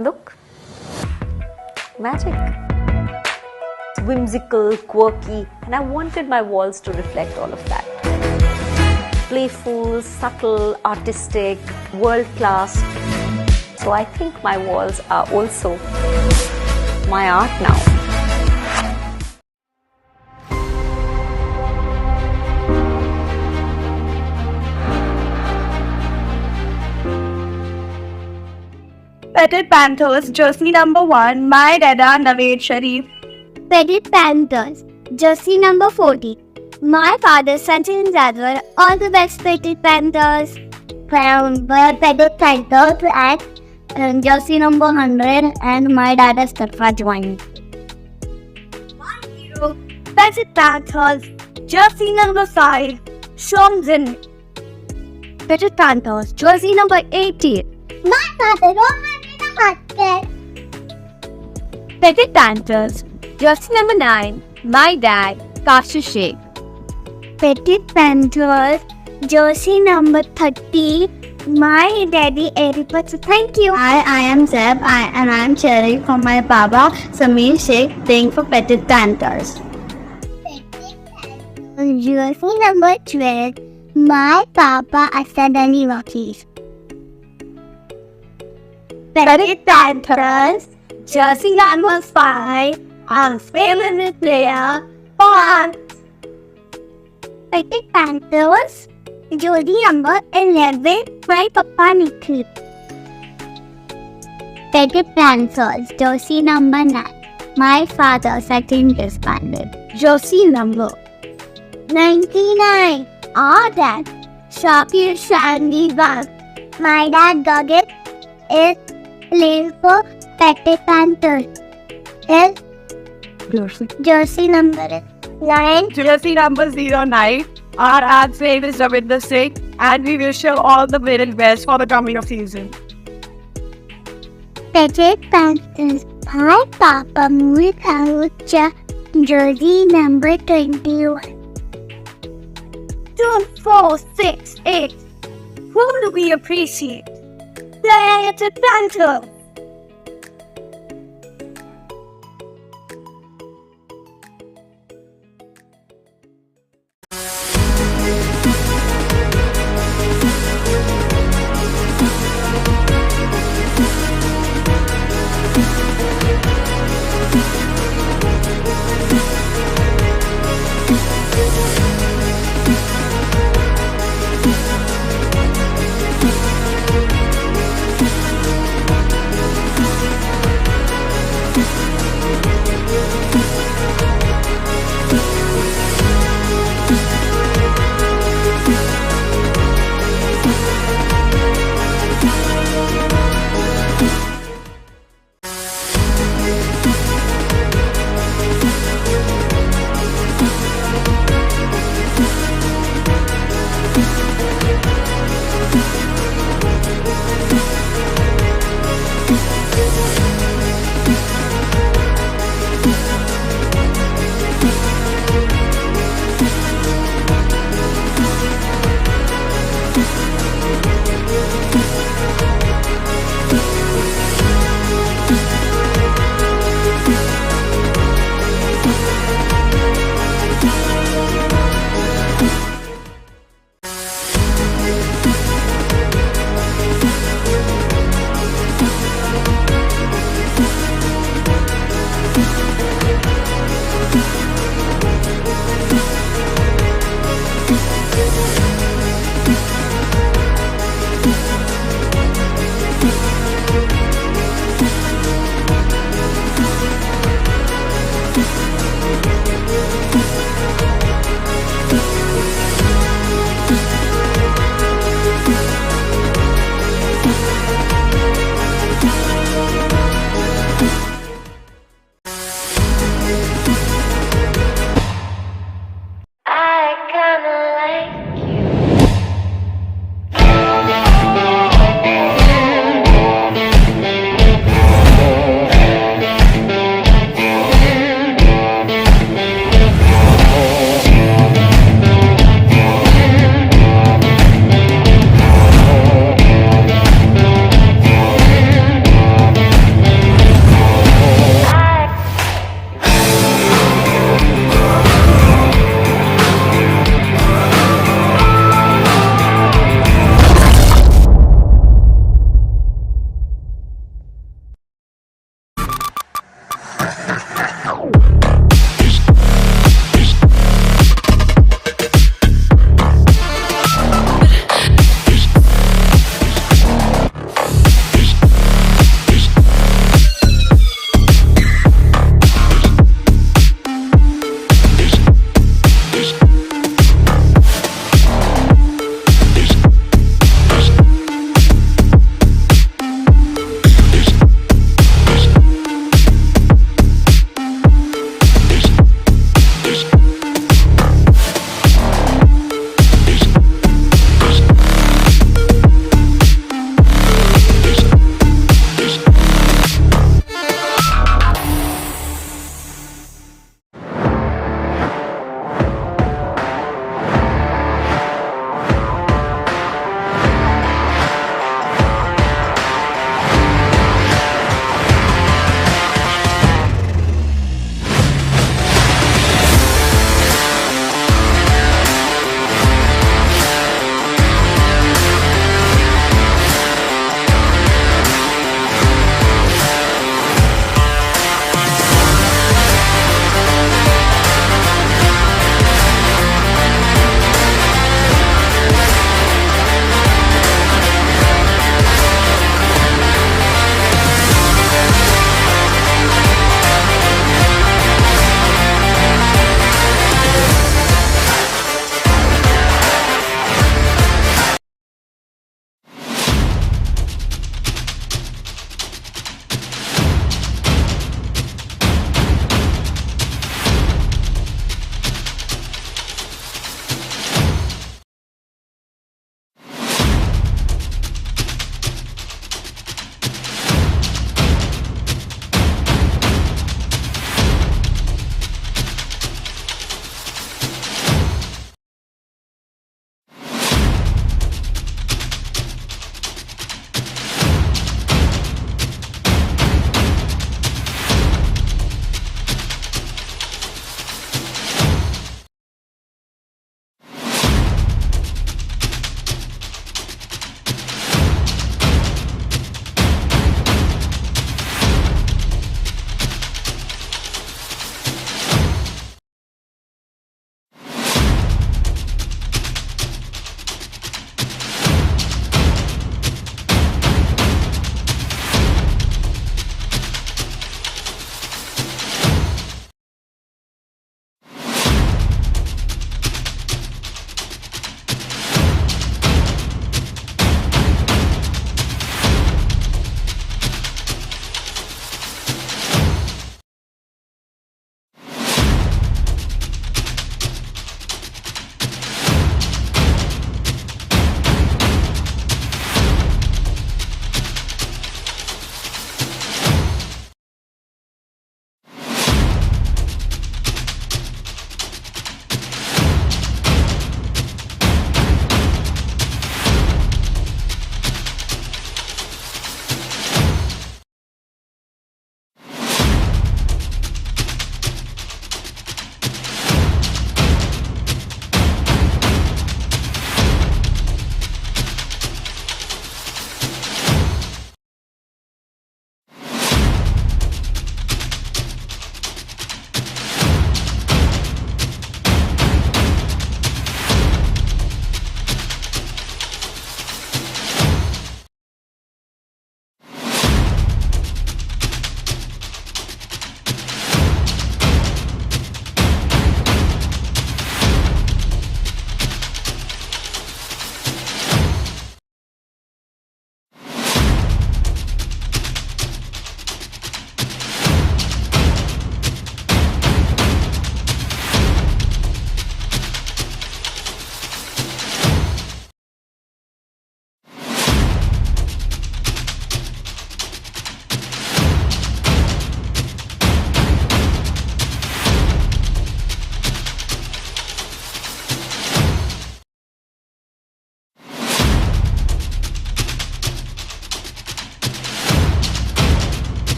Look, magic. It's whimsical, quirky, and I wanted my walls to reflect all of that. Playful, subtle, artistic, world-class. So I think my walls are also my art now. Petit Panthers, jersey number 1, my dada Naved Sharif. Petit Panthers, jersey number 40. My father Sachin Zadwar. All the best, Petit Panthers. Petit Panthers and jersey number 100, and my dad is Tarfa joined. My hero, Petit Panthers, jersey number 5, Shomzin. Petit Panthers, jersey number 80. My father Roman Basket. Petit Panthers, jersey number 9, my dad Kashu Sheikh. Petit Panthers, jersey number 30, my daddy Eripat. Thank you. I am Zeb and I am cheering for my Baba Samir Sheikh, playing for Petit Panthers. Jersey number 12, my Papa Asad Ali Wakis. Petit Panthers, jersey number 5, our favorite player, Juan. Petit Panthers, jersey number 11, my Papa Nikhil. Petit Panthers, jersey number 9, my father Sachin Deshpande. Jersey number 99, our dad Shakir Shandival. My dad Gagan is playing for Petit Panthers. Jersey number 9. Jersey number 09. Our ad's name is Ravinder Singh, and we wish you all the very best for the coming of season. Petit Panthers, my Papa Mulkarucha, jersey number 21. 2, 4, 6, 8. Who do we appreciate? Petit Panthers.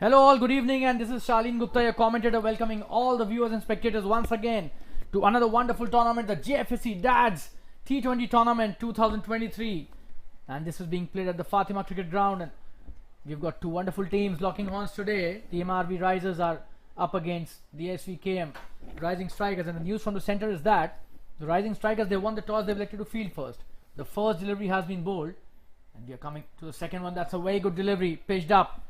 Hello all, good evening, and this is Shalin Gupta, your commentator, welcoming all the viewers and spectators once again to another wonderful tournament, the Jfsc Dads T20 Tournament 2023. And this is being played at the Fatima Cricket Ground, and we've got two wonderful teams locking horns today. The MRV Risers are up against the Svkm Rising Strikers, and the news from the centre is that the Rising Strikers, they won the toss, they've elected to field first. The first delivery has been bowled, and we are coming to the second one. That's a very good delivery, pitched up,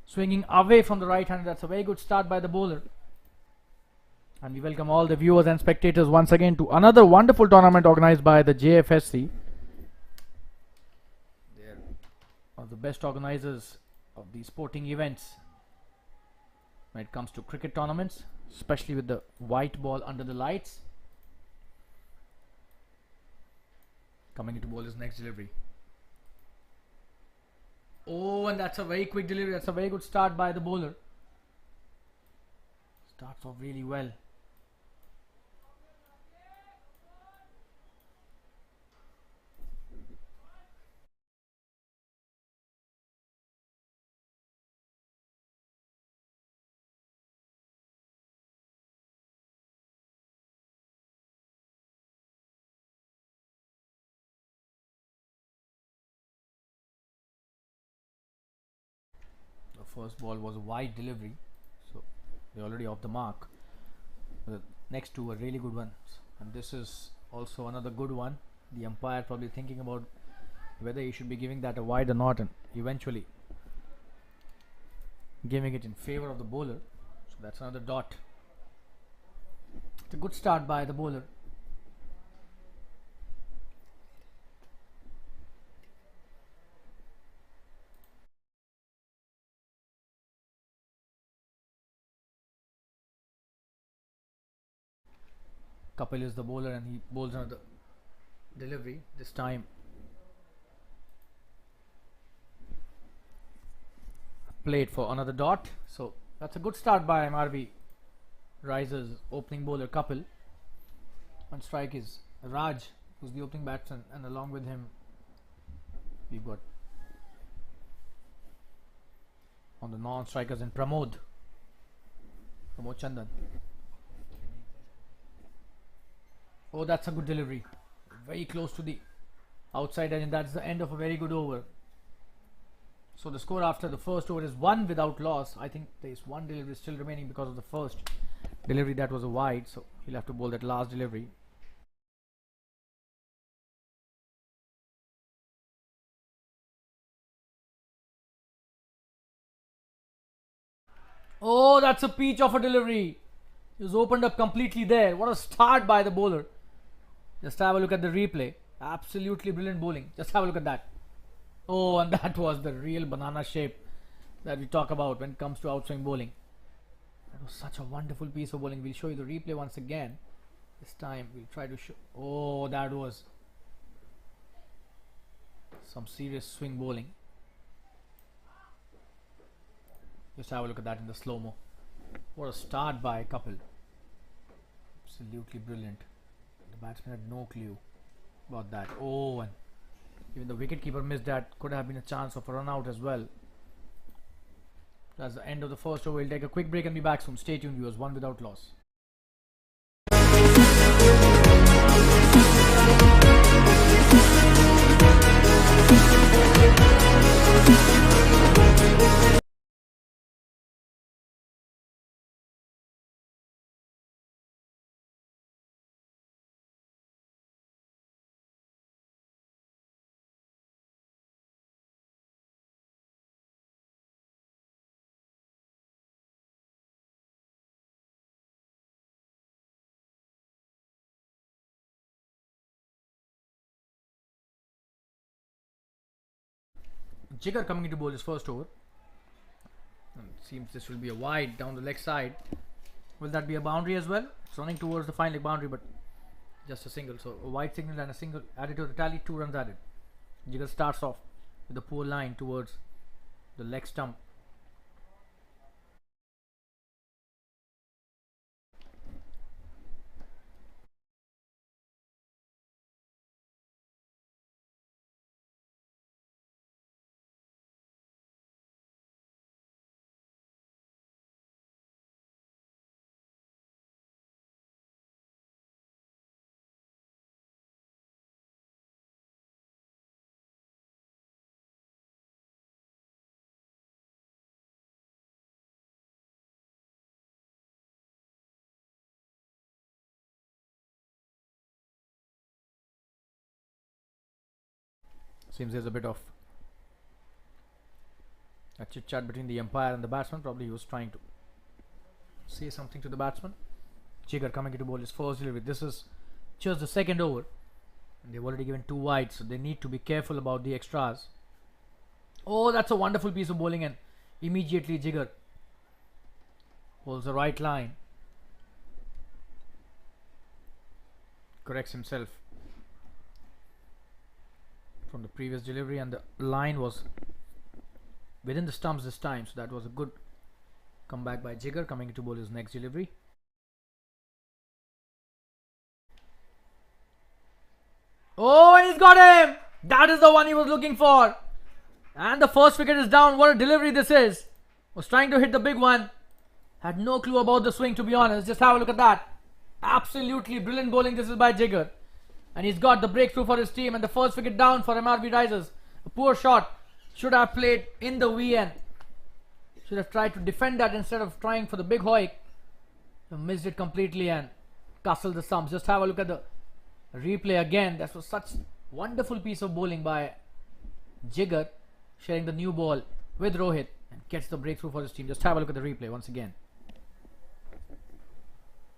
swinging away from the right hand. That's a very good start by the bowler. And we welcome all the viewers and spectators once again to another wonderful tournament organized by the Jfsc. They're one of the best organizers of these sporting events when it comes to cricket tournaments, especially with the white ball under the lights. Coming into bowler's next delivery. Oh, and that's a very quick delivery. That's a very good start by the bowler. Starts off really well. The first ball was a wide delivery, so they're already off the mark. The next two are really good ones, and this is also another good one. The umpire probably thinking about whether he should be giving that a wide or not, and eventually giving it in favor of the bowler. So that's another dot. It's a good start by the bowler. Kapil is the bowler, and he bowls another delivery. This time played for another dot. So that's a good start by MRV Risers opening bowler Kapil. On strike is Raj, who's the opening batsman, and along with him we've got on the non-strikers and Pramod Chandan. Oh, that's a good delivery. Very close to the outside edge, and that's the end of a very good over. So the score after the first over is 1 without loss. I think there is one delivery still remaining because of the first delivery that was a wide, so he'll have to bowl that last delivery. Oh, that's a peach of a delivery. He was opened up completely there. What a start by the bowler. Just have a look at the replay. Absolutely brilliant bowling. Just have a look at that. Oh, and that was the real banana shape that we talk about when it comes to outswing bowling. That was such a wonderful piece of bowling. We'll show you the replay once again. This time we'll try to show. Oh, that was some serious swing bowling. Just have a look at that in the slow-mo. What a start by Kapil. Absolutely brilliant. The batsman had no clue about that. Oh, and even the wicketkeeper missed that. Could have been a chance of a run out as well. That's the end of the first over. We'll take a quick break and be back soon. Stay tuned, viewers. 1 without loss. Jigar coming into bowl his first over. And it seems this will be a wide down the leg side. Will that be a boundary as well? It's running towards the fine leg boundary, but just a single. So a wide signal and a single added to the tally. 2 runs added. Jigar starts off with a poor line towards the leg stump. Seems there's a bit of a chit chat between the umpire and the batsman. Probably he was trying to say something to the batsman. Jigar coming into bowl his first delivery. This is just the second over, and they've already given 2 wide, so they need to be careful about the extras. Oh, that's a wonderful piece of bowling, and immediately Jigar holds the right line, corrects himself from the previous delivery, and the line was within the stumps this time, so that was a good comeback by Jigar coming into bowl his next delivery. Oh, and he's got him! That is the one he was looking for. And the first wicket is down. What a delivery this is. Was trying to hit the big one. Had no clue about the swing, to be honest. Just have a look at that. Absolutely brilliant bowling this is by Jigar. And he's got the breakthrough for his team. And the first wicket down for MRV Risers. A poor shot. Should have played in the VN. Should have tried to defend that instead of trying for the big hoik. Missed it completely and castled the stumps. Just have a look at the replay again. That was such wonderful piece of bowling by Jigar, sharing the new ball with Rohit and gets the breakthrough for his team. Just have a look at the replay once again.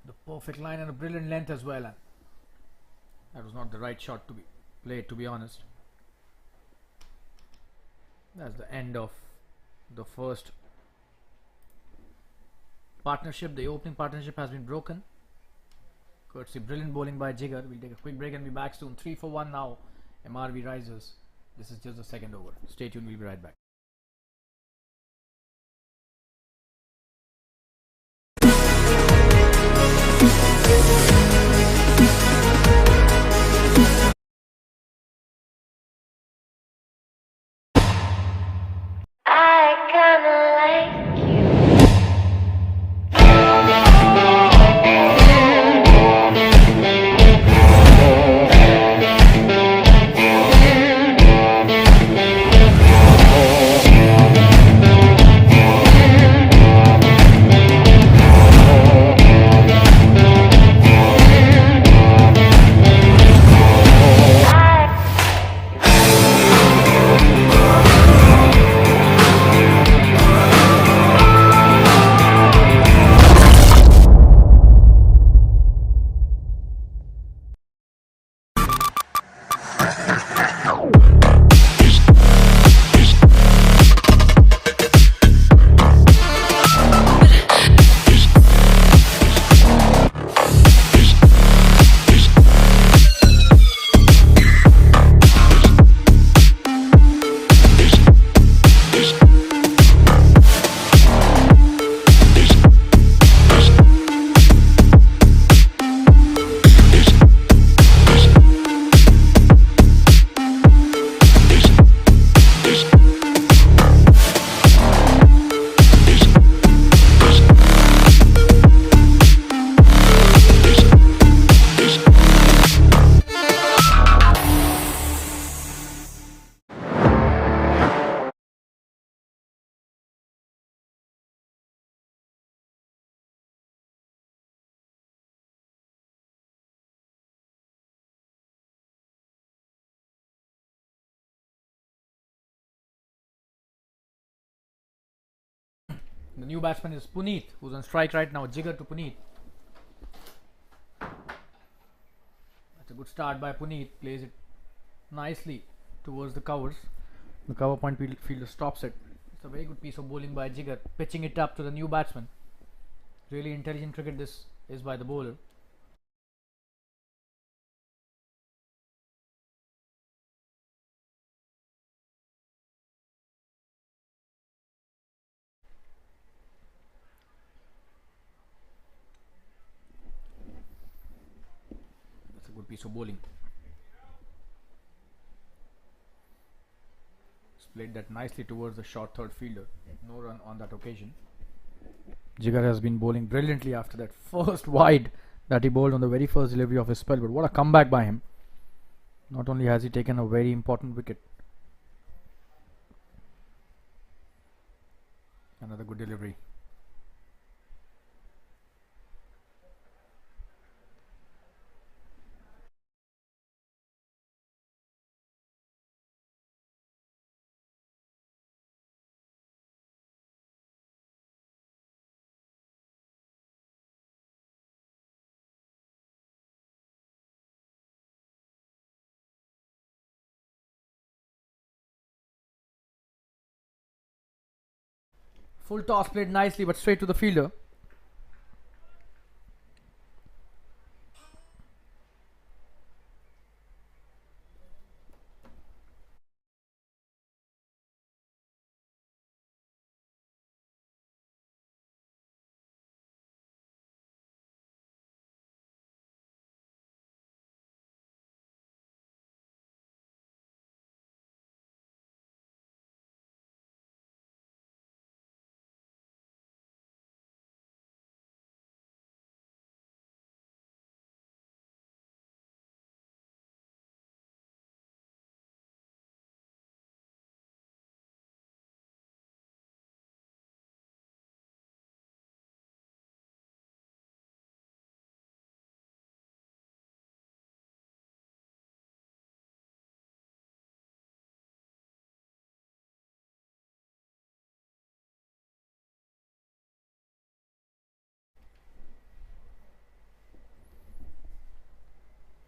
The perfect line and a brilliant length as well, and that was not the right shot to be played, to be honest. That's the end of the first partnership. The opening partnership has been broken. Courtesy brilliant bowling by Jigar. We'll take a quick break and be back soon. 3 for 1 now. MRV Risers. This is just the second over. Stay tuned. We'll be right back. I kinda like you. The new batsman is Puneet, who's on strike right now. Jigar to Puneet. That's a good start by Puneet. Plays it nicely towards the covers. The cover point fielder stops it. It's a very good piece of bowling by Jigar, pitching it up to the new batsman. Really intelligent cricket this is by the bowler. That's a good piece of bowling. Played that nicely towards the short third fielder. No run on that occasion. Jigar has been bowling brilliantly after that first wide that he bowled on the very first delivery of his spell. But what a comeback by him. Not only has he taken a very important wicket. Another good delivery. Full toss played nicely, but straight to the fielder.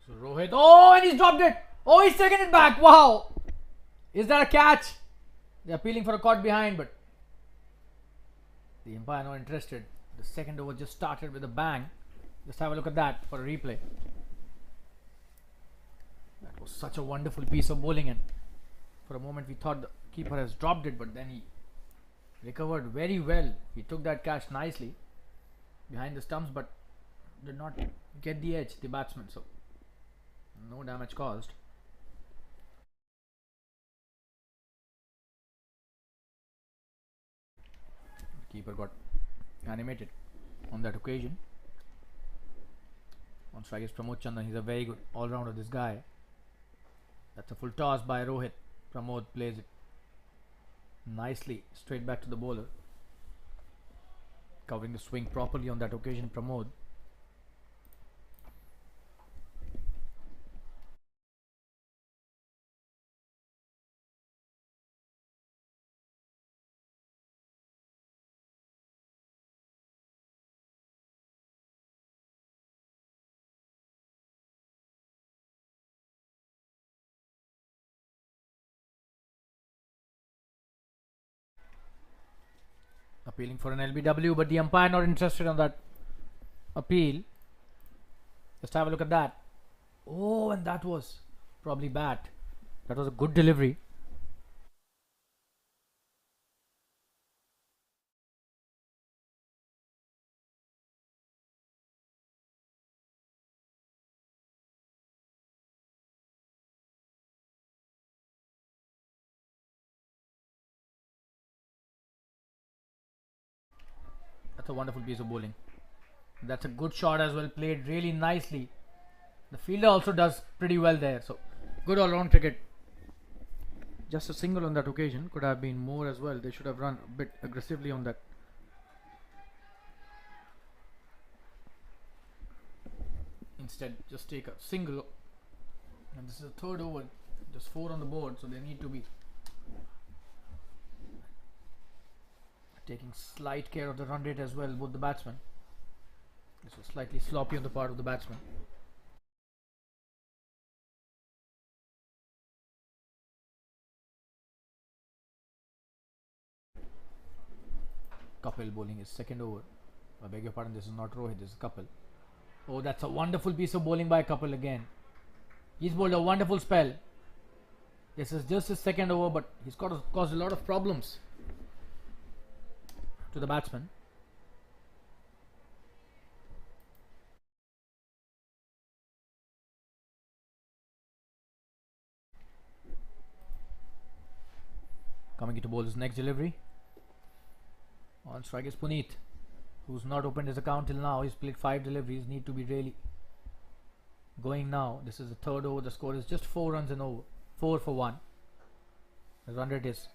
So Rohit, oh, and he's dropped it. Oh, he's taken it back. Wow. Is that a catch? They're appealing for a caught behind, but the umpire not interested. The second over just started with a bang. Just have a look at that for a replay. That was such a wonderful piece of bowling, and for a moment we thought the keeper has dropped it, but then he recovered very well. He took that catch nicely behind the stumps, but did not get the edge, the batsman. So no damage caused. The keeper got animated on that occasion. On strike is Pramod Chandan. He's a very good all-rounder, this guy. That's a full toss by Rohit. Pramod plays it nicely straight back to the bowler, covering the swing properly on that occasion. Pramod. Appealing for an LBW, but the umpire not interested on that appeal. Just have a look at that. Oh, and that was probably bat. That was a good delivery. That's a wonderful piece of bowling. That's a good shot as well, played really nicely. The fielder also does pretty well there. So good all-round cricket. Just a single on that occasion. Could have been more as well. They should have run a bit aggressively on that. Instead, just take a single. And this is the third over. Just 4 on the board, so they need to be taking slight care of the run rate as well, both the batsmen. This was slightly sloppy on the part of the batsman. Kapil bowling his second over. I beg your pardon, this is not Rohit, this is Kapil. Oh, that's a wonderful piece of bowling by Kapil again. He's bowled a wonderful spell. This is just his second over, but he's caused a lot of problems to the batsman. Coming into bowl his next delivery. On strike is Puneet, who's not opened his account till now. He's played 5 deliveries. Need to be really going now. This is the third over. The score is just 4 runs and over. 4 for 1. The run rate is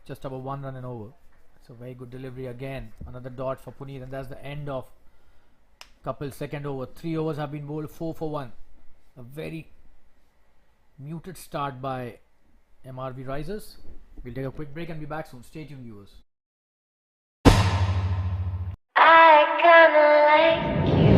just above 1 run and over. It's a very good delivery again. Another dot for Puneet, and that's the end of Kapil's second over. 3 overs have been bowled, 4 for 1. A very muted start by MRV Risers. We'll take a quick break and be back soon. Stay tuned, viewers. I kinda like you.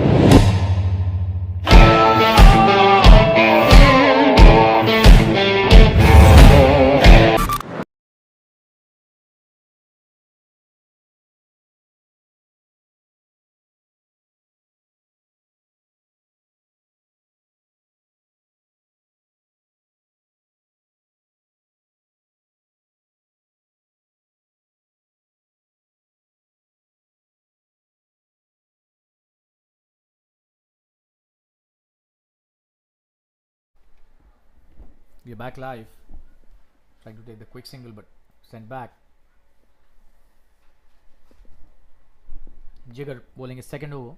We're back live. Trying to take the quick single, but sent back. Jigger bowling his second over.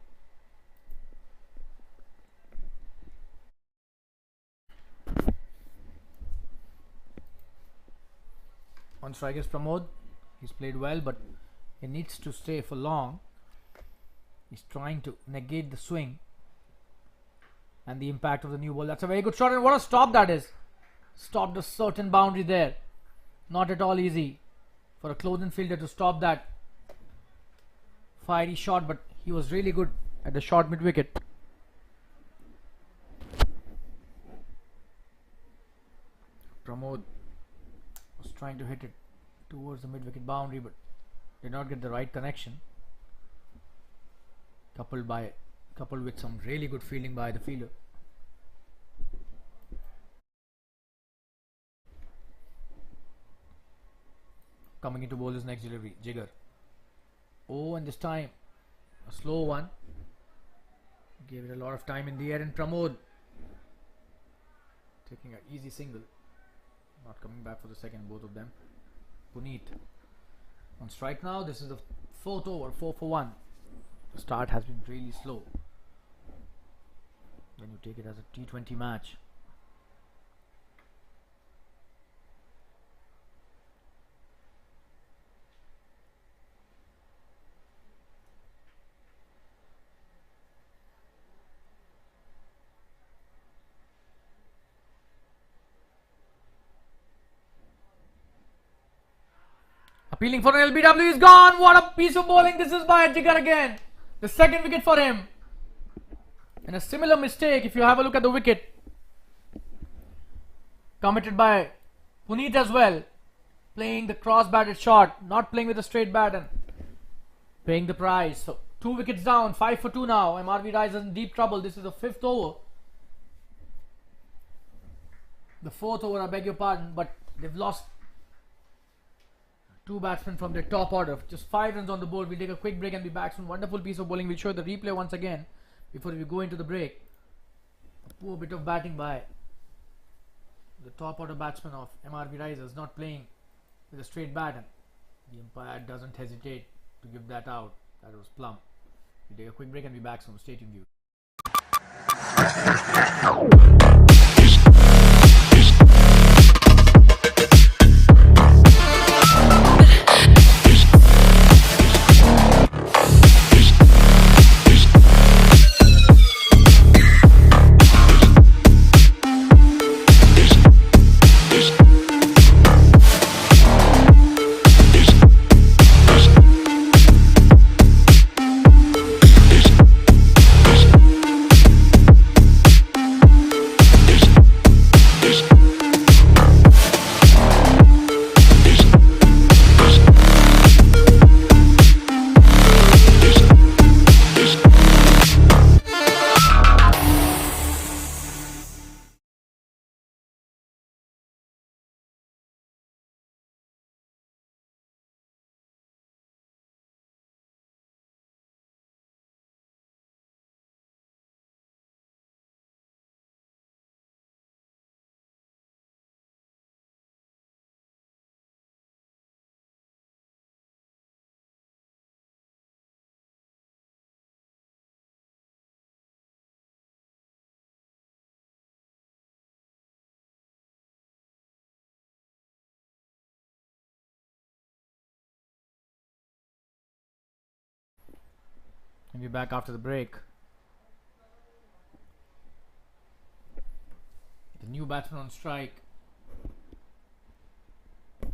On strike is Pramod. He's played well, but he needs to stay for long. He's trying to negate the swing and the impact of the new ball. That's a very good shot, and what a stop that is. Stopped a certain boundary there. Not at all easy for a close-in fielder to stop that fiery shot, but he was really good at the short mid-wicket. Pramod was trying to hit it towards the mid-wicket boundary, but did not get the right connection. Coupled with some really good fielding by the fielder. Coming into bowler's next delivery, Jigger. Oh, and this time a slow one. Gave it a lot of time in the air, and Pramod taking an easy single. Not coming back for the second, both of them. Puneet on strike now. This is the fourth over, 4 for 1. The start has been really slow when you take it as a T20 match. Appealing for an LBW is gone. What a piece of bowling this is by Jigger again. The second wicket for him. And a similar mistake, if you have a look at the wicket, committed by Puneet as well. Playing the cross-batted shot, not playing with a straight bat and paying the price. So 2 wickets down, 5 for 2 now. MRV Risers in deep trouble. This is the 5th over. The 4th over, I beg your pardon, but they've lost 2 batsmen from their top order. Just 5 runs on the board. We'll take a quick break and be back soon. Wonderful piece of bowling. We'll show the replay once again before we go into the break. A poor bit of batting by the top order batsman of MRV Risers, not playing with a straight bat, and the umpire doesn't hesitate to give that out. That was plumb. We'll take a quick break and be back soon. Stay tuned. And we're back after the break. The new batsman on strike. But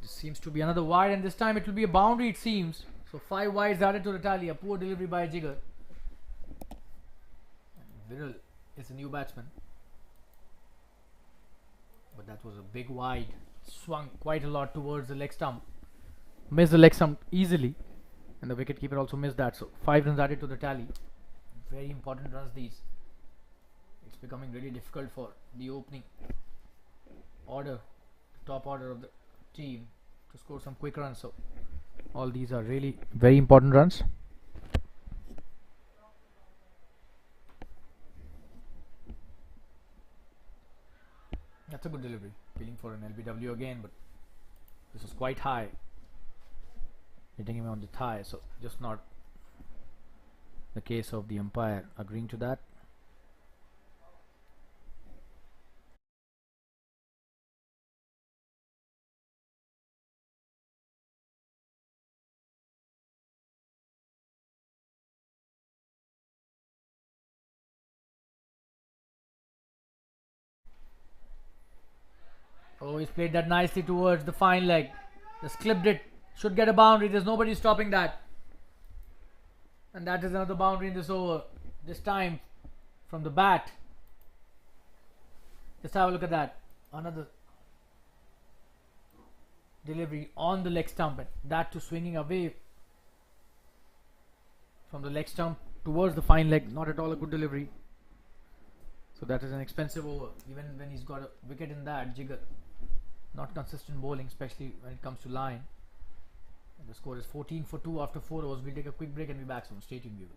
this seems to be another wide, and this time it will be a boundary, it seems. So 5 wides added to the tally. A poor delivery by Jigger. And Viral is the new batsman. But that was a big wide. Swung quite a lot towards the leg stump. Missed the leg stump easily. And the wicketkeeper also missed that. So 5 runs added to the tally. Very important runs these. It's becoming really difficult for the opening order, top order of the team, to score some quick runs. So all these are really very important runs. That's a good delivery. Feeling for an LBW again, but this is quite high. Hitting him on the thigh, so just not the case of the umpire agreeing to that. Oh, he's played that nicely towards the fine leg. Just clipped it. Should get a boundary. There's nobody stopping that. And that is another boundary in this over. This time from the bat. Just have a look at that. Another delivery on the leg stump. And that to swinging away from the leg stump towards the fine leg. Not at all a good delivery. So that is an expensive over. Even when he's got a wicket in that jigger. Not consistent bowling, especially when it comes to line. And the score is 14 for 2 after 4 overs. We'll take a quick break and be back soon. Stay tuned, viewers.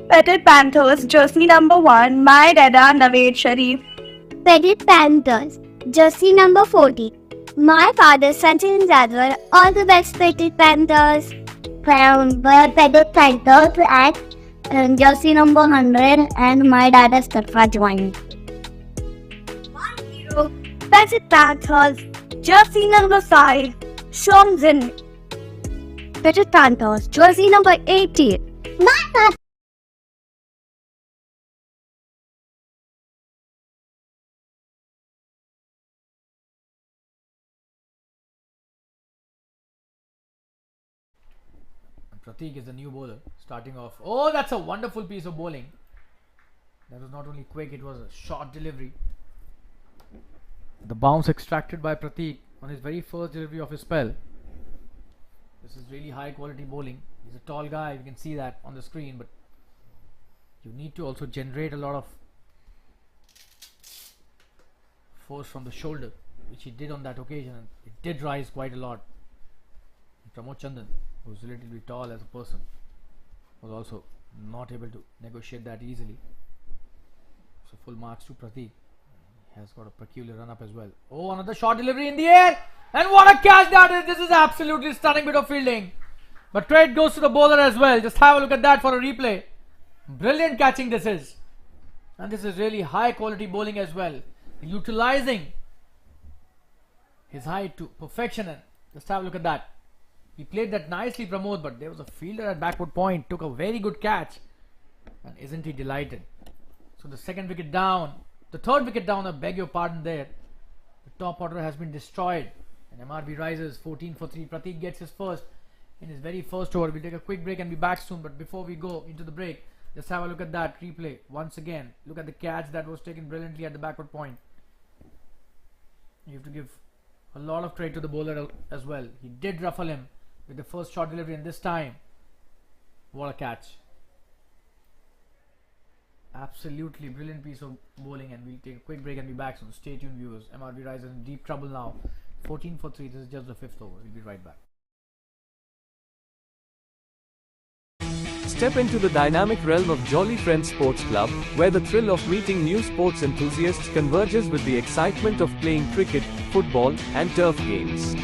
Petted Panthers, jersey number 1, my dada Naved Sharif. Petted Panthers, jersey number 40. My father Sachin Zadwar, all the best Petted Panthers. Petted Panthers and jersey number 100 and my dad is Tarfa joined. Petted Panthers, jersey number 5, Shomzin. Petted Panthers, jersey number 80. My father. Pratik is the new bowler starting off. Oh, that's a wonderful piece of bowling. That was not only quick, it was a short delivery. The bounce extracted by Pratik on his very first delivery of his spell. This is really high quality bowling. He's a tall guy, you can see that on the screen, but you need to also generate a lot of force from the shoulder, which he did on that occasion, and it did rise quite a lot. Pramod Chandan, who's relatively tall as a person, was also not able to negotiate that easily. So full marks to Pratik. He has got a peculiar run up as well. Oh, another short delivery in the air, and what a catch that is! This is absolutely stunning bit of fielding. But credit goes to the bowler as well. Just have a look at that for a replay. Brilliant catching this is, and this is really high quality bowling as well, utilizing his height to perfection. And just have a look at that. He played that nicely, Pramod, but there was a fielder at backward point, took a very good catch, and isn't he delighted? So the second wicket down, the third wicket down, I beg your pardon there. The top order has been destroyed, and MRV Risers 14 for 3. Pratik gets his first in his very first over. We'll take a quick break and be back soon, but before we go into the break, just have a look at that replay once again. Look at the catch that was taken brilliantly at the backward point. You have to give a lot of credit to the bowler as well. He did ruffle him with the first short delivery, and this time, what a catch. Absolutely brilliant piece of bowling, and we'll take a quick break and be back soon. Stay tuned, viewers. MRV Risers in deep trouble now. 14 for 3. This is just the 5th over. We'll be right back. Step into the dynamic realm of Jolly Friends Sports Club, where the thrill of meeting new sports enthusiasts converges with the excitement of playing cricket, football, and turf games.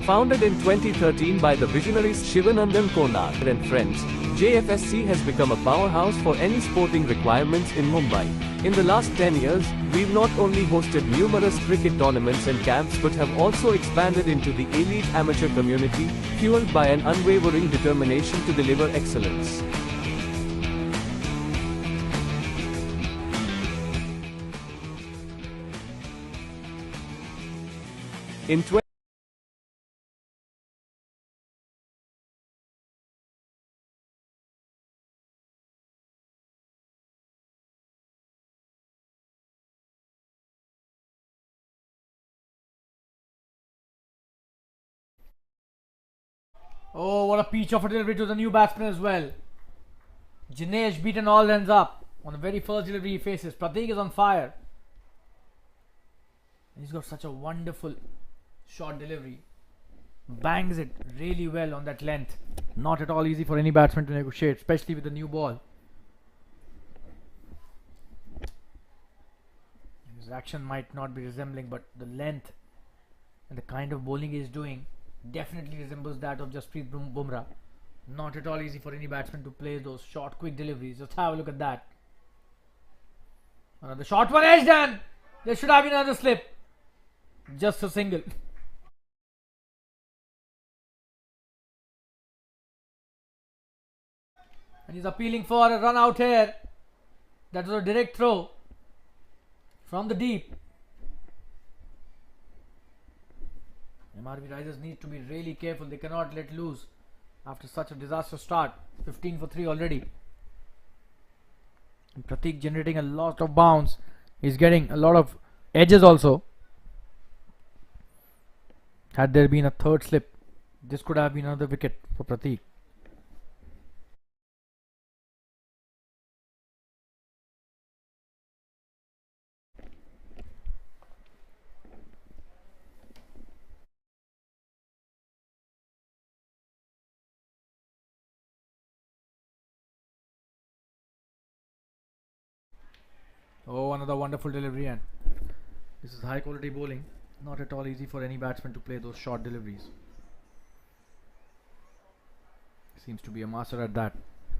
Founded in 2013 by the visionaries Shivanandan Konar and friends, Jfsc has become a powerhouse for any sporting requirements in Mumbai. In the last 10 years, we've not only hosted numerous cricket tournaments and camps but have also expanded into the elite amateur community, fueled by an unwavering determination to deliver excellence. In Oh, what a peach of a delivery to the new batsman as well. Jinesh beaten all ends up on the very first delivery he faces. Pratik is on fire. He's got such a wonderful short delivery. bangs it really well on that length. Not at all easy for any batsman to negotiate, especially with the new ball. His action might not be resembling, but the length and the kind of bowling he is doing definitely resembles that of Jasprit Bumrah. Not at all easy for any batsman to play those short, quick deliveries. Just have a look at that. Another short one, edge done. There should have been another slip. Just a single. And he's appealing for a run out here. That was a direct throw from the deep. MRV Risers need to be really careful. They cannot let loose after such a disastrous start. 15 for 3 already. And Prateek generating a lot of bounce. He's getting a lot of edges also. Had there been a third slip, this could have been another wicket for Prateek. Oh, another wonderful delivery, and this is high quality bowling. Not at all easy for any batsman to play those short deliveries. Seems to be a master at that.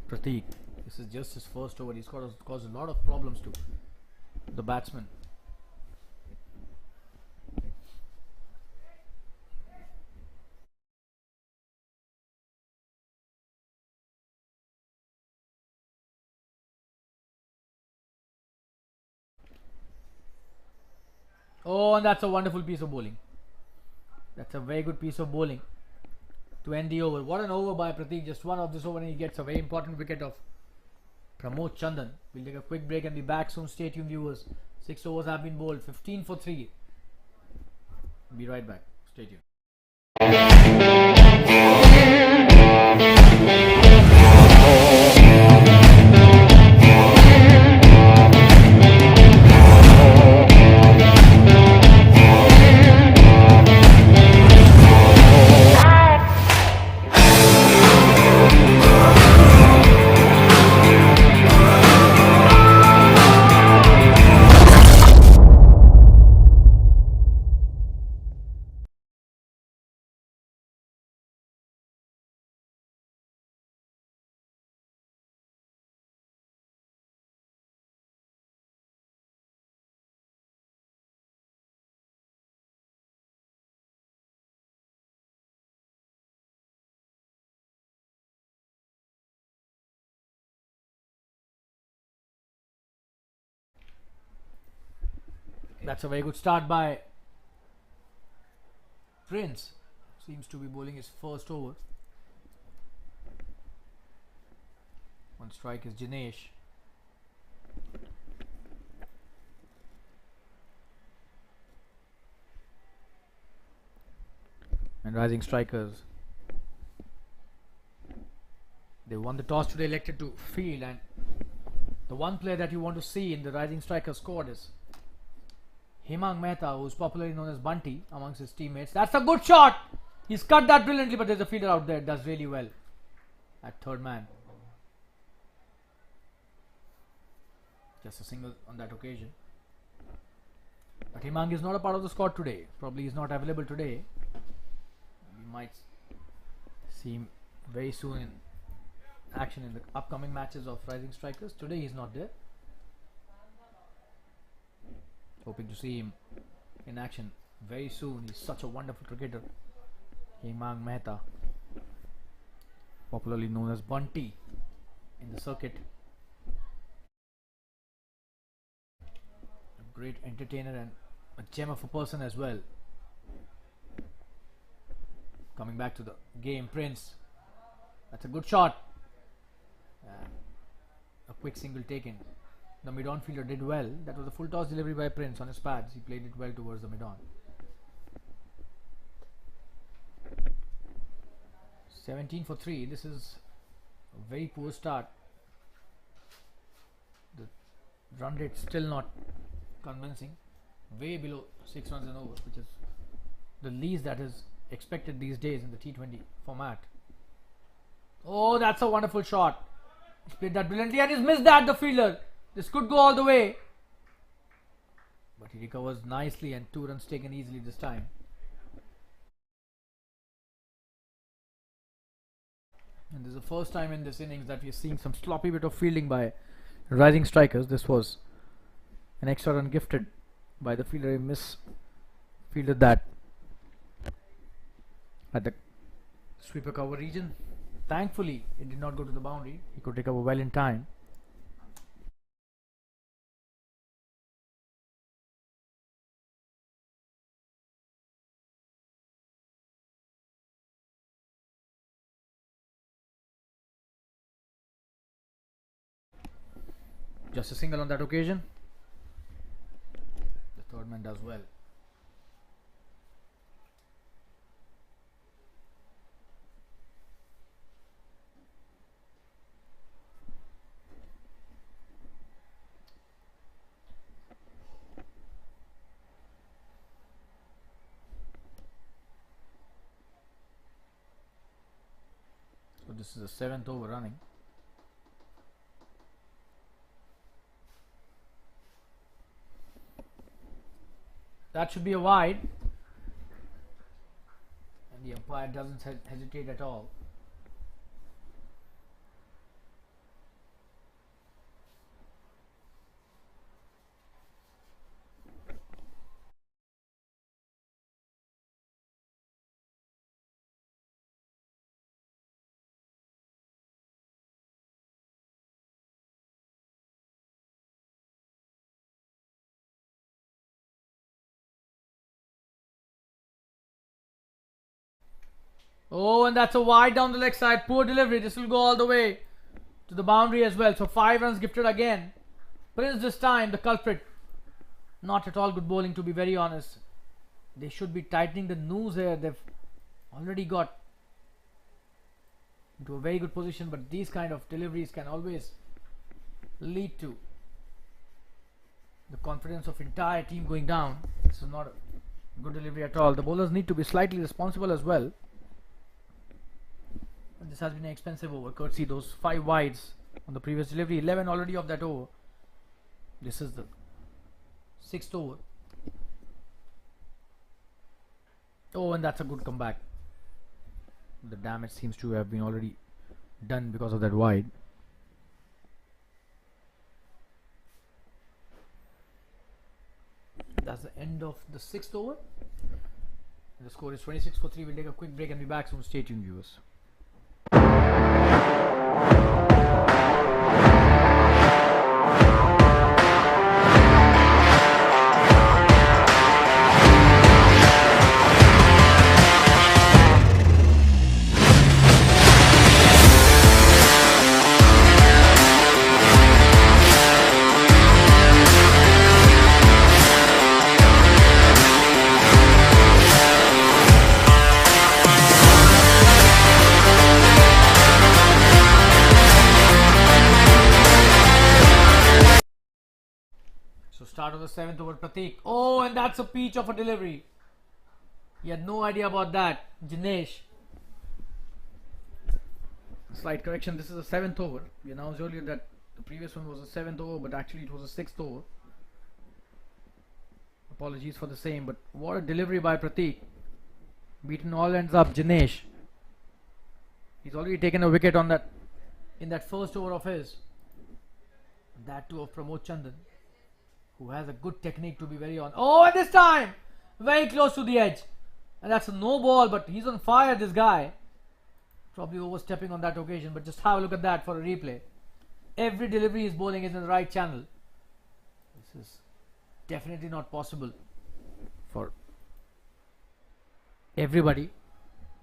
Prateek, this is just his first over. He's caused a lot of problems to the batsman. Oh, and that's a wonderful piece of bowling. That's a very good piece of bowling to end the over. What an over by Prateek. Just one of this over and he gets a very important wicket of Pramod Chandan. We'll take a quick break and be back soon. Stay tuned, viewers. 6 overs have been bowled. 15 for 3. Be right back. Stay tuned. That's a very good start by Prince. Seems to be bowling his first over. On strike is Jinesh. And rising strikers. They won the toss today, elected to field, and the one player that you want to see in the rising striker squad is Hemang Mehta, who's popularly known as Bunty amongst his teammates. That's a good shot. He's cut that brilliantly, but there's a fielder out there. Does really well at third man. Just a single on that occasion. But Hemang is not a part of the squad today. Probably is not available today. We might see him very soon in action in the upcoming matches of rising strikers. Today he's not there. Hoping to see him in action very soon. He's such a wonderful cricketer. Hemang Mehta, popularly known as Bunty in the circuit. A great entertainer and a gem of a person as well. Coming back to the game, Prince. That's a good shot. A quick single taken. The mid-on fielder did well. That was a full toss delivery by Prince on his pads. He played it well towards the mid-on. 17 for 3. This is a very poor start. The run rate still not convincing. Way below 6 runs an over, which is the least that is expected these days in the T20 format. Oh, that's a wonderful shot. He's played that brilliantly and he's missed that, the fielder. This could go all the way. But he recovers nicely and 2 runs taken easily this time. And this is the first time in this innings that we are seeing some sloppy bit of fielding by rising strikers. This was an extra run gifted by the fielder. He misfielded that at the sweeper cover region. Thankfully, it did not go to the boundary. He could recover well in time. Just a single on that occasion. The third man does well. So this is the 7th over running. That should be a wide, and the umpire doesn't hesitate at all. Oh, and that's a wide down the leg side. Poor delivery. This will go all the way to the boundary as well. So 5 runs gifted again. Prince this time, the culprit. Not at all good bowling, to be very honest. They should be tightening the noose here. They've already got into a very good position, but these kind of deliveries can always lead to the confidence of entire team going down. This is not a good delivery at all. The bowlers need to be slightly responsible as well. And this has been an expensive over, courtesy those 5 wides on the previous delivery. 11 already of that over. This is the 6th over. Oh, and that's a good comeback. The damage seems to have been already done because of that wide. That's the end of the 6th over. And the score is 26-3. We'll take a quick break and be back soon. Stay tuned, viewers. Start of the 7th over, Prateek. Oh, and that's a peach of a delivery. He had no idea about that. Jinesh. Slight correction, this is the 7th over. We announced earlier that the previous one was the 7th over, but actually it was the 6th over. Apologies for the same, but what a delivery by Prateek. Beaten all ends up, Jinesh. He's already taken a wicket on that in that first over of his. That too of Pramod Chandan, who has a good technique, to be very honest. Oh, and this time very close to the edge, and that's a no ball, but he's on fire, this guy. Probably overstepping on that occasion, but just have a look at that for a replay. Every delivery he's bowling is in the right channel. This is definitely not possible for everybody.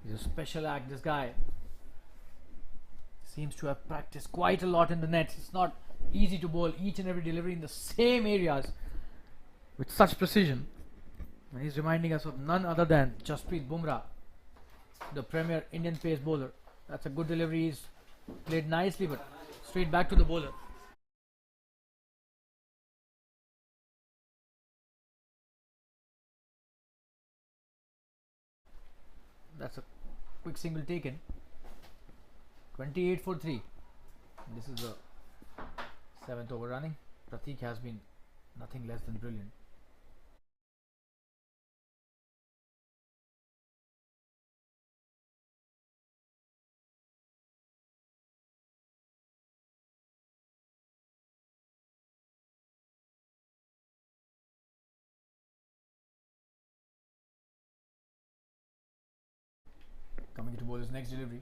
He's a special act, this guy. Seems to have practiced quite a lot in the nets. It's not easy to bowl each and every delivery in the same areas with such precision. And he's reminding us of none other than Jasprit Bumrah, the premier Indian pace bowler. That's a good delivery. He's played nicely, but straight back to the bowler. That's a quick single taken. 28 for 3. This is the 7th over running. Pratik has been nothing less than brilliant. Coming to bowl his next delivery.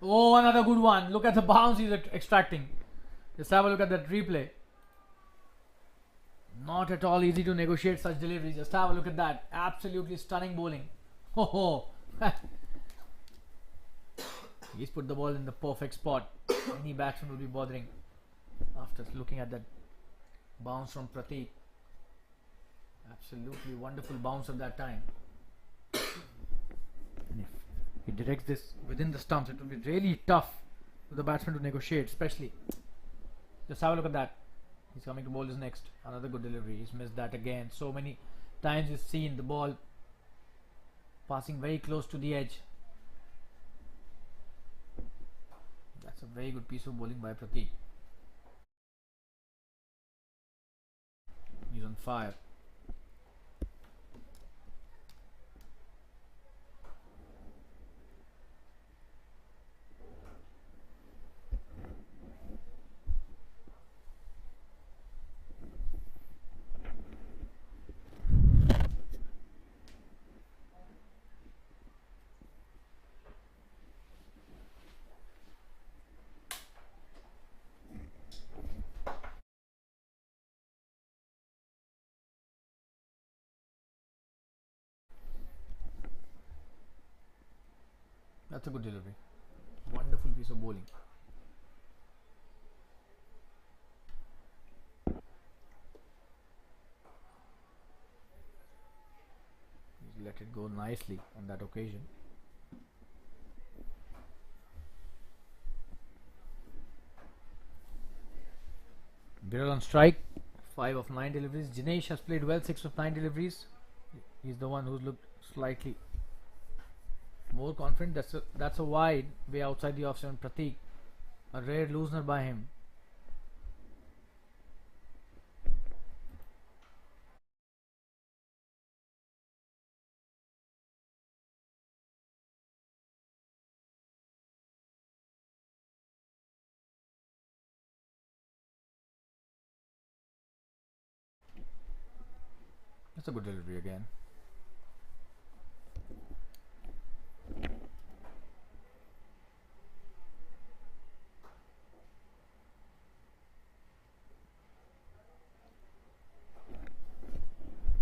Oh, another good one. Look at the bounce he's extracting. Just have a look at that replay. Not at all easy to negotiate such deliveries. Just have a look at that. Absolutely stunning bowling. Oh, he's put the ball in the perfect spot. Any batsman will be bothering after looking at that bounce from Pratik. Absolutely wonderful bounce at that time. And if he directs this within the stumps, it will be really tough for the batsman to negotiate, especially. Just have a look at that. He's coming to bowl his next. Another good delivery. He's missed that again. So many times you've seen the ball passing very close to the edge. That's a very good piece of bowling by Pratik. He's on fire. That's a good delivery. Wonderful piece of bowling. He's let it go nicely on that occasion. Viral on strike. 5 of 9 deliveries. Jinesh has played well. 6 of 9 deliveries. He's the one who's looked slightly more confident. That's a wide way outside the off stump. Pratik, a rare loosener by him. That's a good delivery again.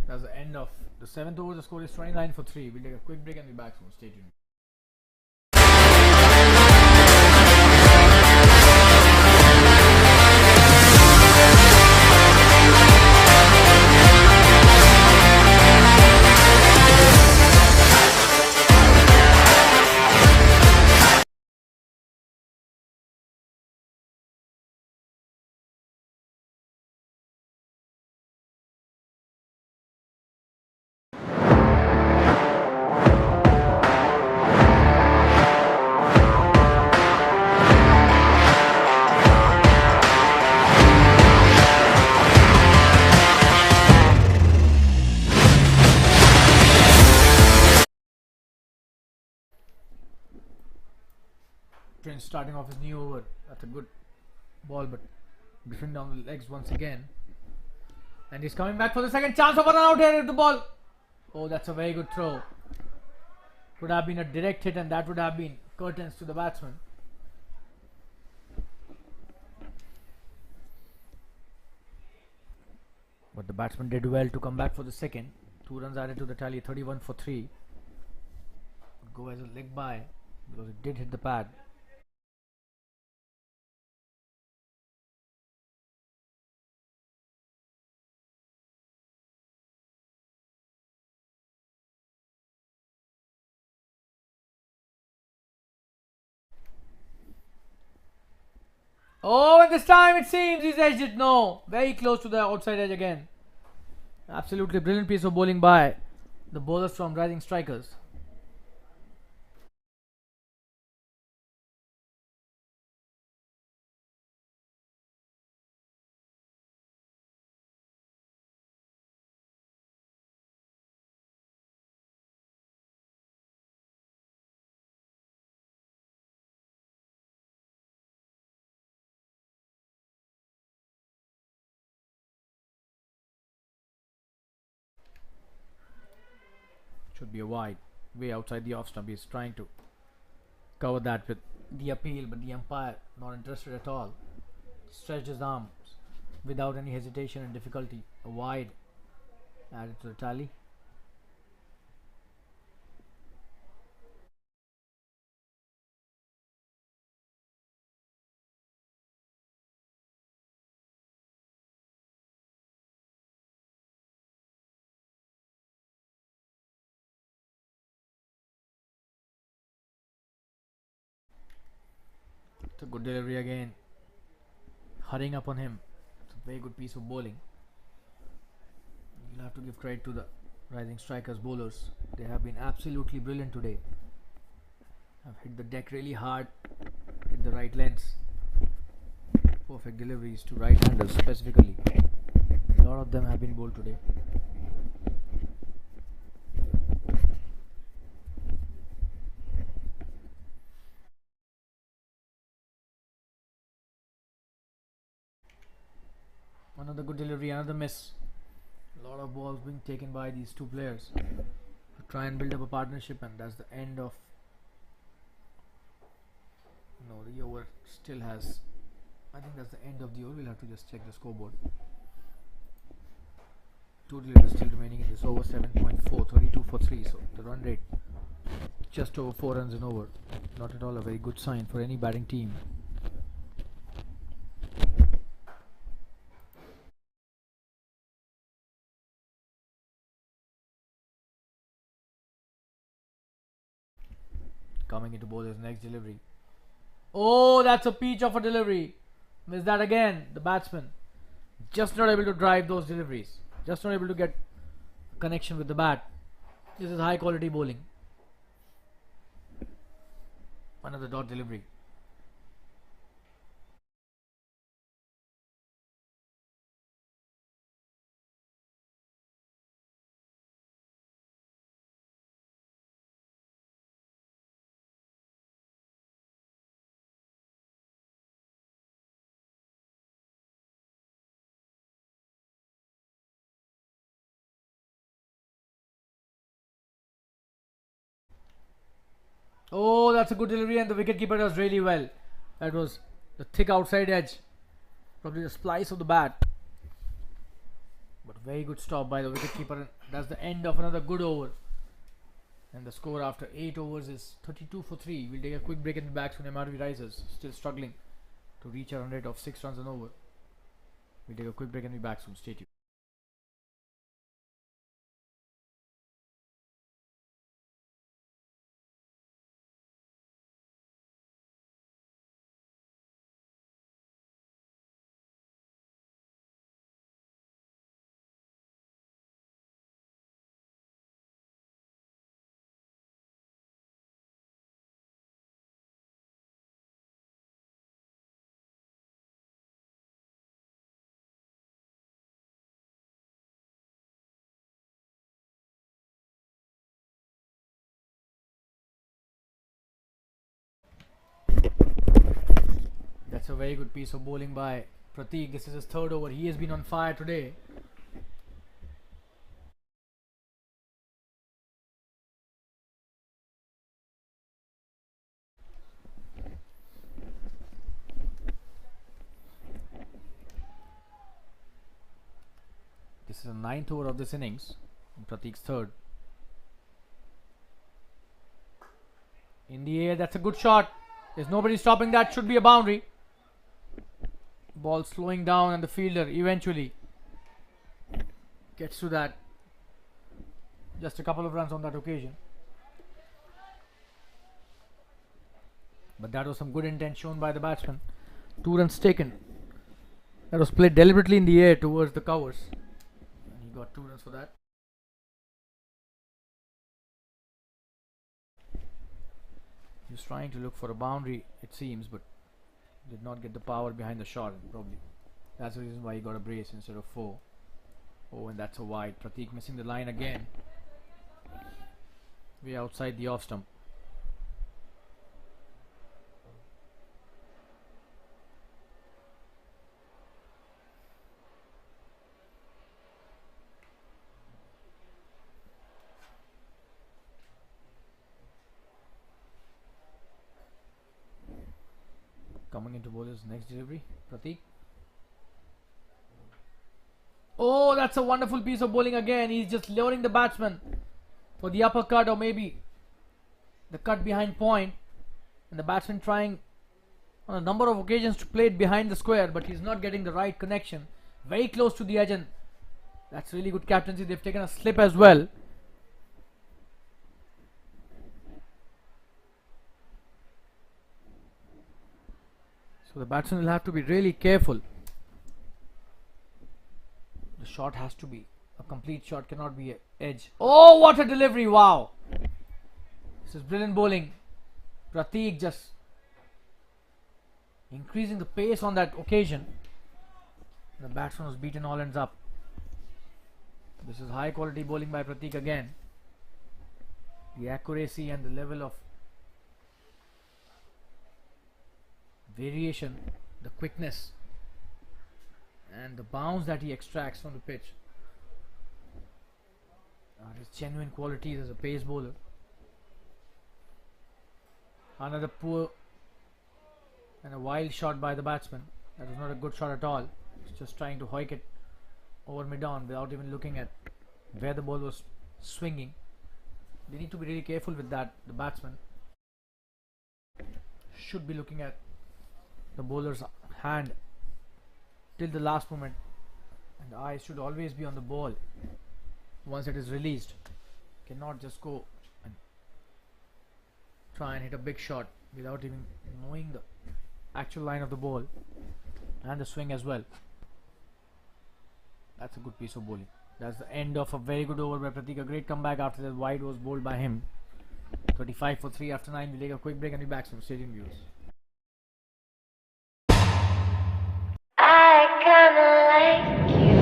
That's the end of the 7th over. The score is 29 for 3. We'll take a quick break and be back soon. Stay tuned. Prince starting off his new over. That's a good ball, but drifting down the legs once again. And he's coming back for the second chance of a run out here with the ball. Oh, that's a very good throw. Could have been a direct hit, and that would have been curtains to the batsman. But the batsman did well to come back for the second. 2 runs added to the tally. 31 for 3. Would go as a leg by because it did hit the pad. Oh, and this time it seems he's edged it. No, very close to the outside edge again. Absolutely brilliant piece of bowling by the bowlers from Rising Strikers. Should be a wide. Way outside the off stump. He's trying to cover that with the appeal, but the umpire not interested at all. Stretched his arms without any hesitation and difficulty. A wide added to the tally. It's a good delivery again. Hurrying up on him. It's a very good piece of bowling. You'll have to give credit to the rising strikers bowlers. They have been absolutely brilliant today. Have hit the deck really hard, hit the right lengths. Perfect deliveries to right-handers specifically. A lot of them have been bowled today. Another good delivery, another miss. A lot of balls being taken by these two players to try and build up a partnership, and that's the end of. No, the over still has. I think that's the end of the over. We'll have to just check the scoreboard. Two deliveries still remaining in this over. 7.4, 32 for 3. So the run rate just over 4 runs and over. Not at all a very good sign for any batting team. Coming into bowler's next delivery. Oh, that's a peach of a delivery. Missed that again. The batsman just not able to drive those deliveries. Just not able to get a connection with the bat. This is high quality bowling. Another dot delivery. Oh, that's a good delivery, and the wicketkeeper does really well. That was the thick outside edge, probably the splice of the bat. But very good stop by the wicketkeeper, and that's the end of another good over. And the score after 8 overs is 32 for 3. We'll take a quick break in the backs from MRV Risers, still struggling to reach a run rate of 6 runs and over. We'll take a quick break and be back soon. Stay tuned. That's a very good piece of bowling by Prateek. This is his third over. He has been on fire today. This is the 9th over of this innings. And Prateek's third. In the air, that's a good shot. There's nobody stopping that. Should be a boundary. Ball slowing down, and the fielder eventually gets to that. Just a couple of runs on that occasion. But that was some good intent shown by the batsman. 2 runs taken. That was played deliberately in the air towards the covers. And he got 2 runs for that. He was trying to look for a boundary, it seems, but did not get the power behind the shot, probably. That's the reason why he got a brace instead of 4. Oh, and that's a wide. Prateek missing the line again. Way outside the off stump. Coming into bowler's next delivery, Pratik. Oh, that's a wonderful piece of bowling again. He's just luring the batsman for the uppercut or maybe the cut behind point. And the batsman trying on a number of occasions to play it behind the square, but he's not getting the right connection. Very close to the edge, and that's really good captaincy. They've taken a slip as well. So the batsman will have to be really careful. The shot has to be a complete shot, cannot be an edge. Oh, what a delivery! Wow, this is brilliant bowling. Pratik just increasing the pace on that occasion. The batsman was beaten all ends up. This is high quality bowling by Pratik again. The accuracy and the level of variation, the quickness and the bounce that he extracts from the pitch are his genuine qualities as a pace bowler. Another poor and a wild shot by the batsman. That was not a good shot at all. He's just trying to hoik it over mid-on without even looking at where the ball was swinging. They need to be really careful with that. The batsman should be looking at the bowler's hand till the last moment, and the eyes should always be on the ball once it is released. Cannot just go and try and hit a big shot without even knowing the actual line of the ball and the swing as well. That's a good piece of bowling. That's the end of a very good over by Pratik. A great comeback after that wide was bowled by him. 35 for 3 after 9. We'll take a quick break and be back from stadium views. I kinda like you.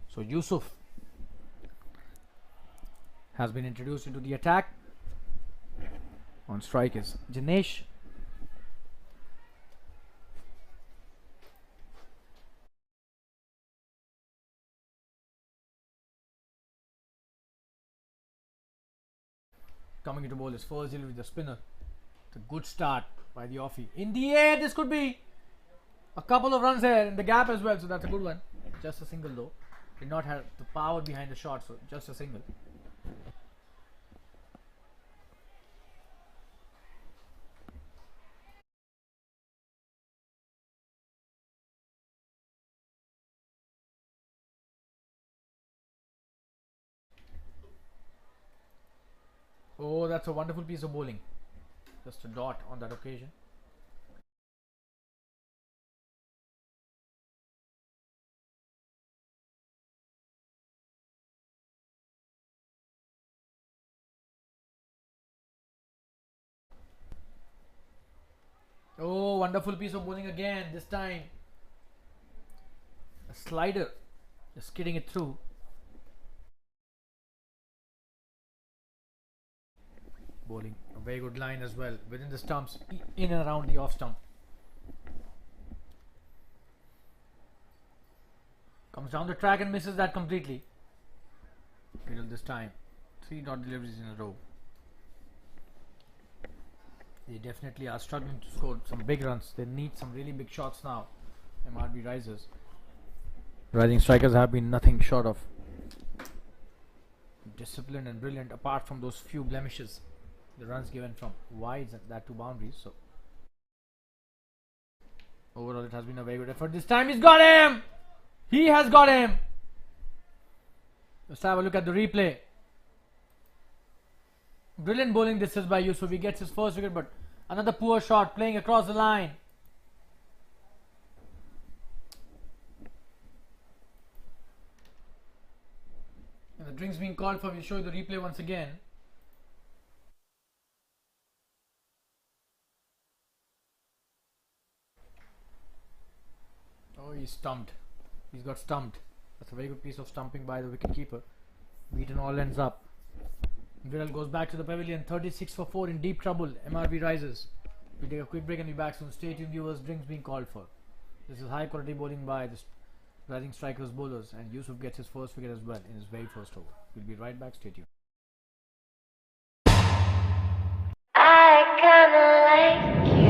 So Yusuf has been introduced into the attack. On strike is Janesh. Coming into bowl is first delivery with the spinner. It's a good start by the offie. In the air, this could be a couple of runs here in the gap as well, so that's a good one. Just a single though. Did not have the power behind the shot, so just a single. Oh, that's a wonderful piece of bowling. Just a dot on that occasion. Oh, wonderful piece of bowling again. This time a slider, just skidding it through. Bowling a very good line as well within the stumps, in and around the off stump. Comes down the track and misses that completely. Middle this time. 3 dot deliveries in a row. They definitely are struggling to score some big runs. They need some really big shots now. MRV Risers. Rising strikers have been nothing short of disciplined and brilliant, apart from those few blemishes. The runs given from wides and that to boundaries. So overall it has been a very good effort. This time he's got him! He has got him! Let's have a look at the replay. Brilliant bowling this is by Yusuf. He gets his first wicket, but another poor shot playing across the line. And the drink's being called for. We'll show you the replay once again. Oh, he's stumped. He's got stumped. That's a very good piece of stumping by the wicketkeeper. Beaten all ends up. Viral goes back to the pavilion. 36 for 4 in deep trouble. MRV Risers. We'll take a quick break and be back soon. Stay tuned, viewers. Drinks being called for. This is high quality bowling by the rising strikers bowlers, and Yusuf gets his first wicket as well in his very first over. We'll be right back. Stay tuned. I kinda like you.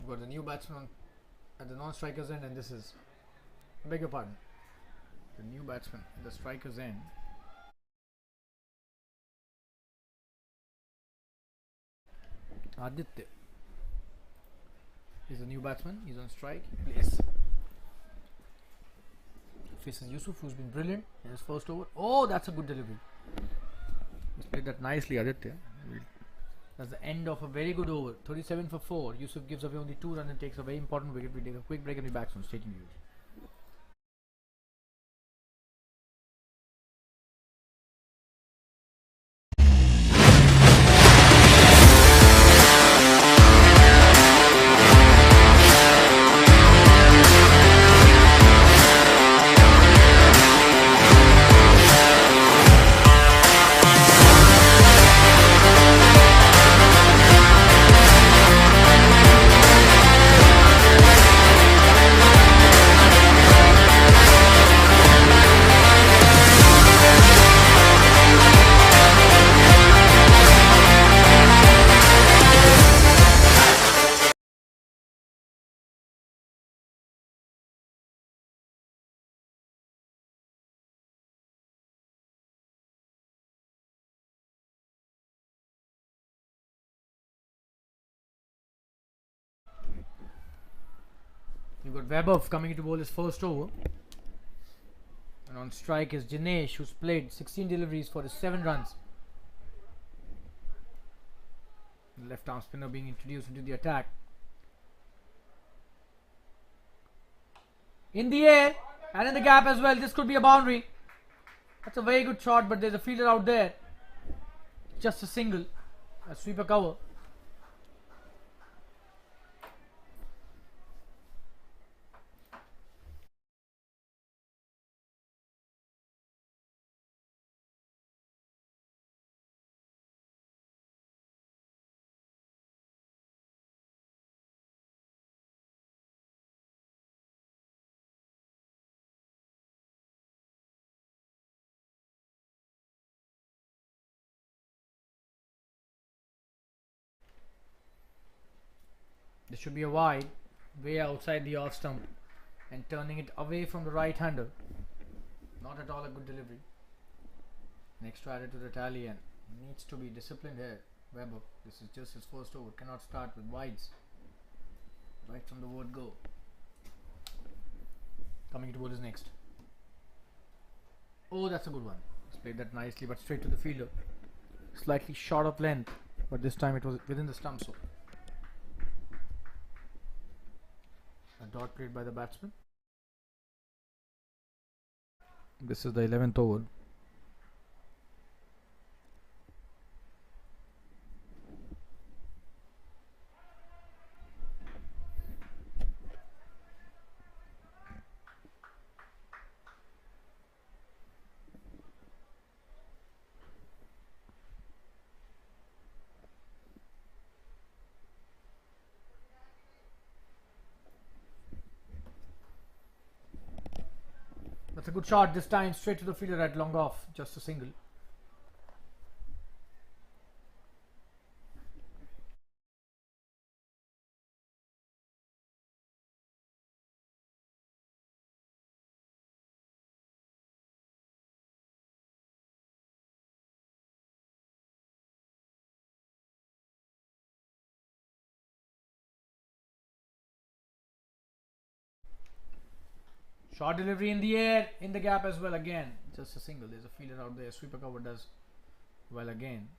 We've got the new batsman at the non-strikers end, and this is, I beg your pardon, the new batsman at the strikers end. Aditya is the new batsman. He's on strike. He plays. Faces Yusuf, who's been brilliant in his first over. Oh, that's a good delivery. He's played that nicely, Aditya. That's the end of a very good over. 37 for 4. Yusuf gives away only 2 runs and takes a very important wicket. We take a quick break and be back soon. Stay tuned. You've got Webber coming to bowl his first over. And on strike is Jinesh, who's played 16 deliveries for his 7 runs. The left arm spinner being introduced into the attack. In the air and in the gap as well. This could be a boundary. That's a very good shot, but there's a fielder out there. Just a single. A sweeper cover. This should be a wide, way outside the off stump and turning it away from the right hander. Not at all a good delivery. Next added to the tally and needs to be disciplined here. Weber, this is just his first over, cannot start with wides. Right from the word go. Coming towards his next. Oh, that's a good one. He's played that nicely, but straight to the fielder. Slightly short of length, but this time it was within the stump. So a dot played by the batsman. This is the 11th over. That's a good shot this time, straight to the fielder at long off, just a single. Short delivery in the air, in the gap as well again. Just a single. There's a fielder out there. Sweeper cover does well again.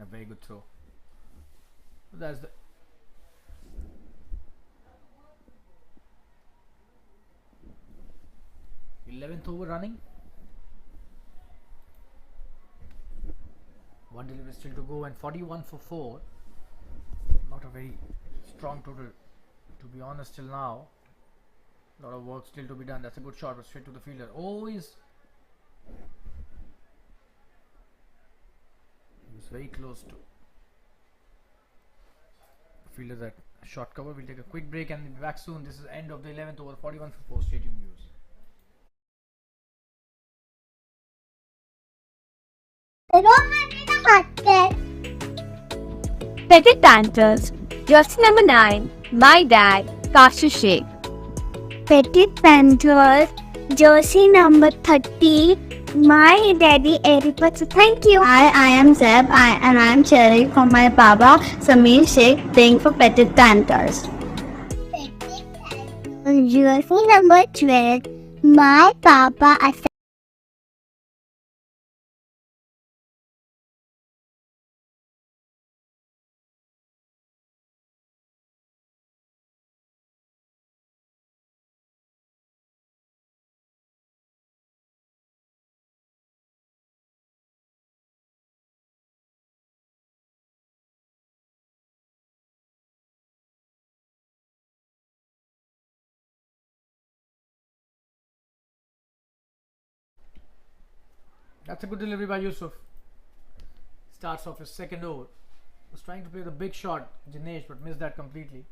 A very good throw. That's the 11th over running. One delivery still to go and 41 for 4. Not a very strong total, to be honest, till now. A lot of work still to be done. That's a good shot, but straight to the fielder. Oh, he was very close to fielder that short cover. We'll take a quick break and be back soon. This is end of the 11th over. 41 for 4. Stadium views. Petit Panthers. Jersey number 9. My dad, Kashu Sheikh. Petit Panthers. Jersey number 30. My daddy, Eric. Thank you. I am Zeb and I am cheering for my Baba Samir Sheikh playing for Petit Panthers. Jersey number 12. My papa, That's a good delivery by Yusuf. Starts off his second over. Was trying to play the big shot, Jinesh, but missed that completely.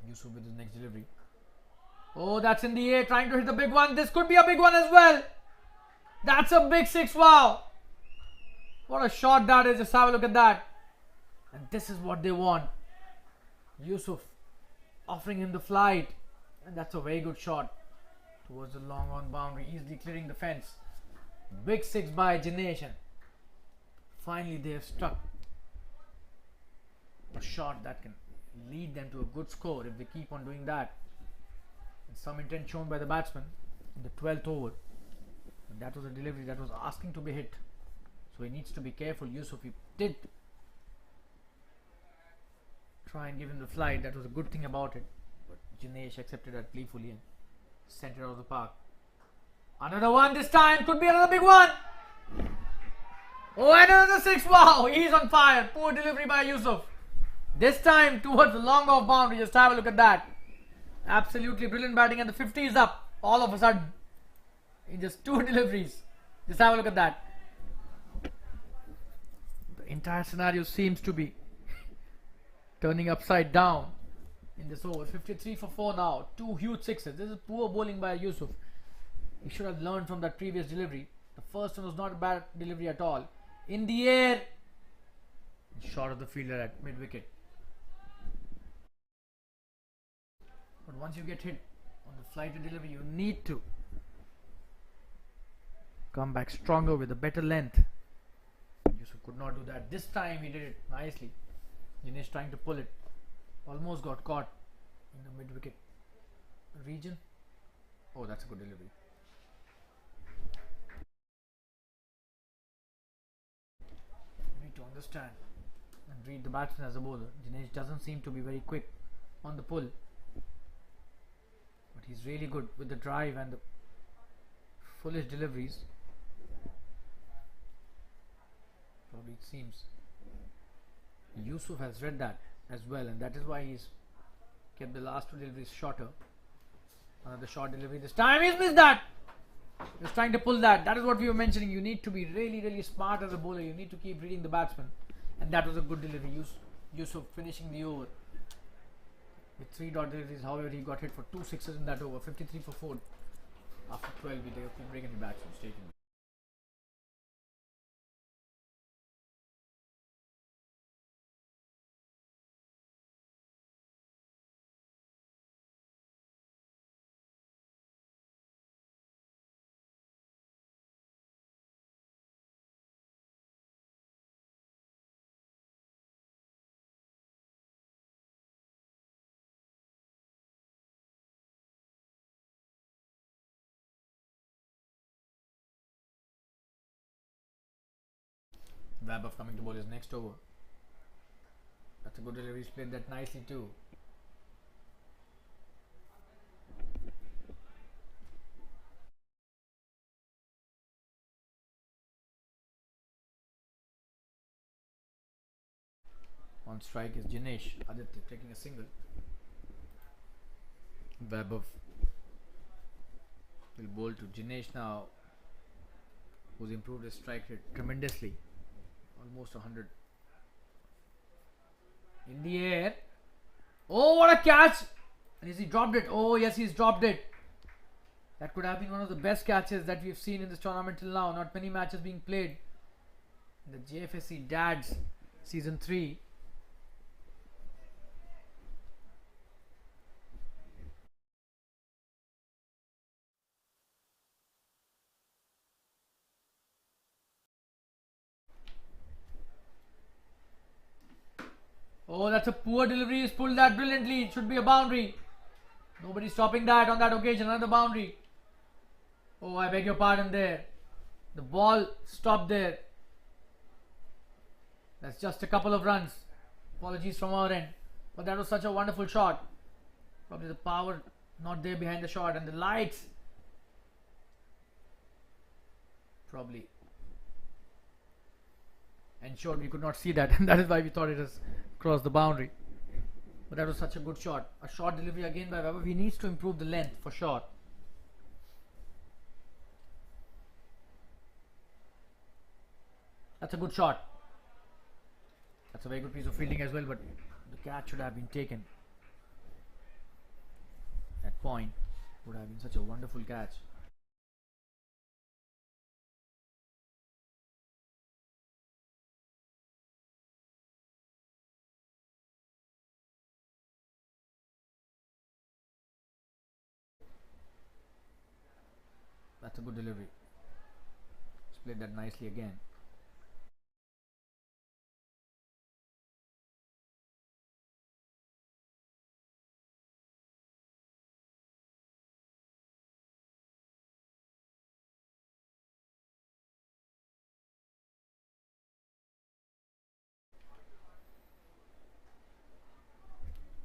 Yusuf with his next delivery. Oh, that's in the air, trying to hit the big one. This could be a big one as well. That's a big 6. Wow. What a shot that is. Just have a look at that. And this is what they want. Yusuf offering him the flight. And that's a very good shot towards the long on boundary, easily clearing the fence. Big 6 by Jinesh. Finally they have struck a shot that can lead them to a good score if they keep on doing that. And some intent shown by the batsman in the 12th over. And that was a delivery that was asking to be hit. So he needs to be careful. Yusuf, he did try and give him the flight. That was a good thing about it. But Jinesh accepted that playfully and sent it out of the park. Another one this time. Could be another big one. Oh, and another 6. Wow, he's on fire. Poor delivery by Yusuf. This time towards the long off boundary. Just have a look at that. Absolutely brilliant batting, and the 50 is up all of a sudden in just 2 deliveries. Just have a look at that. The entire scenario seems to be turning upside down. in this over. 53 for 4 now. 2 huge sixes. This is poor bowling by Yusuf. He should have learned from that previous delivery. The first one was not a bad delivery at all. In the air. Short of the fielder at mid wicket. But once you get hit on the flighted delivery, you need to come back stronger with a better length. Yusuf could not do that. This time he did it nicely. Dinesh trying to pull it. Almost got caught in the mid wicket region. Oh, that's a good delivery. You need to understand and read the batsman as a bowler. Dinesh doesn't seem to be very quick on the pull, but he's really good with the drive and the foolish deliveries. Probably it seems Yusuf has read that as well, and that is why he's kept the last 2 deliveries shorter. Another short delivery this time. He's missed that. He's trying to pull that. That is what we were mentioning. You need to be really smart as a bowler. You need to keep reading the batsman, and that was a good delivery. Yusuf finishing the over with 3 dot deliveries. However, he got hit for 2 sixes in that over. 53 for 4. After 12, we take a quick break and be back from stadium. Vaibhav coming to bowl his next over. That's a good delivery. He's played that nicely too. On strike is Jinesh. Aditya taking a single. Vaibhav will bowl to Jinesh now, who's improved his strike rate tremendously. Almost 100. In the air. Oh, what a catch! And has he dropped it? Oh, yes, he's dropped it. That could have been one of the best catches that we've seen in this tournament till now. Not many matches being played in the Jfsc Dads Season 3. Oh, that's a poor delivery. He's pulled that brilliantly. It should be a boundary. Nobody's stopping that on that occasion. Another boundary. Oh, I beg your pardon there. The ball stopped there. That's just a couple of runs. Apologies from our end. But that was such a wonderful shot. Probably the power not there behind the shot, and the lights probably ensured we could not see that, and that is why we thought it has crossed the boundary. But that was such a good shot. A short delivery again by Vaibhav. He needs to improve the length for sure. That's a good shot. That's a very good piece of fielding as well, but the catch should have been taken. That point would have been such a wonderful catch. That's a good delivery. He's played that nicely again.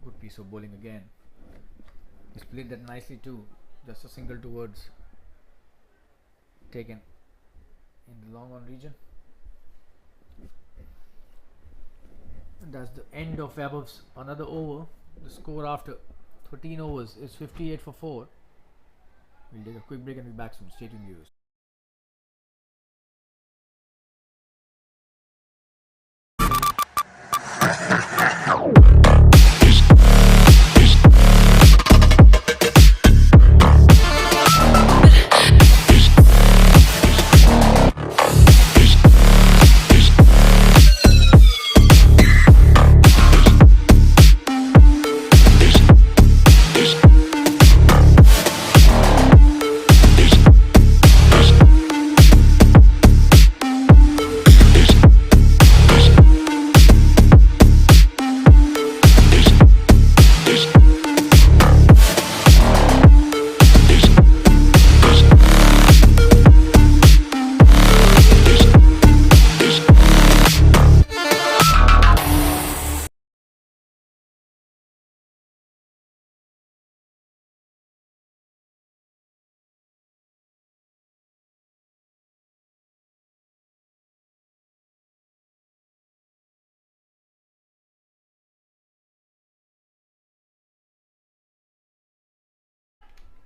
Good piece of bowling again. He's played that nicely too. Just a single towards taken in the long on region. And that's the end of Vaibhav's another over. The score after 13 overs is 58 for 4. We'll take a quick break and be back soon. Stay tuned, viewers.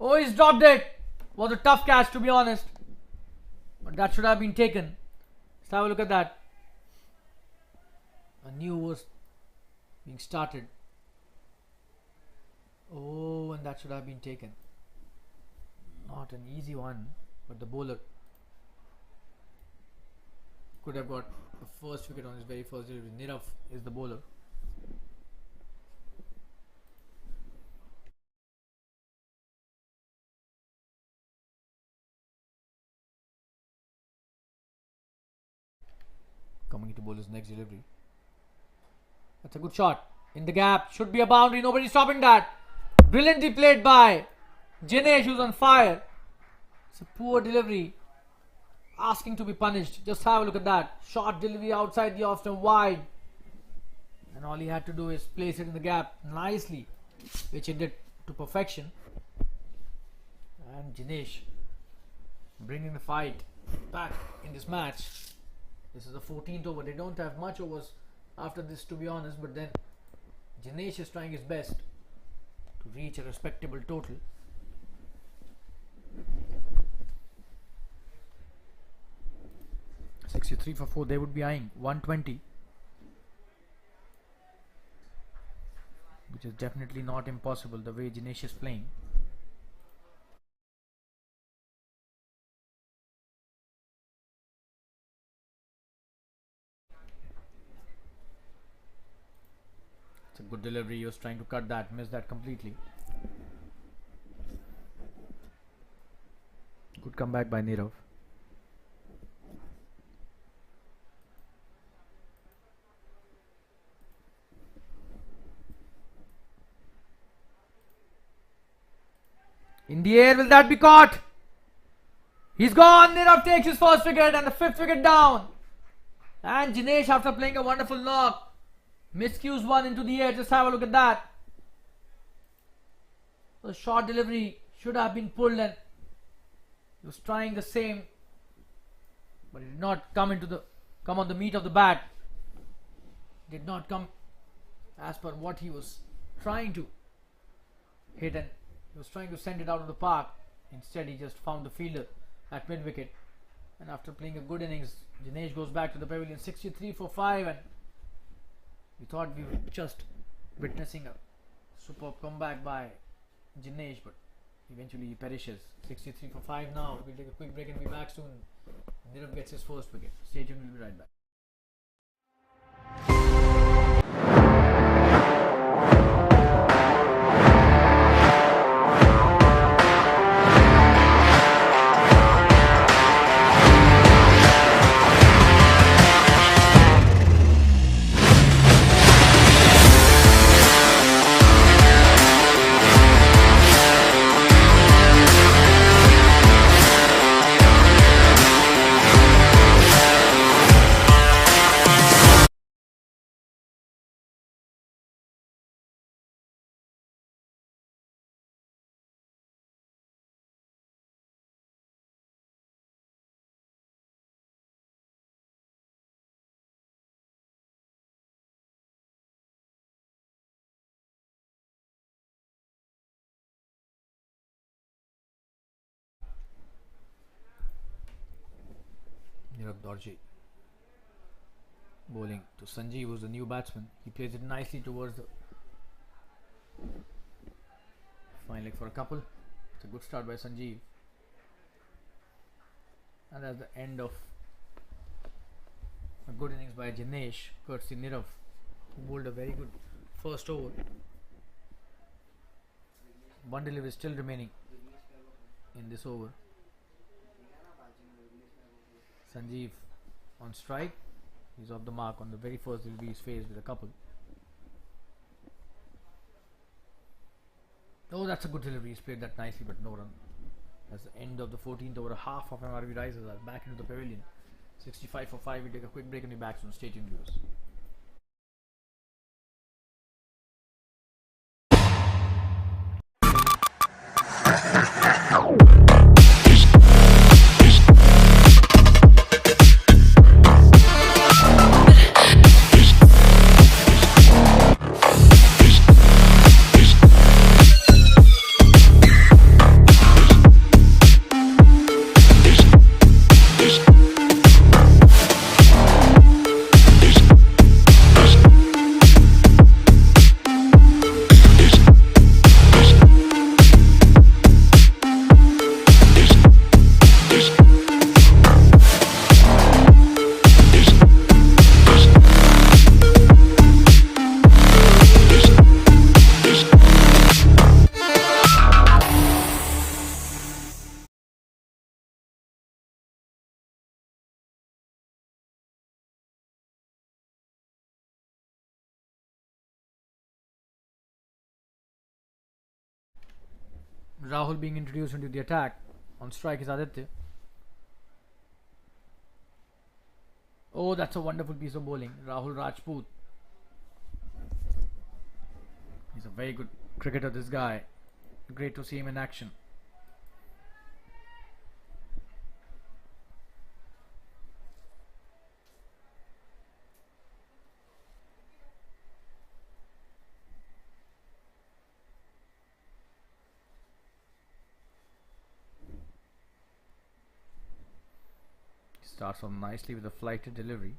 Oh, he's dropped it. Was a tough catch, to be honest. But that should have been taken. Let's have a look at that. A new was being started. Oh, and that should have been taken. Not an easy one, but the bowler could have got the first wicket on his very first delivery. Nirav is the bowler. Coming to bowl his next delivery. That's a good shot. In the gap. Should be a boundary. Nobody stopping that. Brilliantly played by Jinesh, who's on fire. It's a poor delivery. Asking to be punished. Just have a look at that. Short delivery outside the off stump wide. And all he had to do is place it in the gap nicely, which he did to perfection. And Jinesh bringing the fight back in this match. This is the 14th over. They don't have much overs after this, to be honest, but then Jinesh is trying his best to reach a respectable total. $63 for 4. They would be eyeing 120, which is definitely not impossible the way Jinesh is playing. It's a good delivery. He was trying to cut that, missed that completely. Good comeback by Nirav. In the air, will that be caught? He's gone. Nirav takes his first wicket and the 5th wicket down. And Jinesh, after playing a wonderful knock, miscues one into the air. Just have a look at that. The short delivery should have been pulled, and he was trying the same, but it did not come on the meat of the bat. Did not come as per what he was trying to hit, and he was trying to send it out of the park. Instead, he just found the fielder at mid wicket. And after playing a good innings, Jinesh goes back to the pavilion. 63 for 5, and we thought we were just witnessing a superb comeback by Jinesh, but eventually he perishes. 63 for 5 now. We'll take a quick break and be back soon. Nirav gets his first wicket. Stay tuned, we'll be right back. Dorji bowling to Sanjeev, who's the new batsman. He plays it nicely towards the fine leg for a couple. It's a good start by Sanjeev, and that's the end of a good innings by Jinesh, courtesy Nirav, who bowled a very good first over. One delivery still remaining in this over. Sanjeev on strike. He's off the mark on the very first delivery. He's faced with a couple. Oh, that's a good delivery. He's played that nicely, but no run. That's the end of the 14th over. Half of MRV Risers are back into the pavilion. 65 for 5. We'll take a quick break and be back soon. Stay tuned, viewers. Rahul being introduced into the attack. On strike is Aditya. Oh, that's a wonderful piece of bowling. Rahul Rajput. He's a very good cricketer, this guy. Great to see him in action. Starts off nicely with a flighted delivery.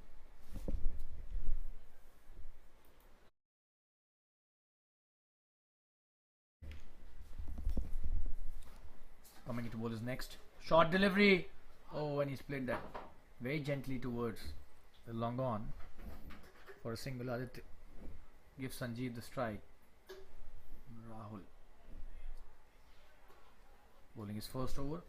Coming into bowlers next. Short delivery. Oh, and he's played that very gently towards the long on for a single. Aditya gives Sanjeev the strike. Rahul bowling his first over.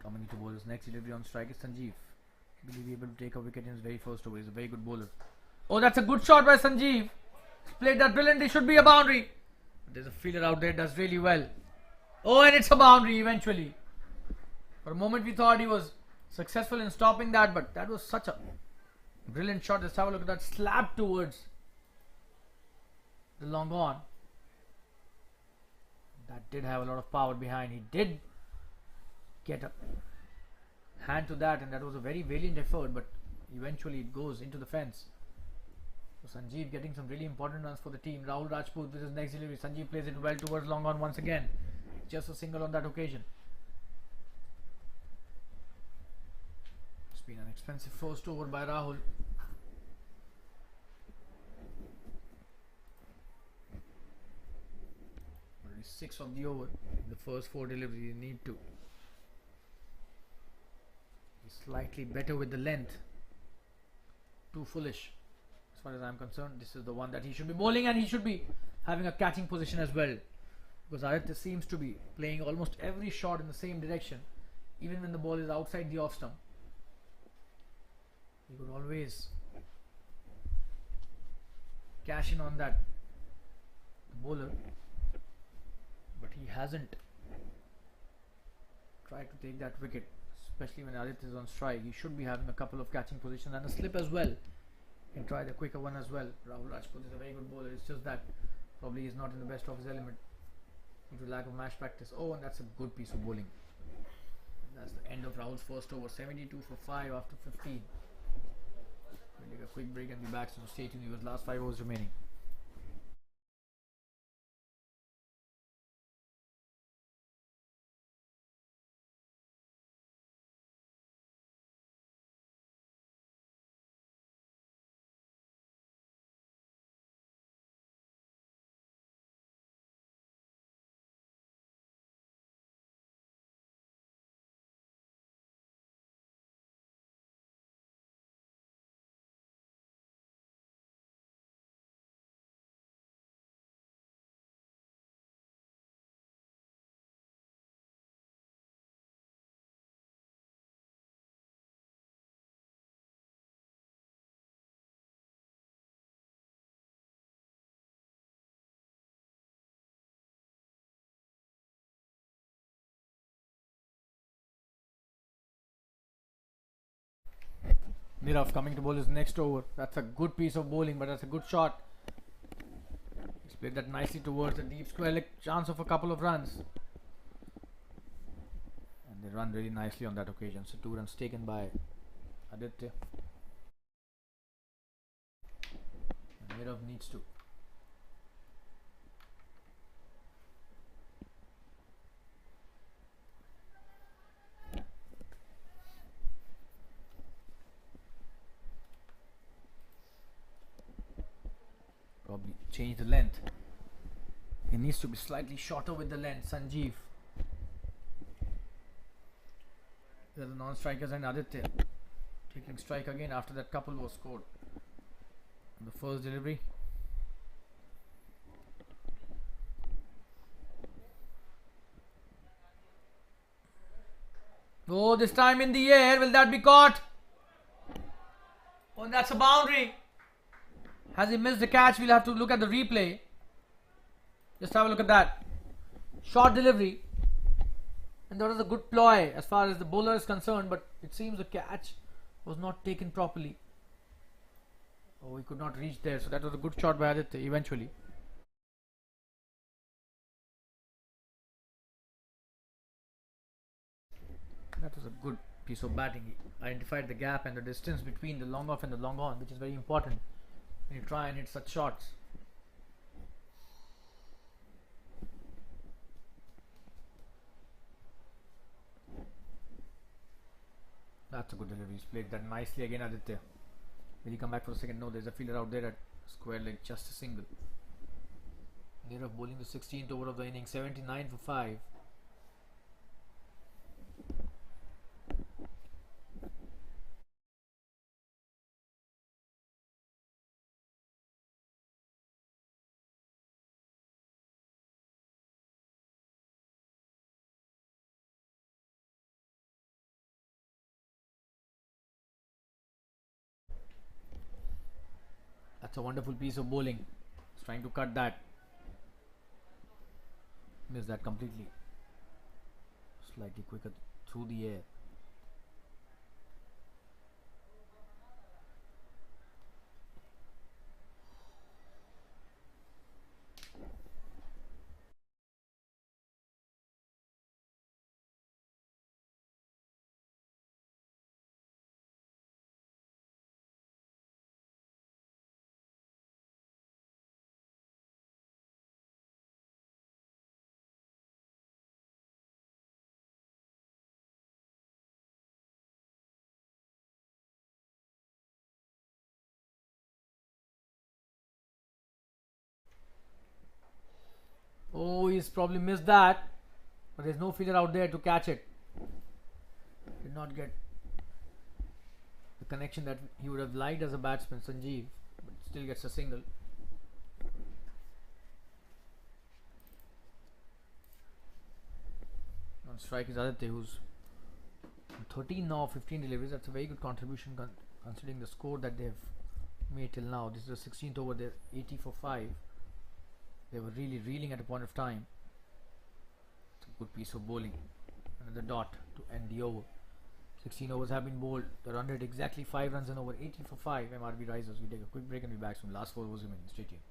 Coming into bowlers next, delivery on strike is Sanjeev. Will he be able to take a wicket in his very first over? He's a very good bowler. Oh, that's a good shot by Sanjeev. He's played that brilliantly. Should be a boundary. But there's a fielder out there, does really well. Oh, and it's a boundary eventually. For a moment we thought he was successful in stopping that, but that was such a brilliant shot. Let's have a look at that slap towards the long on. That did have a lot of power behind. He did get a hand to that, and that was a very valiant effort, but eventually it goes into the fence. So Sanjeev getting some really important runs for the team. Rahul Rajput with his next delivery. Sanjeev plays it well towards long on once again. Just a single on that occasion. It's been an expensive first over by Rahul. Only 6 of the over. In the first 4 deliveries you need to. Slightly better with the length. Too foolish as far as I'm concerned. This is the one that he should be bowling, and he should be having a catching position as well, because Aditya seems to be playing almost every shot in the same direction, even when the ball is outside the off stump. He could always cash in on that bowler, but he hasn't tried to take that wicket. Especially when Aditya is on strike, he should be having a couple of catching positions and a slip as well. Can try the quicker one as well. Rahul Rajput is a very good bowler. It's just that probably he's not in the best of his element due to lack of match practice. Oh, and that's a good piece of bowling. That's the end of Rahul's first over. 72 for 5 after 15. We'll take a quick break and be back. So stay tuned. He was last 5 overs remaining. Nirav coming to bowl his next over. That's a good piece of bowling, but that's a good shot. He's played that nicely towards the deep square leg, chance of a couple of runs. And they run really nicely on that occasion. So 2 runs taken by Aditya. And Nirav needs to probably change the length. He needs to be slightly shorter with the length. Sanjeev. There's the non-strikers and Aditya taking strike again after that couple was scored. The first delivery. Oh, this time in the air. Will that be caught? Oh, and that's a boundary. Has he missed the catch? We'll have to look at the replay. Just have a look at that. Short delivery. And that was a good ploy as far as the bowler is concerned, but it seems the catch was not taken properly. Oh, he could not reach there, so that was a good shot by Aditya eventually. That was a good piece of batting. He identified the gap and the distance between the long off and the long on, which is very important when you try and hit such shots. That's a good delivery. He's played that nicely again, Aditya. Will he come back for a second? No, there's a fielder out there at square leg, just a single. Nirav bowling the 16th over of the inning, 79 for 5. That's a wonderful piece of bowling. He's trying to cut that. Missed that completely. Slightly quicker through the air. Oh, he's probably missed that. But there's no fielder out there to catch it. Did not get the connection that he would have liked as a batsman, Sanjeev. But still gets a single. On strike is Aditya, who's 13 now, 15 deliveries. That's a very good contribution considering the score that they've made till now. This is the 16th over, they're 80 for 5. They were really reeling at a point of time. It's a good piece of bowling. Another dot to end the over. 16 overs have been bowled. The run rate exactly 5 runs and over. 80 for 5. MRV Risers. We take a quick break and be back from last 4 overs remaining. Stay tuned.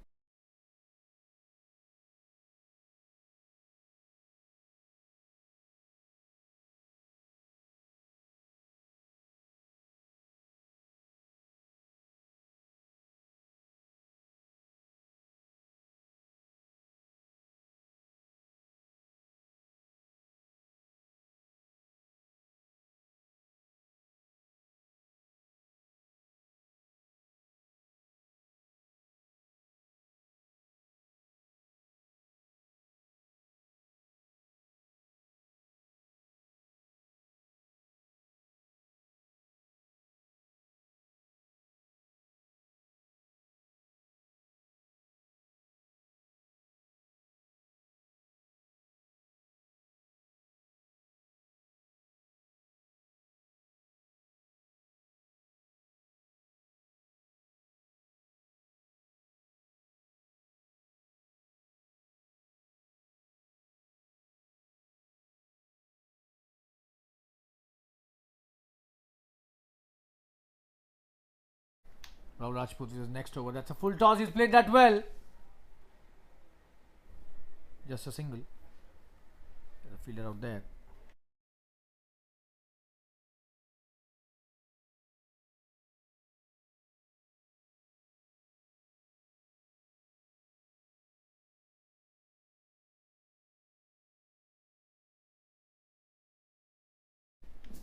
Rahul Rajput is next over. That's a full toss. He's played that well. Just a single. There's a fielder out there.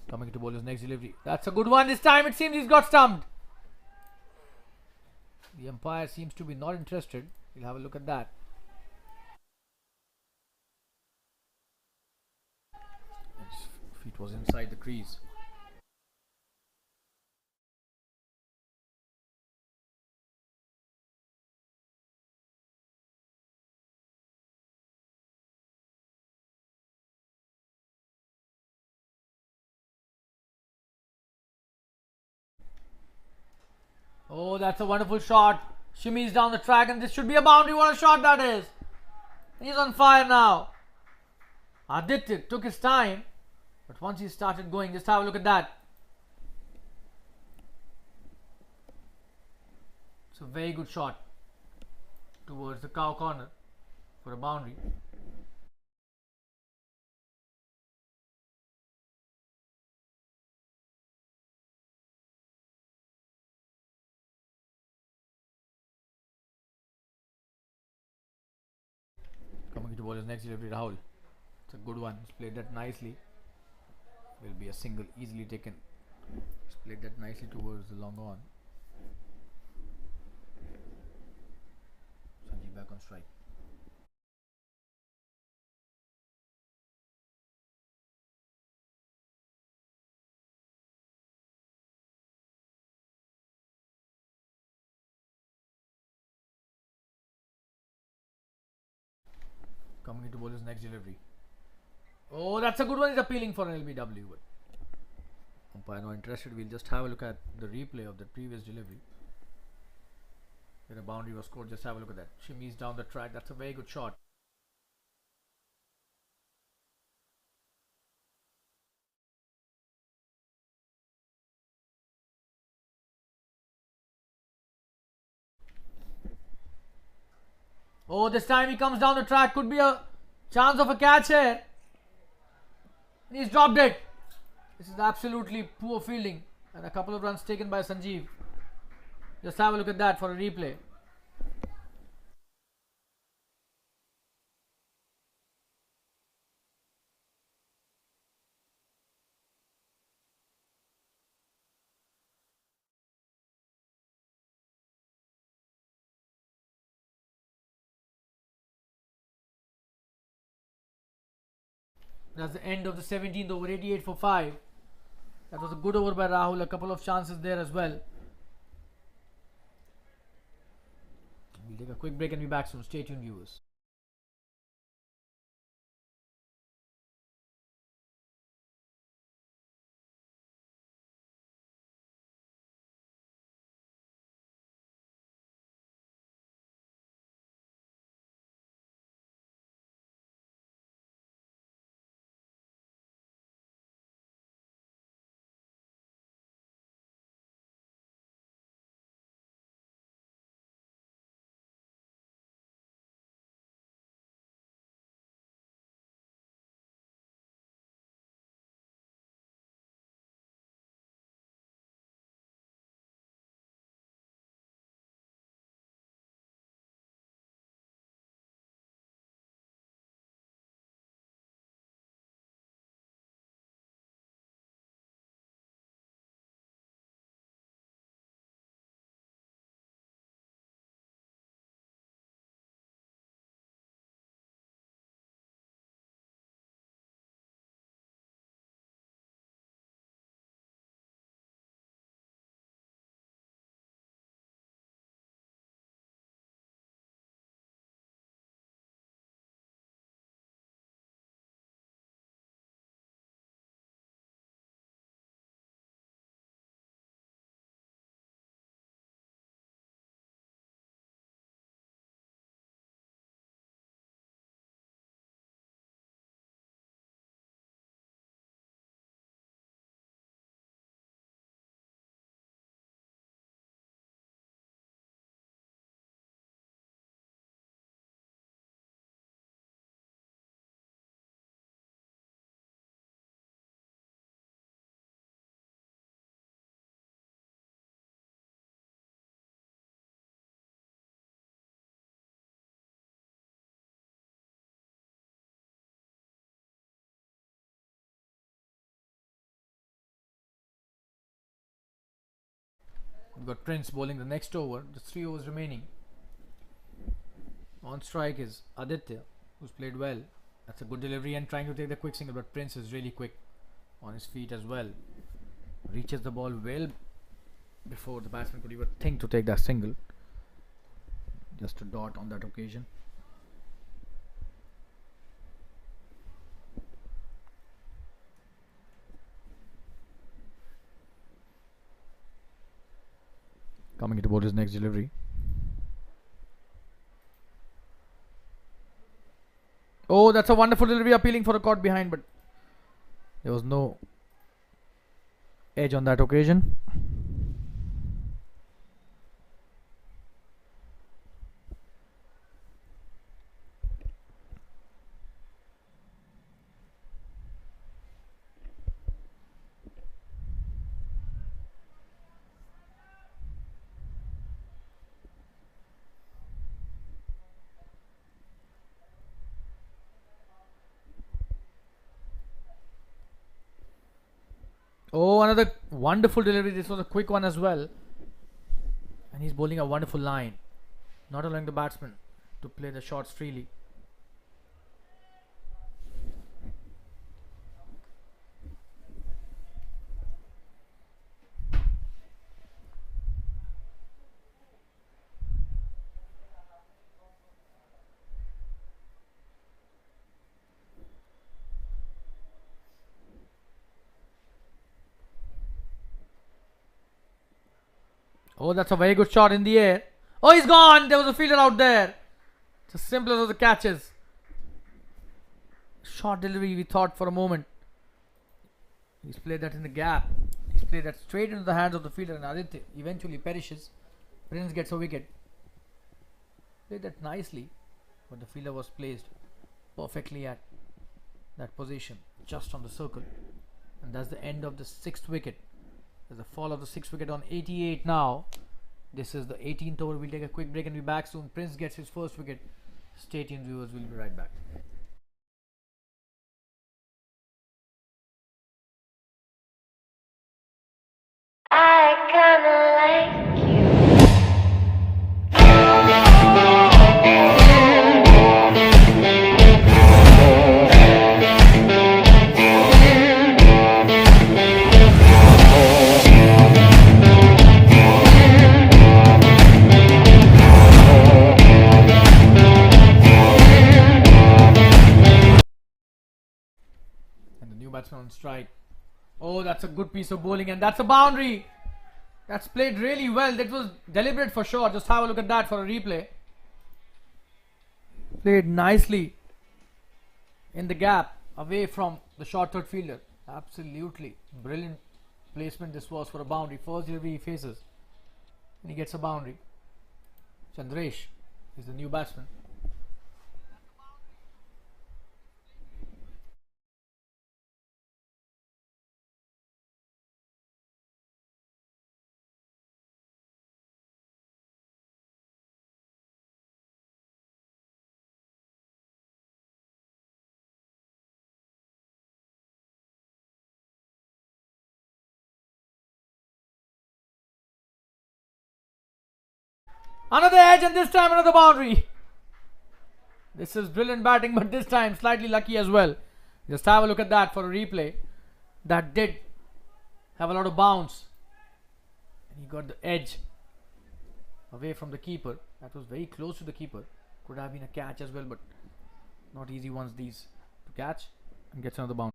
Coming to bowler's next delivery. That's a good one. This time it seems he's got stumped. The umpire seems to be not interested. We'll have a look at that. His feet was inside the crease. Oh, that's a wonderful shot. Shimmies down the track, and this should be a boundary. What a shot that is! He's on fire now. Aditya took his time, but once he started going, just have a look at that. It's a very good shot towards the cow corner for a boundary. Coming to ball his next delivery, Rahul. It's a good one. He's played that nicely. Will be a single easily taken. He's played that nicely towards the long on. Sanjeev back on strike. Coming into bowler's next delivery. Oh, that's a good one. He's appealing for an LBW. But umpire not interested. We'll just have a look at the replay of the previous delivery. Where a boundary was scored. Just have a look at that. Shimmies down the track. That's a very good shot. Oh, this time he comes down the track. Could be a chance of a catch here. He's dropped it. This is absolutely poor fielding. And a couple of runs taken by Sanjeev. Just have a look at that for a replay. That's the end of the 17th over, 88 for 5. That was a good over by Rahul. A couple of chances there as well. We'll take a quick break and be back soon. Stay tuned, viewers. We've got Prince bowling the next over. Just 3 overs remaining. On strike is Aditya, who's played well. That's a good delivery and trying to take the quick single, but Prince is really quick on his feet as well. Reaches the ball well before the batsman could even think to take that single. Just a dot on that occasion. Coming to board his next delivery. Oh, that's a wonderful delivery, appealing for a caught behind, but there was no edge on that occasion. Oh, another wonderful delivery. This was a quick one as well. And he's bowling a wonderful line, not allowing the batsman to play the shots freely. Oh, that's a very good shot in the air. Oh, he's gone. There was a fielder out there. It's as simple as the catches. Short delivery, we thought for a moment. He's played that in the gap. He's played that straight into the hands of the fielder, and Aditya eventually perishes. Prince gets a wicket. Played that nicely, but the fielder was placed perfectly at that position, just on the circle. And that's the end of the 6th wicket. There's a fall of the 6th wicket on 88 now. This is the 18th over. We'll take a quick break and be back soon. Prince gets his first wicket. Stay tuned, viewers. We'll be right back. I kinda like you. Batsman on strike. Oh, that's a good piece of bowling, and that's a boundary. That's played really well. That was deliberate for sure. Just have a look at that for a replay. Played nicely in the gap away from the short third fielder. Absolutely brilliant placement this was for a boundary. First delivery he faces and he gets a boundary. Chandresh is the new batsman. Another edge, and this time another boundary. This is brilliant batting, but this time slightly lucky as well. Just have a look at that for a replay. That did have a lot of bounce, and he got the edge away from the keeper. That was very close to the keeper. Could have been a catch as well, but not easy ones these to catch, and gets another boundary.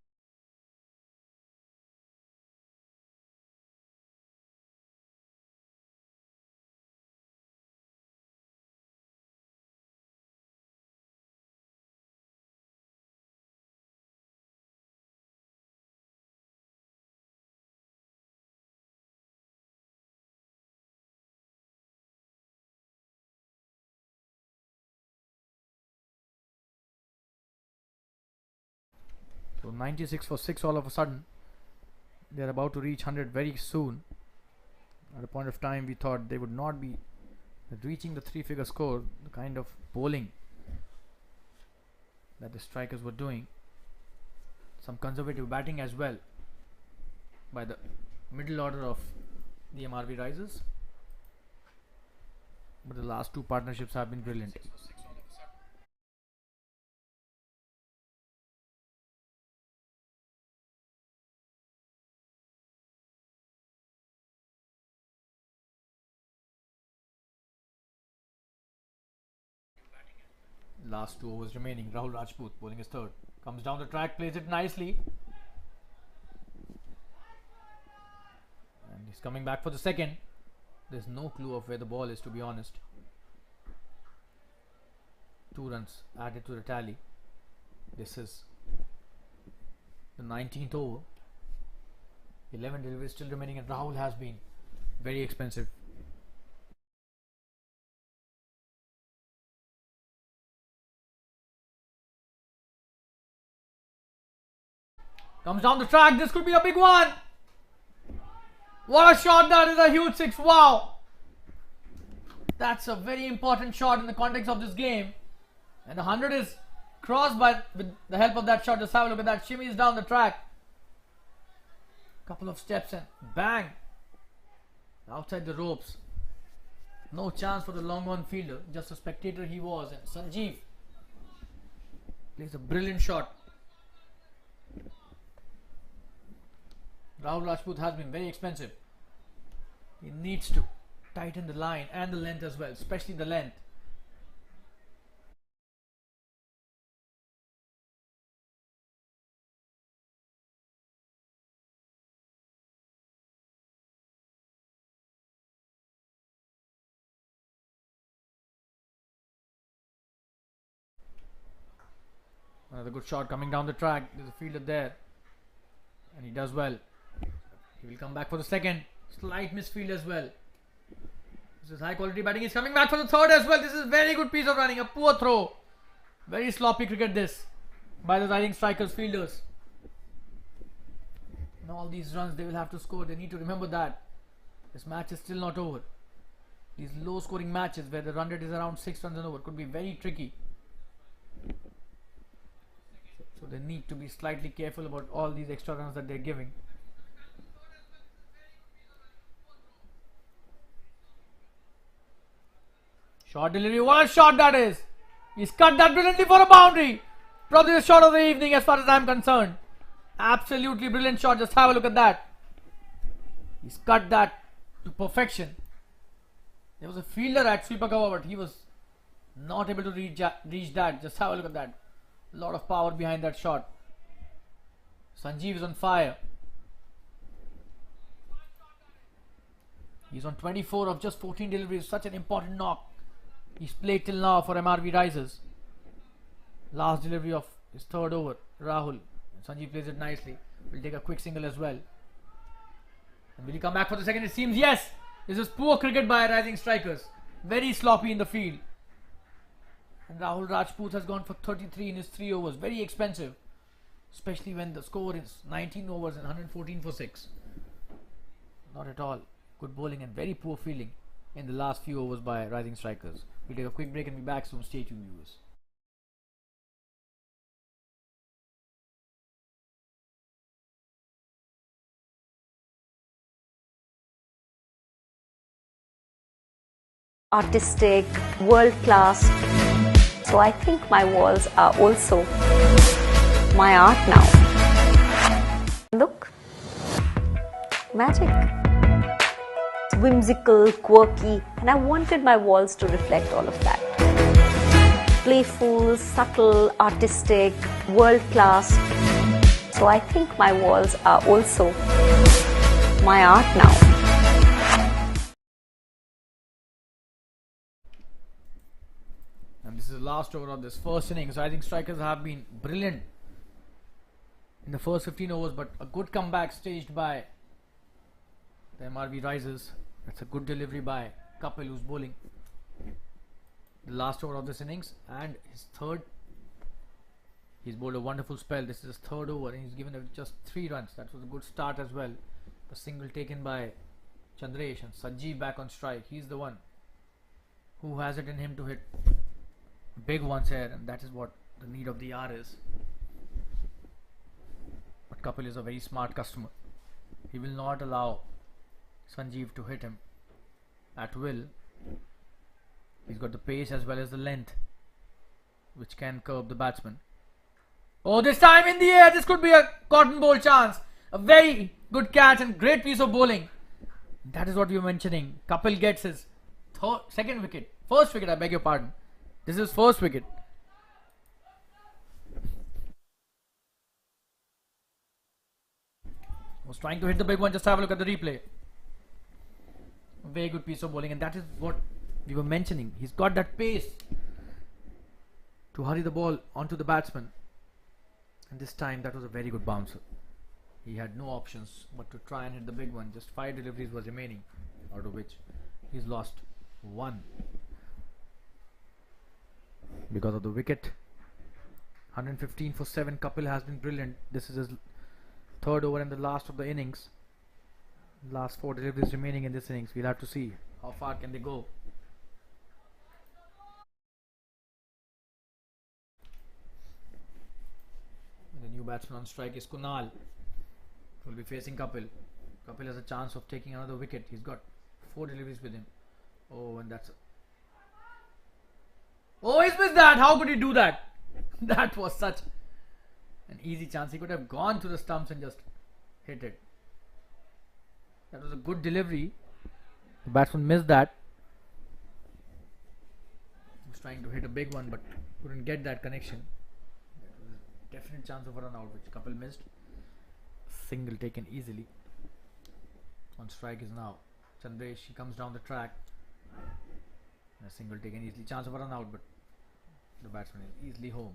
So 96 for 6 all of a sudden. They're about to reach 100 very soon. At a point of time we thought they would not be reaching the 3-figure score. The kind of bowling that the strikers were doing. Some conservative batting as well by the middle order of the MRV Risers. But the last two partnerships have been brilliant. Last 2 overs remaining. Rahul Rajput bowling his third. Comes down the track, plays it nicely. And he's coming back for the second. There's no clue of where the ball is, to be honest. 2 runs added to the tally. This is the 19th over. 11 deliveries still remaining, and Rahul has been very expensive. Comes down the track. This could be a big one. What a shot. That is a huge six. Wow. That's a very important shot in the context of this game. And the 100 is crossed with the help of that shot. Just have a look at that. Shimmies down the track. Couple of steps and bang. Outside the ropes. No chance for the long on fielder. Just a spectator he was. And Sanjeev plays a brilliant shot. Rahul Rajput has been very expensive. He needs to tighten the line and the length as well, especially the length. Another good shot coming down the track. There's a fielder there, and he does well. He will come back for the second. Slight misfield as well. This is high quality batting. He's coming back for the third as well. This is a very good piece of running. A poor throw. Very sloppy cricket this by the Rising Strikers fielders. And all these runs they will have to score. They need to remember that. This match is still not over. These low scoring matches where the run rate is around 6 runs and over could be very tricky. So they need to be slightly careful about all these extra runs that they're giving. Short delivery. What a shot that is! He's cut that brilliantly for a boundary. Probably the shot of the evening as far as I'm concerned. Absolutely brilliant shot. Just have a look at that. He's cut that to perfection. There was a fielder at Svkm, but he was not able to reach that. Just have a look at that. A lot of power behind that shot. Sanjeev is on fire. He's on 24 of just 14 deliveries. Such an important knock he's played till now for MRV Risers. Last delivery of his third over. Rahul. Sanjeev plays it nicely. Will take a quick single as well. And will he come back for the second? It seems yes. This is poor cricket by Rising Strikers. Very sloppy in the field. And Rahul Rajput has gone for 33 in his 3 overs. Very expensive. Especially when the score is 19 overs and 114 for 6. Not at all. Good bowling and very poor fielding in the last few overs by Rising Strikers. We'll take a quick break and be back soon. Stay tuned, viewers. Artistic, world class. So I think my walls are also my art now. Look, magic. Whimsical, quirky, and I wanted my walls to reflect all of that. Playful, subtle, artistic, world class. So I think my walls are also my art now. And this is the last over of this first innings. Rising Strikers have been brilliant in the first 15 overs, but a good comeback staged by the MRV Risers. That's a good delivery by Kapil, who's bowling the last over of this innings, and his third. He's bowled a wonderful spell. This is his third over and he's given just 3 runs. That was a good start as well. The single taken by Chandresh, and Sanjeev back on strike. He's the one who has it in him to hit big ones here, and that is what the need of the hour is. But Kapil is a very smart customer. He will not allow Sanjeev to hit him at will. He's got the pace as well as the length, which can curb the batsman. Oh, this time in the air, this could be a cotton ball chance. A very good catch and great piece of bowling. That is what we were mentioning. Kapil gets his second wicket. First wicket, I beg your pardon. This is first wicket. Was trying to hit the big one. Just have a look at the replay. Very good piece of bowling, and that is what we were mentioning. He's got that pace to hurry the ball onto the batsman. And this time that was a very good bouncer. He had no options but to try and hit the big one. Just 5 deliveries was remaining, out of which he's lost 1 because of the wicket. 115 for 7. Kapil has been brilliant. This is his 3rd over and the last of the innings. Last 4 deliveries remaining in this innings. We'll have to see how far can they go. And the new batsman on strike is Kunal. Will be facing Kapil. Kapil has a chance of taking another wicket. He's got 4 deliveries with him. Oh, and that's... Oh, he's missed that. How could he do that? That was such an easy chance. He could have gone to the stumps and just hit it. That was a good delivery. The batsman missed that. He was trying to hit a big one but couldn't get that connection. There was a definite chance of a run out which Kapil missed. Single taken easily. On strike is now Chandresh. He comes down the track. And a single taken easily. Chance of a run out but the batsman is easily home.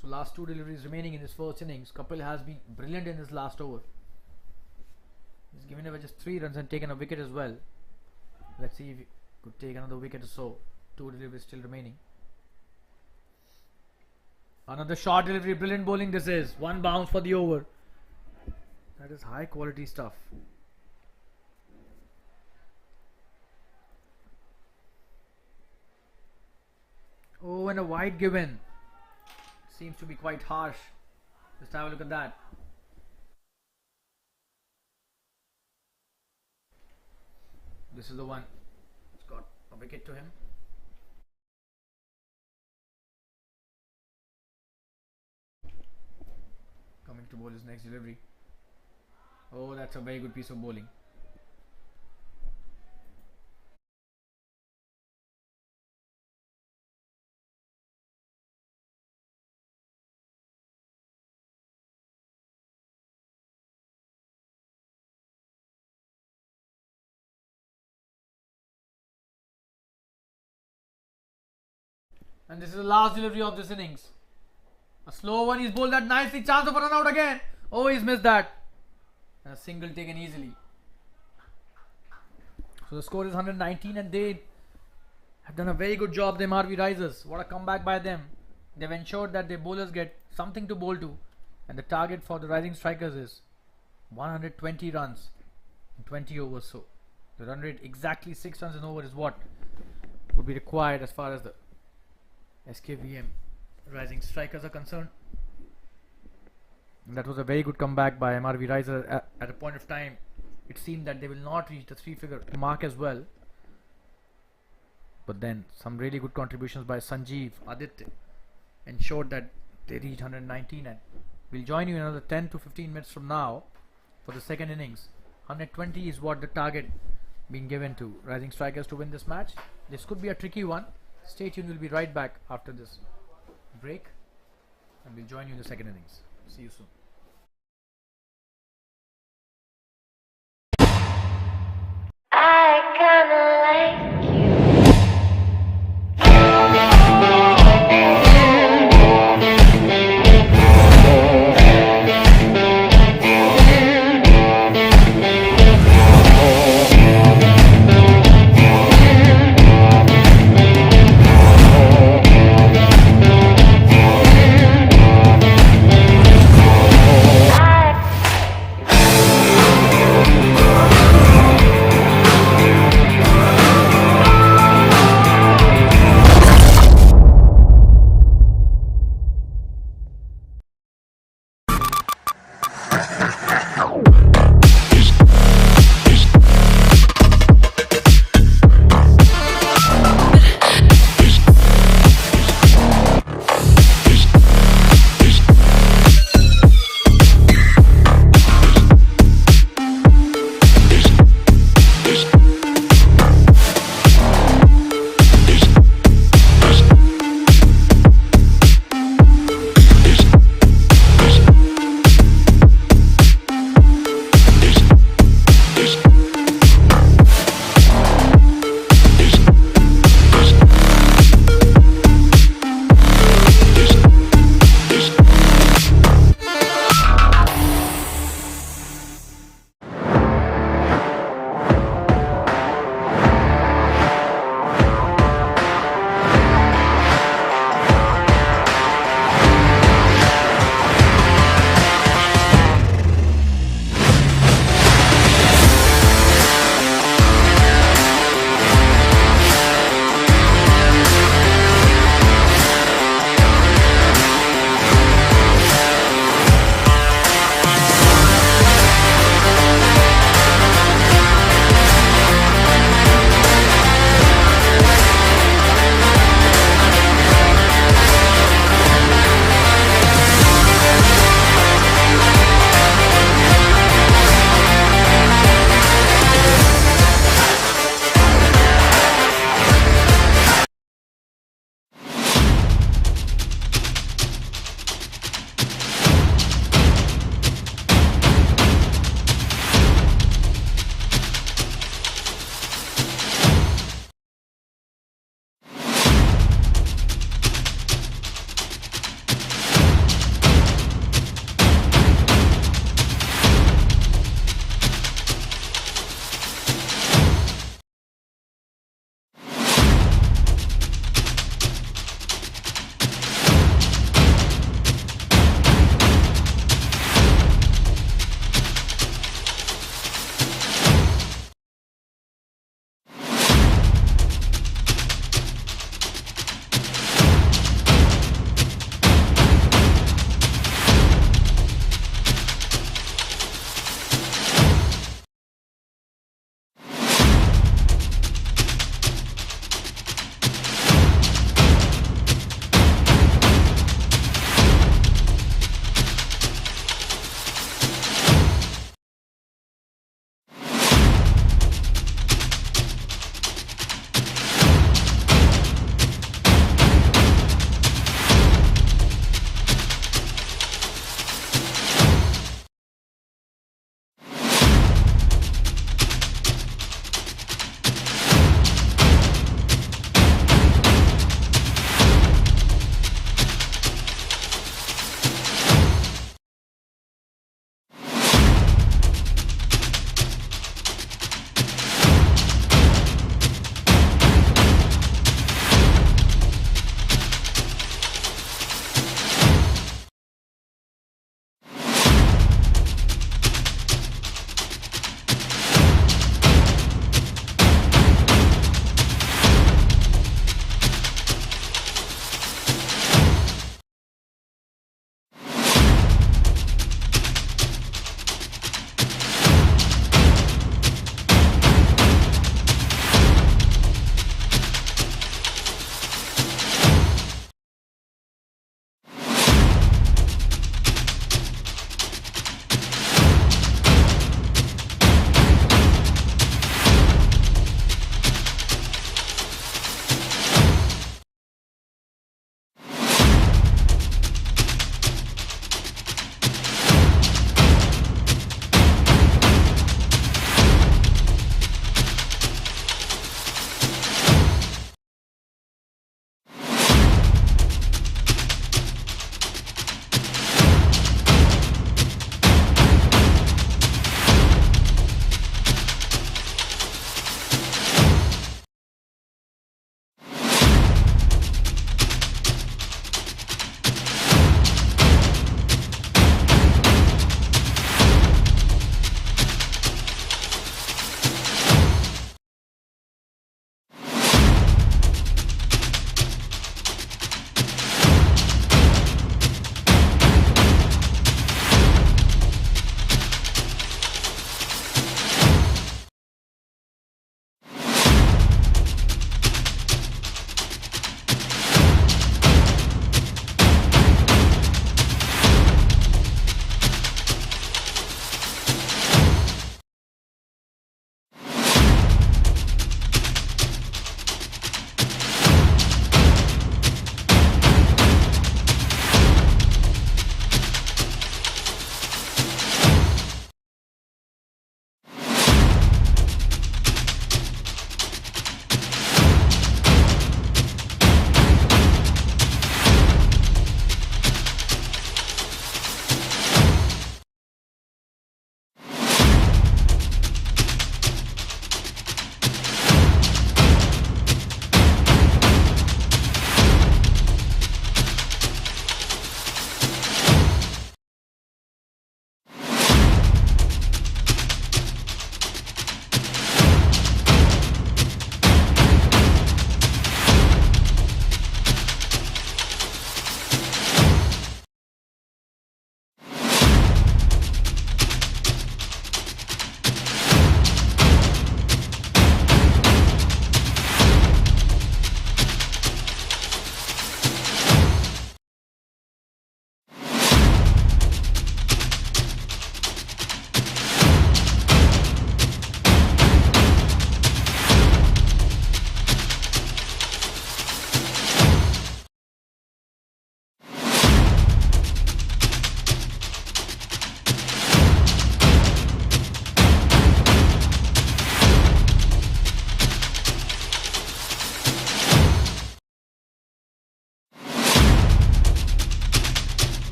So last 2 deliveries remaining in his first innings. Kapil has been brilliant in his last over. He's given away just 3 runs and taken a wicket as well. Let's see if he could take another wicket or so. 2 deliveries still remaining. Another short delivery. Brilliant bowling this is. 1 bounce for the over. That is high quality stuff. Oh, and a wide given. Seems to be quite harsh. Just have a look at that. This is the one. It's got a wicket to him. Coming to bowl his next delivery. Oh, that's a very good piece of bowling. And this is the last delivery of this innings. A slow one. He's bowled that nicely. Chance of a run out again. Oh, he's missed that. And a single taken easily. So the score is 119 and they have done a very good job, the MRV Risers. What a comeback by them. They've ensured that their bowlers get something to bowl to. And the target for the Rising Strikers is 120 runs in 20 overs. So the run rate exactly 6 runs an over is what would be required as far as the SKVM Rising Strikers are concerned. And that was a very good comeback by MRV Riser. At a point of time, it seemed that they will not reach the 3-figure mark as well. But then some really good contributions by Sanjeev, Aditya ensured that they reach 119. And we'll join you in another 10 to 15 minutes from now for the second innings. 120 is what the target being given to Rising Strikers to win this match. This could be a tricky one. Stay tuned, we'll be right back after this break and we'll join you in the second innings. See you soon. I kinda like you.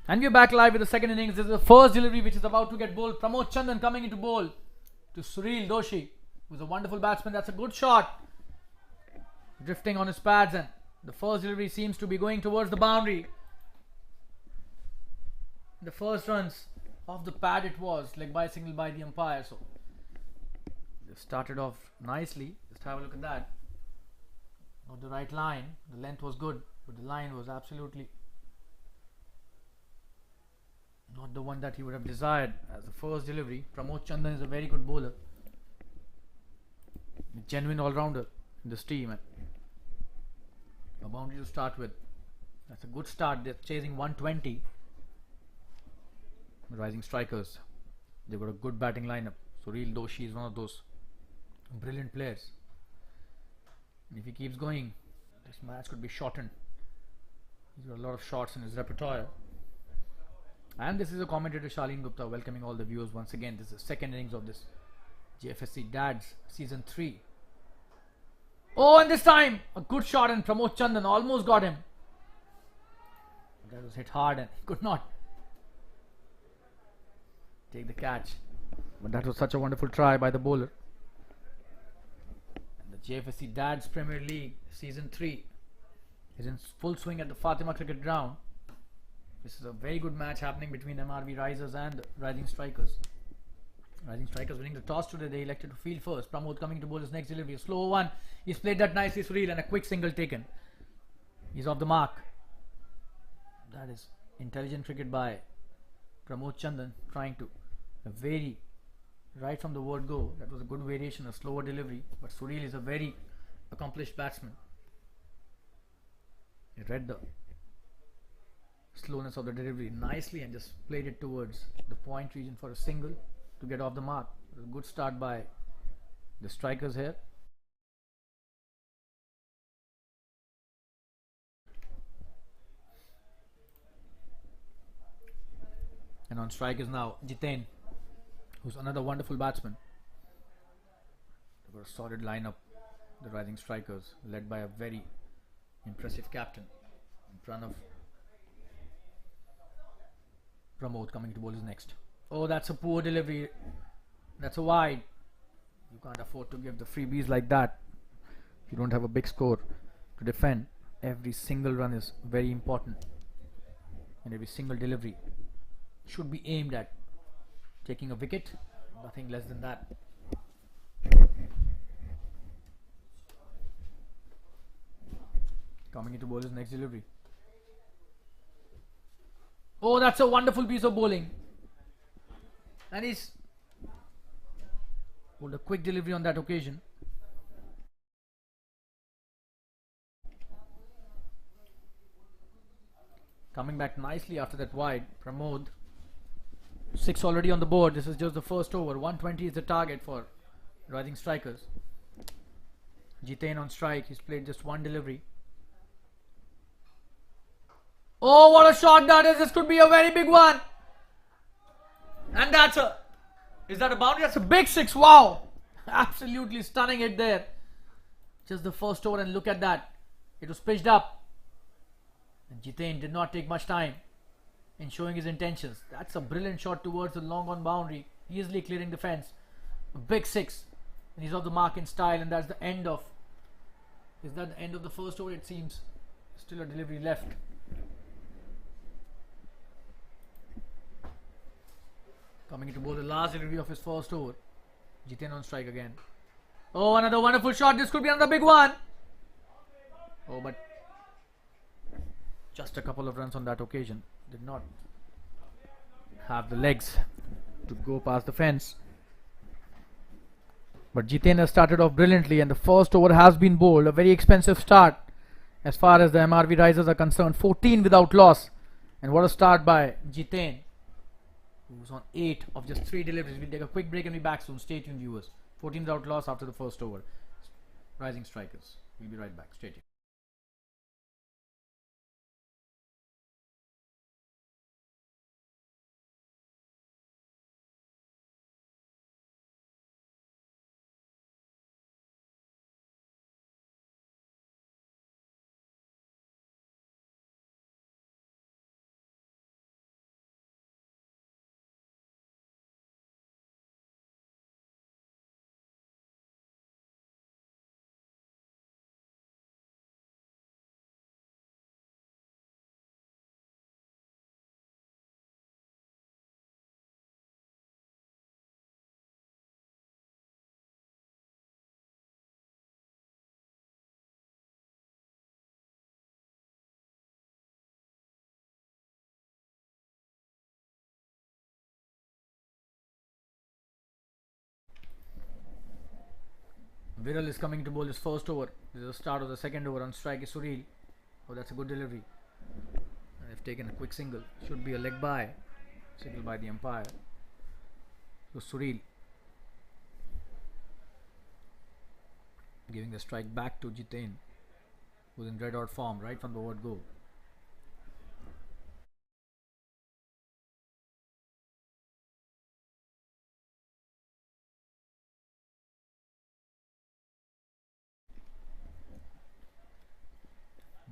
And we're back live with the second innings. This is the first delivery which is about to get bowled. Pramod Chandan coming into bowl to Sureel Doshi, who's a wonderful batsman. That's a good shot. Drifting on his pads, and the first delivery seems to be going towards the boundary. The first runs off the pad it was, leg by single by the umpire. So they started off nicely. Just have a look at that. Not the right line. The length was good, but the line was absolutely not the one that he would have desired as the first delivery. Pramod Chandan is a very good bowler, a genuine all-rounder in this team, and a boundary to start with. That's a good start. They're chasing 120. The Rising Strikers, they've got a good batting lineup. Sureel Doshi is one of those brilliant players, and if he keeps going, this match could be shortened. He's got a lot of shots in his repertoire. And this is a commentator, Shalin Gupta, welcoming all the viewers once again. This is the second innings of this Jfsc Dads Season 3. Oh, and this time a good shot, and Pramod Chandan almost got him. That was hit hard and could not take the catch. But that was such a wonderful try by the bowler. And the Jfsc Dads Premier League Season 3 is in full swing at the Fatima Cricket Ground. This is a very good match happening between MRV Risers and Rising Strikers. Rising Strikers winning the toss today. They elected to field first. Pramod coming to bowl his next delivery. A slow one. He's played that nicely, Sureel, and a quick single taken. He's off the mark. That is intelligent cricket by Pramod Chandan, trying to vary right from the word go. That was a good variation, a slower delivery. But Sureel is a very accomplished batsman. He read the slowness of the delivery nicely and just played it towards the point region for a single to get off the mark. It was a good start by the Strikers here. And on strikers now, Jiten, who's another wonderful batsman. They've got a solid lineup, the Rising Strikers, led by a very impressive captain in Pranav. Pramod coming to bowl is next. Oh, that's a poor delivery. That's a wide. You can't afford to give the freebies like that. If you don't have a big score to defend, every single run is very important, and every single delivery should be aimed at taking a wicket. Nothing less than that. Coming into bowl is next delivery. Oh, that's a wonderful piece of bowling. And he's pulled a quick delivery on that occasion. Coming back nicely after that wide. Pramod, 6 already on the board. This is just the first over. 120 is the target for Rising Strikers. Jiten on strike. He's played just one delivery. Oh, what a shot that is. This could be a very big one. And that's a... Is that a boundary? That's a big 6. Wow. Absolutely stunning hit there. Just the first over, and look at that. It was pitched up. And Jiten did not take much time in showing his intentions. That's a brilliant shot towards the long on boundary. Easily clearing the fence. A big 6. And he's off the mark in style, and that's the end of... Is that the end of the first over? It seems still a delivery left. Coming into bowl the last delivery of his first over. Jiten on strike again. Oh, another wonderful shot. This could be another big one. Oh, but just a couple of runs on that occasion. Did not have the legs to go past the fence. But Jiten has started off brilliantly, and the first over has been bowled. A very expensive start as far as the MRV Risers are concerned. 14 without loss. And what a start by Jiten, who's on 8 of just 3 deliveries. We'll take a quick break and be back soon. Stay tuned, viewers. 14 without loss after the first over. Rising Strikers. We'll be right back. Stay tuned. Viral is coming to bowl his first over. This is the start of the second over. On strike is Sureel. Oh, that's a good delivery. And they've taken a quick single. Should be a leg by. Single by the umpire. So Sureel giving the strike back to Jitain, who's in red hot form right from the word go.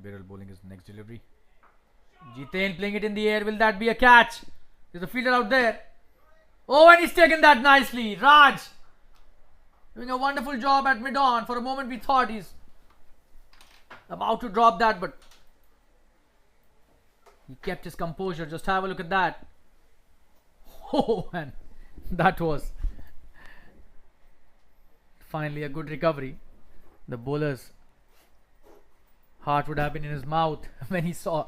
Viral bowling his next delivery. Jitain playing it in the air. Will that be a catch? There's a fielder out there. Oh, and he's taken that nicely. Raj doing a wonderful job at mid-on. For a moment we thought he's about to drop that, but he kept his composure. Just have a look at that. Oh, and that was finally a good recovery. The bowler's heart would have been in his mouth when he saw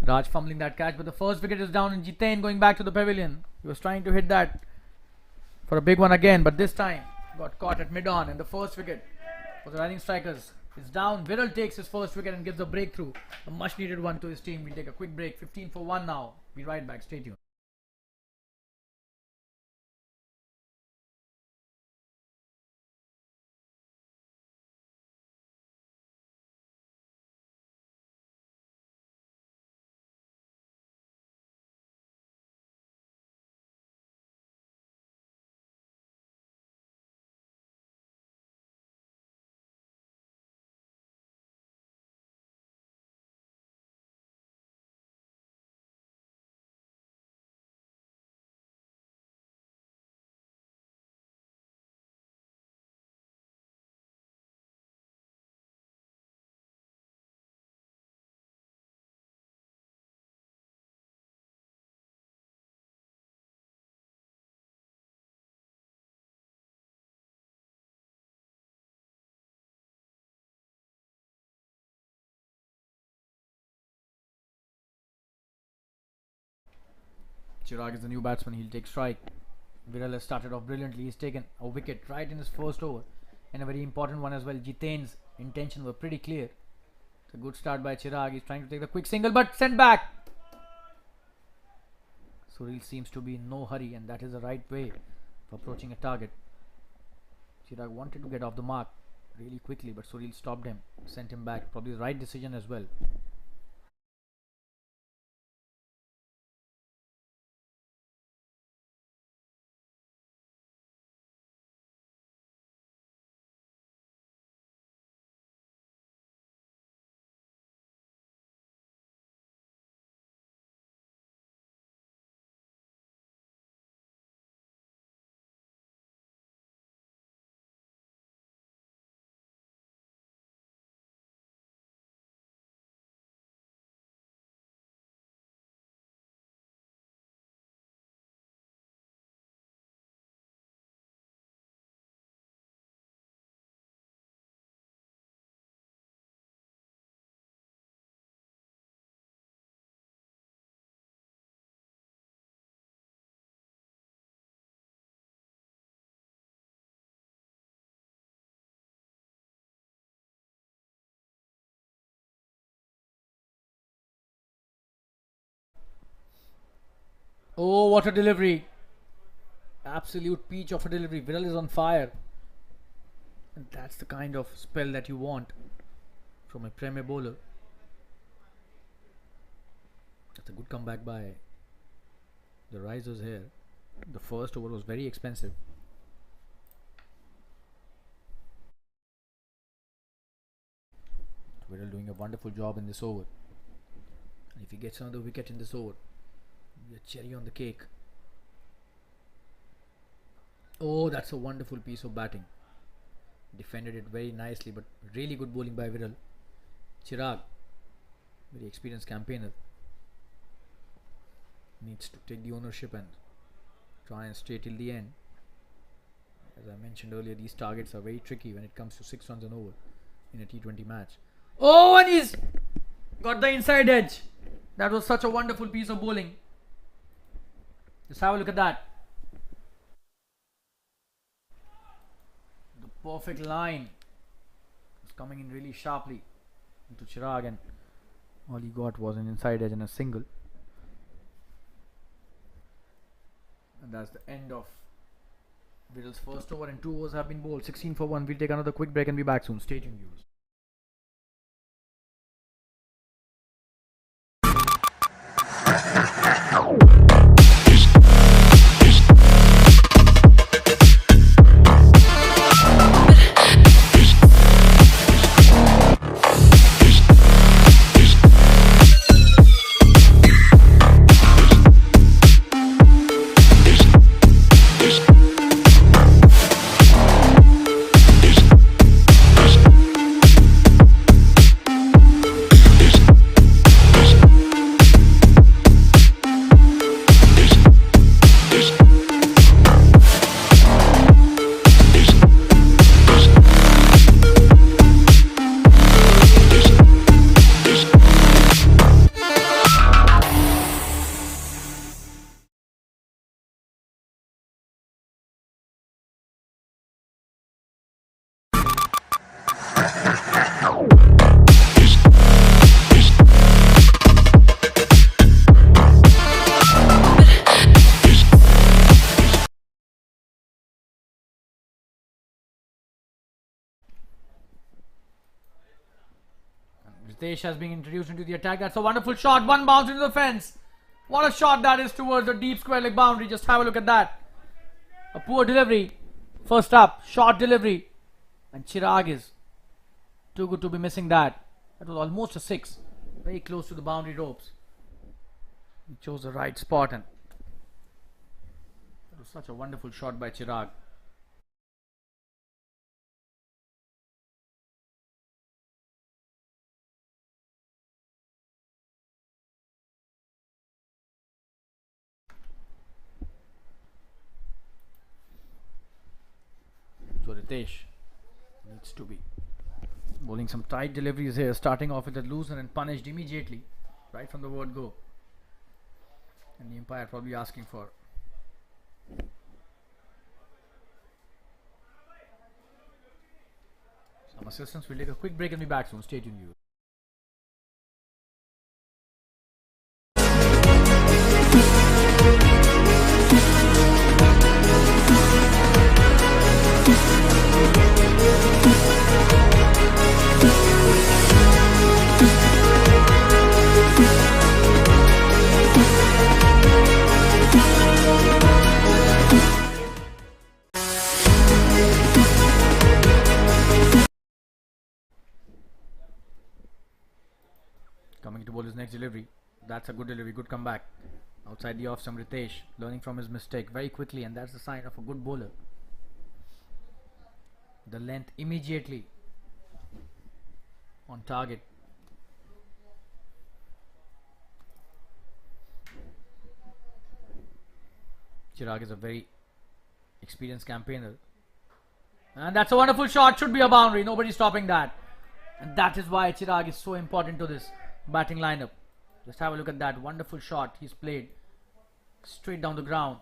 Raj fumbling that catch, but the first wicket is down and Jitain going back to the pavilion. He was trying to hit that for a big one again, but this time got caught at mid-on, and the first wicket for the Rising Strikers is down. Viral takes his first wicket and gives a breakthrough, a much needed one to his team. We'll take a quick break. 15 for 1 now. Be right back. Stay tuned. Chirag is the new batsman. He'll take strike. Viral has started off brilliantly. He's taken a wicket right in his first over, and a very important one as well. Jitain's intentions were pretty clear. It's a good start by Chirag. He's trying to take the quick single, but sent back. Sureel seems to be in no hurry, and that is the right way of approaching a target. Chirag wanted to get off the mark really quickly, but Sureel stopped him, sent him back. Probably the right decision as well. Oh, what a delivery. Absolute peach of a delivery. Viral is on fire. And that's the kind of spell that you want from a premier bowler. That's a good comeback by the Risers here. The first over was very expensive. Viral doing a wonderful job in this over. And if he gets another wicket in this over, a cherry on the cake. Oh, that's a wonderful piece of batting. Defended it very nicely, but really good bowling by Viral. Chirag, very experienced campaigner, needs to take the ownership and try and stay till the end. As I mentioned earlier, these targets are very tricky when it comes to 6 runs and over in a T20 match. Oh, and he's got the inside edge. That was such a wonderful piece of bowling. Just have a look at that. The Perfect line. It's coming in really sharply into Chirag, and all he got was an inside edge and a single. And that's the end of Viral's first over, and 2 overs have been bowled. 16 for 1. We'll take another quick break and be back soon. Stay tuned, viewers. Ritesh has been introduced into the attack. That's a wonderful shot. One bounce into the fence. What a shot that is towards the deep square leg boundary. Just have a look at that. A poor delivery. First up, short delivery. And Chirag is too good to be missing that. That was almost a 6. Very close to the boundary ropes. He chose the right spot, and it was such a wonderful shot by Chirag. So Ritesh needs to be bowling some tight deliveries here, starting off with a looser and punished immediately, right from the word go. And the umpire probably asking for some assistance. We'll take a quick break and be back soon. Stay tuned, viewers. Coming to bowl his next delivery. That's a good delivery, good comeback. Outside the off, some Ritesh learning from his mistake very quickly, and that's the sign of a good bowler. The length immediately on target. Chirag is a very experienced campaigner, and that's a wonderful shot. Should be a boundary. Nobody's stopping that, and that is why Chirag is so important to this batting lineup. Just have a look at that wonderful shot he's played straight down the ground.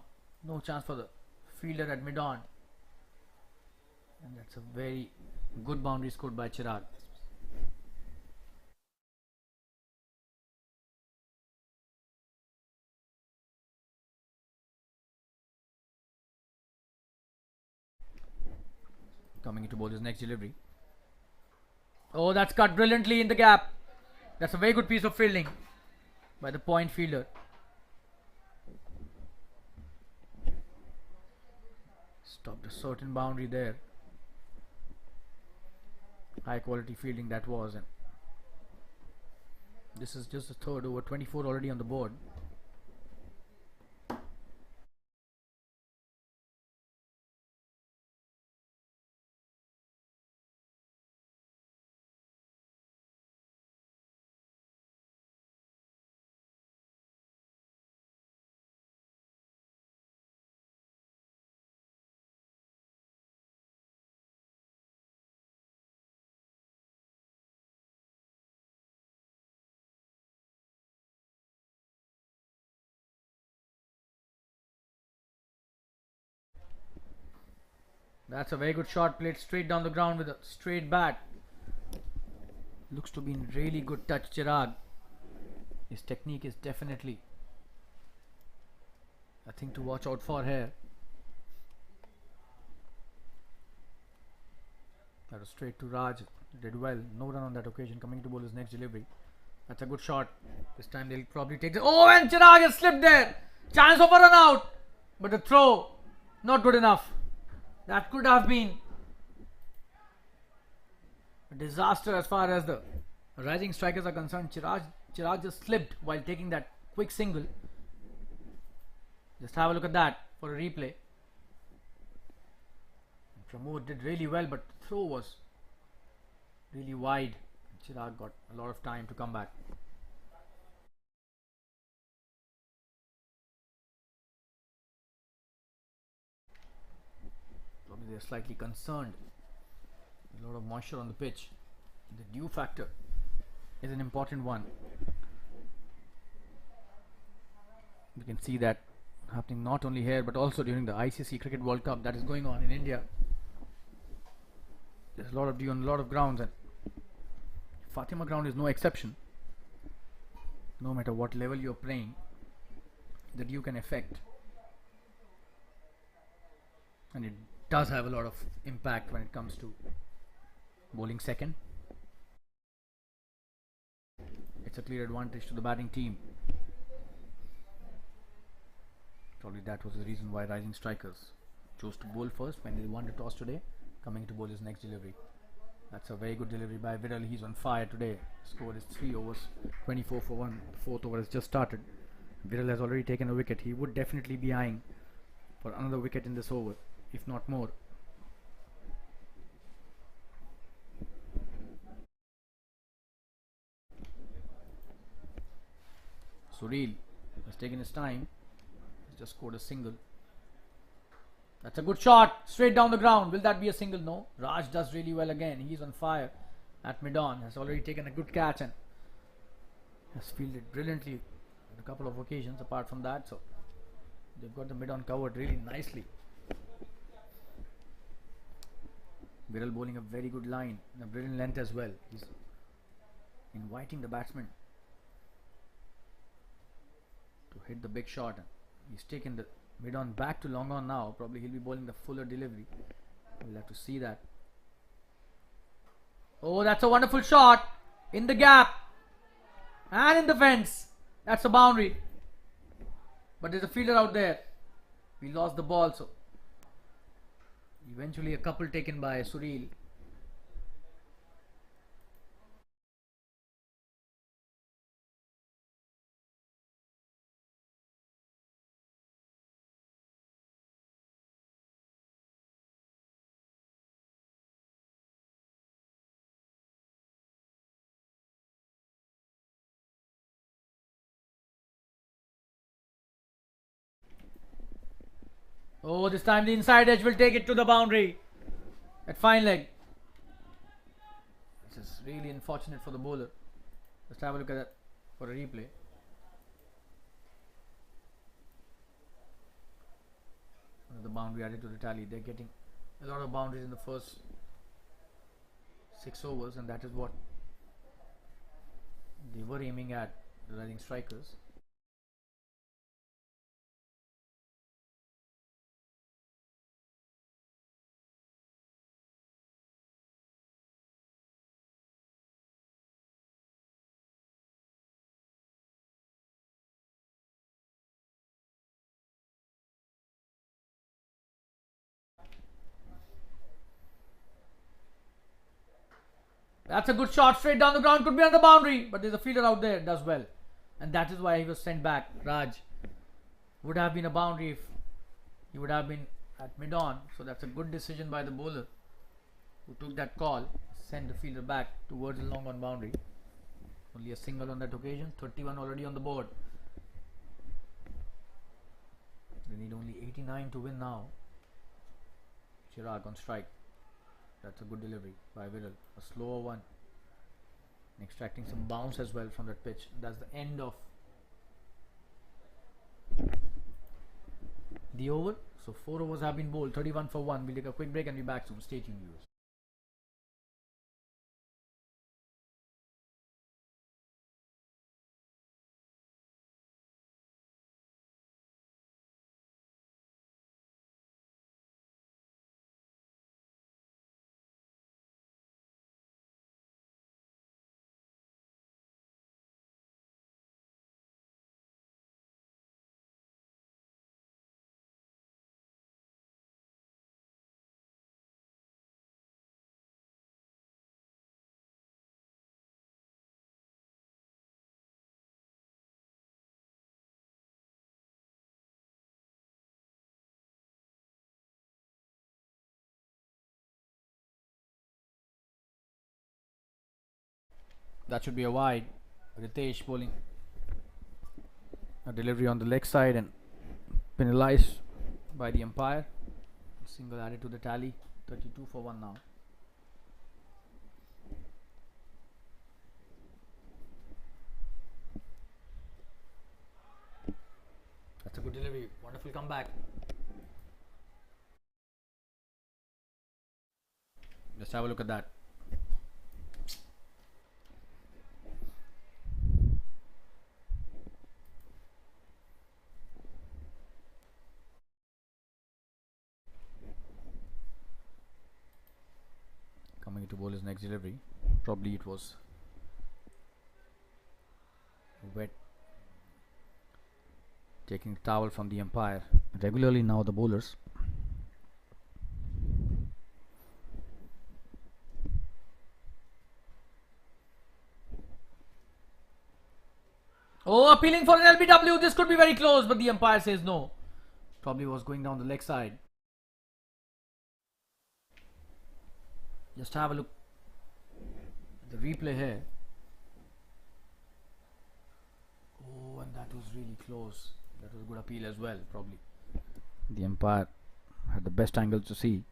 No chance for the fielder at mid-on, and that's a very good boundary scored by Chirag. Coming into bowl his next delivery. Oh, that's cut brilliantly in the gap. That's a very good piece of fielding by the point fielder. Stopped a certain boundary there. High quality fielding that was, and this is just the third over. 24 already on the board. That's a very good shot, played straight down the ground with a straight bat. Looks to be in really good touch, Chirag. His technique is definitely a thing to watch out for here. That was straight to Raj. Did well. No run on that occasion. Coming to bowl his next delivery. That's a good shot. This time they'll probably take the... Oh, and Chirag has slipped there. Chance of a run out. But the throw, not good enough. That could have been a disaster as far as the rising strikers are concerned. Chirag just slipped while taking that quick single. Just have a look at that for a replay. Pramod did really well, but the throw was really wide. Chirag got a lot of time to come back. Probably they're slightly concerned. A lot of moisture on the pitch. The dew factor is an important one. You can see that happening not only here but also during the ICC Cricket World Cup that is going on in India. There's a lot of dew on a lot of grounds, and Fatima ground is no exception. No matter what level you're playing, the dew can affect, and it does have a lot of impact when it comes to bowling second. It's a clear advantage to the batting team. Probably that was the reason why rising strikers chose to bowl first when they won the toss today. Coming to bowl his next delivery. That's a very good delivery by Viral. He's on fire today. Score is 3 overs, 24 for 1. The fourth over has just started. Viral has already taken a wicket. He would definitely be eyeing for another wicket in this over, if not more. Sureel has taken his time. He's just scored a single. That's a good shot, straight down the ground. Will that be a single? No. Raj does really well again. He's on fire at mid-on. Has already taken a good catch and has fielded brilliantly on a couple of occasions apart from that. So they've got the mid-on covered really nicely. Viral bowling a very good line and a brilliant length as well. He's inviting the batsman to hit the big shot. He's taken the mid-on back to long on now. Probably he'll be bowling the fuller delivery. We'll have to see that. Oh, that's a wonderful shot in the gap and in the fence. That's a boundary. But there's a fielder out there. We lost the ball, so eventually a couple taken by Sureel. Oh, this time the inside edge will take it to the boundary at fine leg. This is really unfortunate for the bowler. Let's have a look at that for a replay. Another boundary added to the tally. They're getting a lot of boundaries in the first 6 overs, and that is what they were aiming at, the rising strikers. That's a good shot, straight down the ground, could be on the boundary, but there's a fielder out there, does well, and that is why he was sent back. Raj would have been a boundary if he would have been at mid-on, so that's a good decision by the bowler who took that call, sent the fielder back towards the long on boundary. Only a single on that occasion, 31 already on the board. They need only 89 to win now. Chirag on strike. That's a good delivery by Viral. A slower one. Extracting some bounce as well from that pitch. That's the end of the over. So 4 overs have been bowled, 31 for 1. We'll take a quick break and be back soon. Stay tuned, viewers. That should be a wide. Ritesh bowling a delivery on the leg side and penalized by the umpire. Single added to the tally. 32 for 1 now. That's a good delivery. Wonderful comeback. Just have a look at that. Coming to bowl his next delivery. Probably it was wet. Taking the towel from the umpire. Regularly now the bowlers. Oh, appealing for an LBW. This could be very close, but the umpire says no. Probably was going down the leg side. Just have a look at the replay here. Oh, and that was really close. That was a good appeal as well, probably. The umpire had the best angle to see.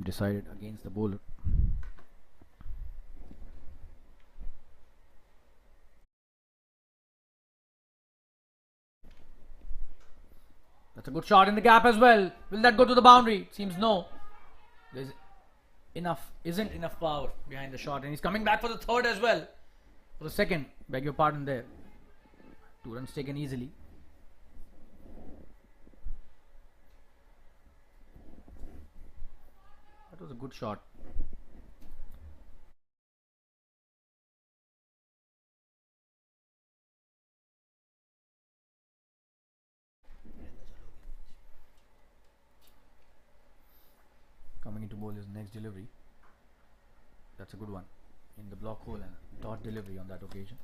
Decided against the bowler. That's a good shot in the gap as well. Will that go to the boundary? Seems no. There's isn't enough power behind the shot, and he's coming back for the third as well. For the second, beg your pardon there. 2 runs taken easily. That was a good shot. Coming into bowl his next delivery. That's a good one. In the block hole and dot delivery on that occasion.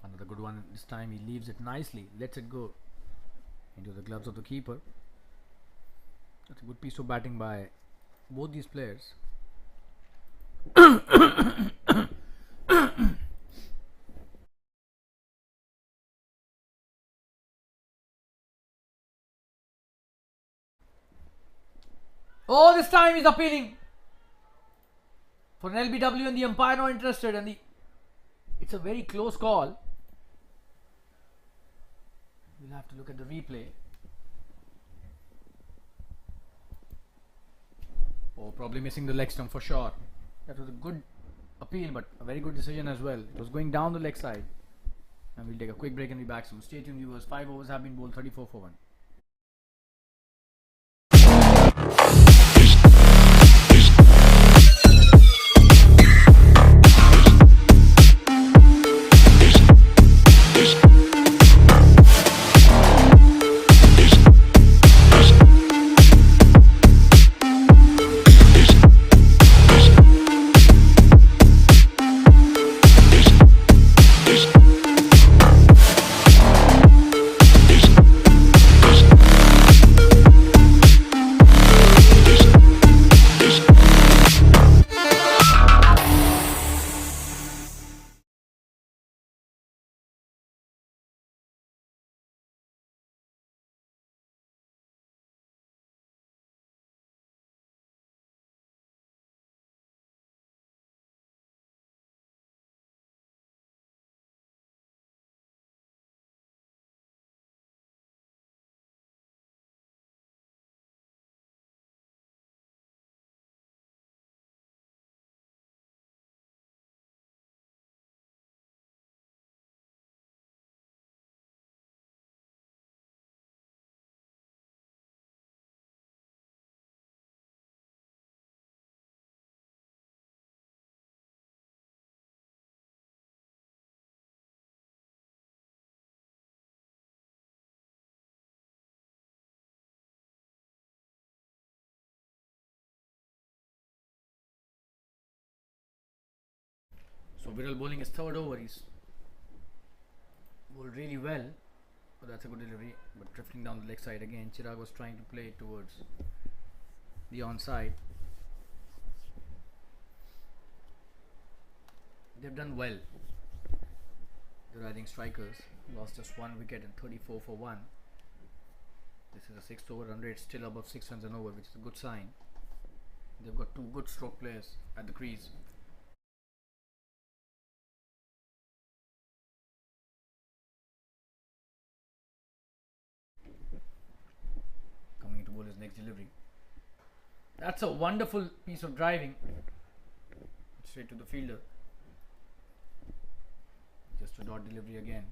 Another good one. This time he leaves it nicely, lets it go into the gloves of the keeper. That's a good piece of batting by both these players. Oh, this time he's appealing for an LBW and the umpire not interested, and it's a very close call. We'll have to look at the replay. Oh, probably missing the leg stump for sure. That was a good appeal, but a very good decision as well. It was going down the leg side. And we'll take a quick break and be back soon. Stay tuned, viewers. 5 overs have been bowled, 34 for 1. So Viral bowling his third over. He's bowled really well. But that's a good delivery. But drifting down the leg side again. Chirag was trying to play it towards the onside. They've done well. The Rising strikers lost just 1 wicket and 34 for 1. This is a 6th over run rate, still above 6 runs an over, which is a good sign. They've got 2 good stroke players at the crease. Coming to bowl his next delivery. That's a wonderful piece of driving. Straight to the fielder. Just a dot delivery again.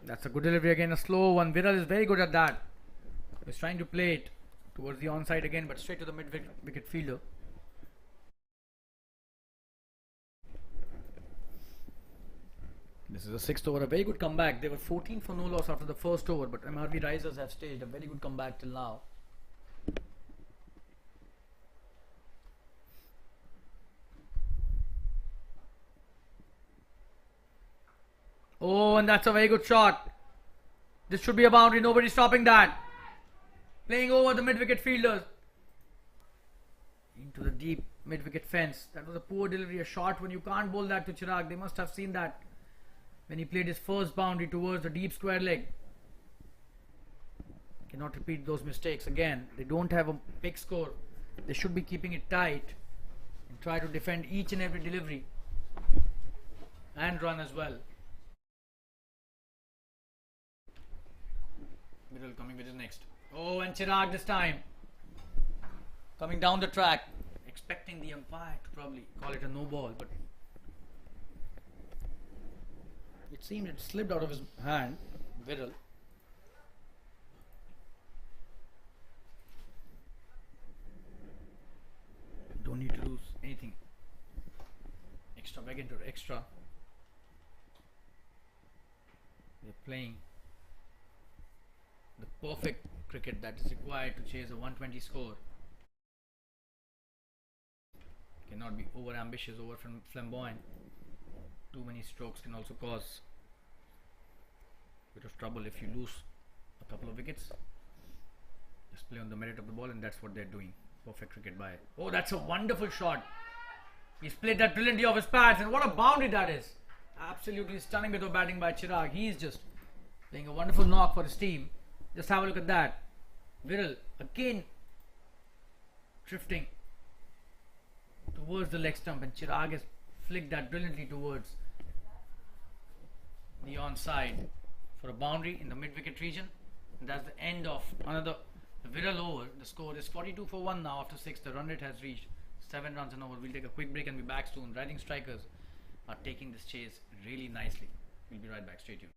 That's a good delivery again, a slow one. Viral is very good at that. He's trying to play it towards the onside again, but straight to the mid-wicket fielder. This is a 6th over, a very good comeback. They were 14 for no loss after the first over, but MRV Risers have staged a very good comeback till now. Oh, and that's a very good shot. This should be a boundary. Nobody's stopping that. Playing over the mid-wicket fielders. Into the deep mid-wicket fence. That was a poor delivery. A short one. You can't bowl that to Chirag. They must have seen that when he played his first boundary towards the deep square leg. Cannot repeat those mistakes again. They don't have a big score. They should be keeping it tight and try to defend each and every delivery and run as well. Middle coming with his next. Oh, and Chirag this time coming down the track, expecting the umpire to probably call it a no ball, but it seemed it slipped out of his hand. Viral. Don't need to lose anything. Extra back into extra. They're playing the perfect cricket that is required to chase a 120 score. Cannot be over ambitious, over flamboyant. Too many strokes can also cause a bit of trouble if you lose a couple of wickets. Just play on the merit of the ball, and that's what they're doing. Perfect cricket by. Oh, that's a wonderful shot. He's played that brilliantly off his pads, and what a boundary that is. Absolutely stunning bit of batting by Chirag. He's just playing a wonderful knock for his team. Just have a look at that. Viral again drifting towards the leg stump, and Chirag has flicked that brilliantly towards the onside for a boundary in the mid-wicket region. And that's the end of another Viral over. The score is 42 for 1 now after 6. The run rate has reached 7 runs and over. We'll take a quick break and be back soon. Rising strikers are taking this chase really nicely. We'll be right back. Stay tuned.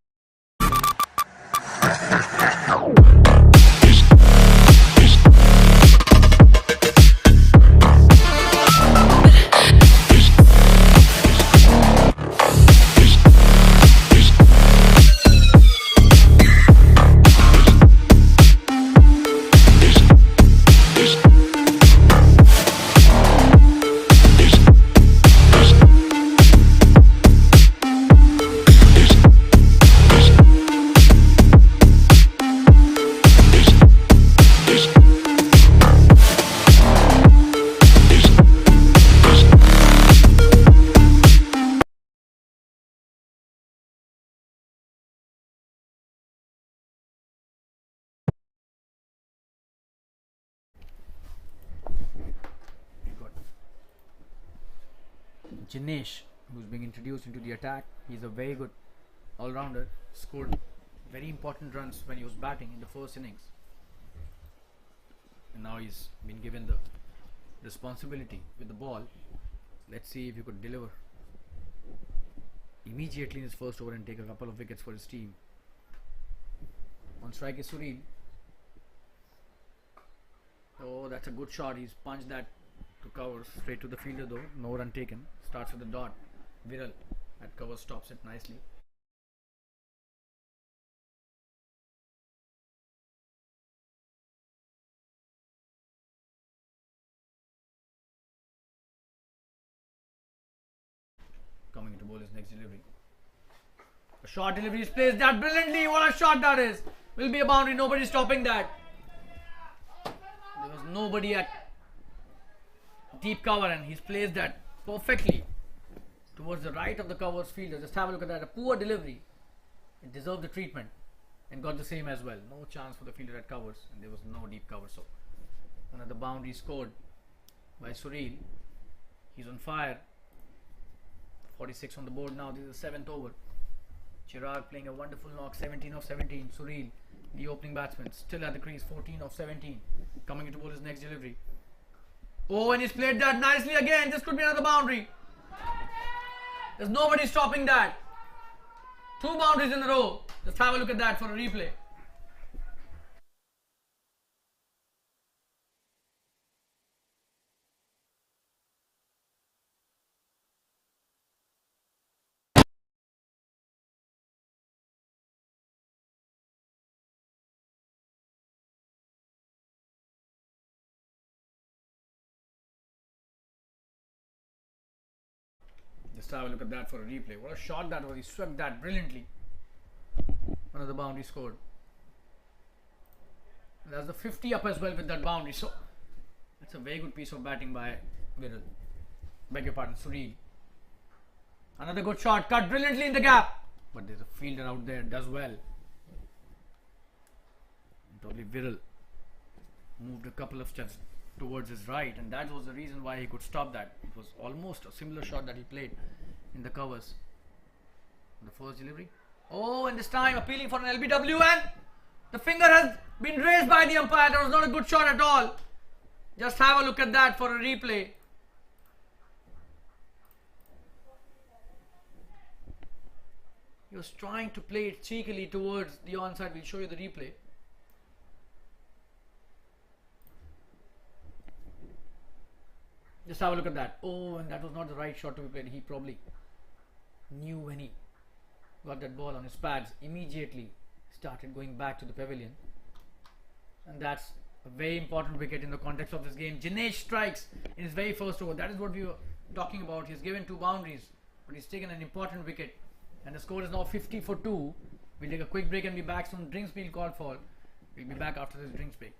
Jinesh, who's being introduced into the attack. He's a very good all-rounder. Scored very important runs when he was batting in the first innings, and now he's been given the responsibility with the ball. Let's see if he could deliver immediately in his first over and take a couple of wickets for his team. On strike is Sureen. Oh, that's a good shot. He's punched that to cover straight to the fielder though. No run taken. Starts with the dot. Viral. That cover stops it nicely. Coming into bowl his next delivery. A short delivery is placed that brilliantly. What a shot that is. Will be a boundary. Nobody stopping that. There was nobody at deep cover and he's placed that perfectly towards the right of the cover's fielder. Just have a look at that. A poor delivery. It deserved the treatment and got the same as well. No chance for the fielder at covers and there was no deep cover. So another boundary scored by Sureel. He's on fire. 46 on the board now. This is the 7th over. Chirag playing a wonderful knock. 17 of 17. Sureel, the opening batsman, still at the crease. 14 of 17. Coming into bowl his next delivery. Oh, and he's played that nicely again. This could be another boundary. There's nobody stopping that. 2 boundaries in a row. Just have a look at that for a replay. Just have a look at that for a replay. What a shot that was. He swept that brilliantly. Another boundary scored. And that's the 50 up as well with that boundary. So that's a very good piece of batting by Viral. Beg your pardon, Sureel. Another good shot. Cut brilliantly in the gap. But there's a fielder out there. Does well. Probably Viral moved a couple of steps towards his right, and that was the reason why he could stop that. It was almost a similar shot that he played in the covers. The first delivery. Oh, and this time appealing for an LBW, and the finger has been raised by the umpire. That was not a good shot at all. Just have a look at that for a replay. He was trying to play it cheekily towards the onside. We'll show you the replay. Just have a look at that. Oh, and that was not the right shot to be played. He probably knew when he got that ball on his pads. Immediately started going back to the pavilion. And that's a very important wicket in the context of this game. Jinesh strikes in his very first over. That is what we were talking about. He's given 2 boundaries, but he's taken an important wicket. And the score is now 50 for 2. We'll take a quick break and be back soon. Drinks being called for. We'll be back after this drinks break.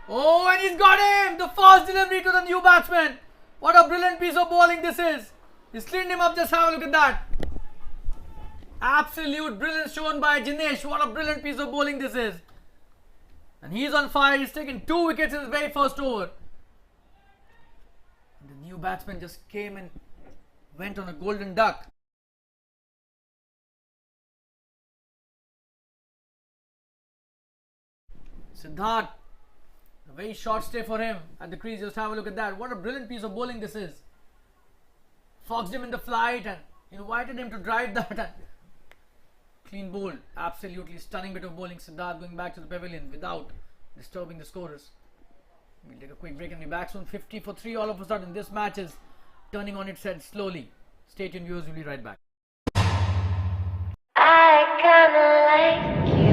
Oh, and he's got him! The first delivery to the new batsman. What a brilliant piece of bowling this is. He's cleaned him up. Just have a look at that. Absolute brilliance shown by Jinesh. What a brilliant piece of bowling this is. And he's on fire. He's taken 2 wickets in his very first over. And the new batsman just came and went on a golden duck. Siddharth, a very short stay for him at the crease. Just have a look at that. What a brilliant piece of bowling this is. Foxed him in the flight and invited him to drive that. Clean bowled. Absolutely stunning bit of bowling. Siddharth going back to the pavilion without disturbing the scorers. We'll take a quick break and be back soon. 50 for 3 all of a sudden. This match is turning on its head slowly. Stay tuned, viewers. We'll be right back. I kinda like you.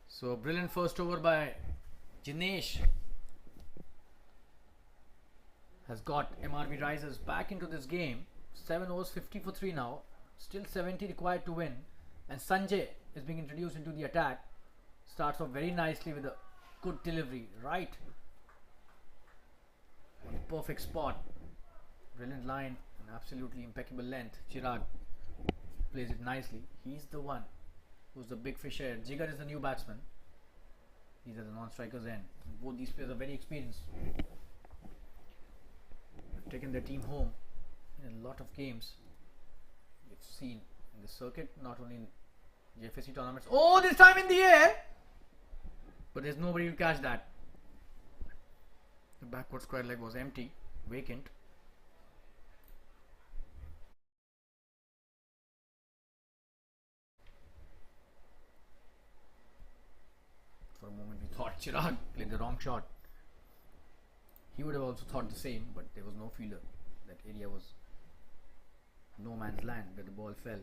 So a brilliant first over by Jinesh has got MRV Risers back into this game. 7 overs, 50 for 3 now. Still 70 required to win. And Sanjay is being introduced into the attack. Starts off very nicely with a good delivery. Right on the perfect spot. Brilliant line and absolutely impeccable length. Chirag plays it nicely. He's the one who's the big fish here. Jigar is the new batsman. These are the non-strikers end. Both these players are very experienced. They've taken their team home in a lot of games. We've seen in the circuit, not only in Jfsc tournaments. Oh, this time in the air! But there's nobody to catch that. The backward square leg was empty, vacant. For a moment we thought Chirag played the wrong shot. He would have also thought the same, but there was no fielder. That area was no man's land where the ball fell.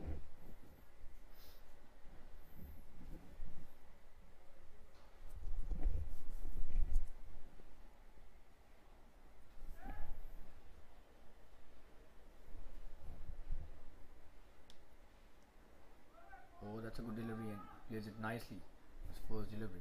Oh, that's a good delivery and plays it nicely. His first delivery.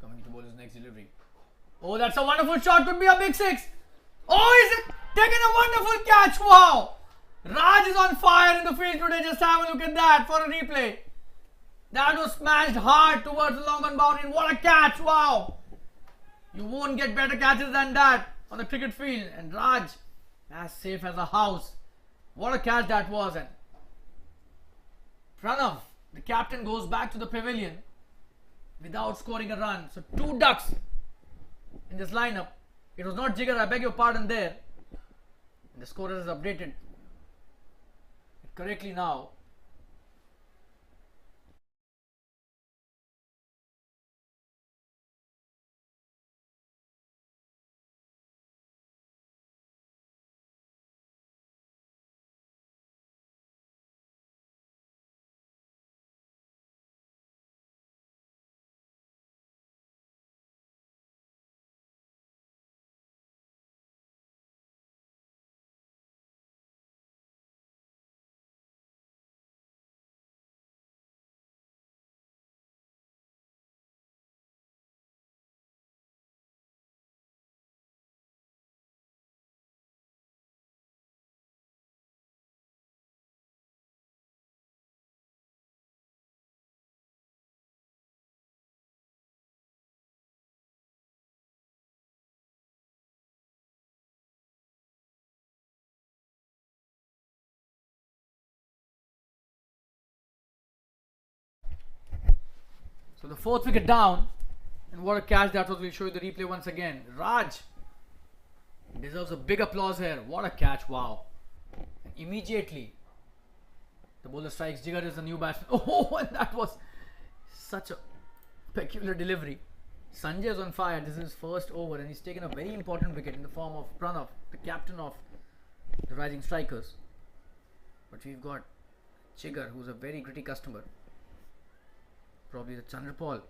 Coming to bowler's next delivery. Oh, that's a wonderful shot. Could be a big six. Oh, he's taken a wonderful catch. Wow. Raj is on fire in the field today. Just have a look at that for a replay. That was smashed hard towards the long on boundary. And what a catch. Wow. You won't get better catches than that on the cricket field. And Raj, as safe as a house. What a catch that was. And Pranav, the captain, goes back to the pavilion without scoring a run. So 2 ducks in this lineup. It was not Jigar, I beg your pardon there. And the scorer is updated it correctly now. So the 4th wicket down, and what a catch that was. We'll show you the replay once again. Raj deserves a big applause here. What a catch, wow. And immediately the bowler strikes. Jigar is the new batsman. Oh, and that was such a peculiar delivery. Sanjay is on fire. This is his first over and he's taken a very important wicket in the form of Pranav, the captain of the Rising Strikers. But we've got Jigar, who's a very gritty customer. Probably the Chandrapal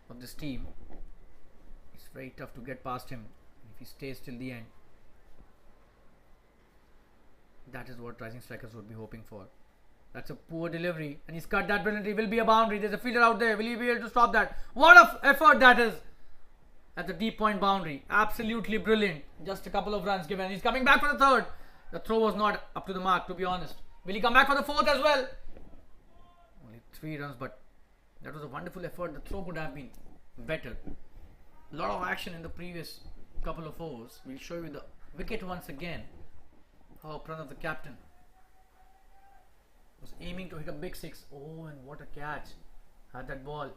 of this team. It's very tough to get past him if he stays till the end. That is what Rising Strikers would be hoping for. That's a poor delivery and he's cut that brilliantly. Will be a boundary. There's a fielder out there. Will he be able to stop that? What a effort that is at the deep point boundary. Absolutely brilliant. Just a couple of runs given. He's coming back for the third. The throw was not up to the mark, to be honest. Will he come back for the fourth as well? Only 3 runs, but that was a wonderful effort. The throw could have been better. A lot of action in the previous couple of overs. We'll show you the wicket once again. How Pranav, the captain, was aiming to hit a big 6. Oh, and what a catch. Had that ball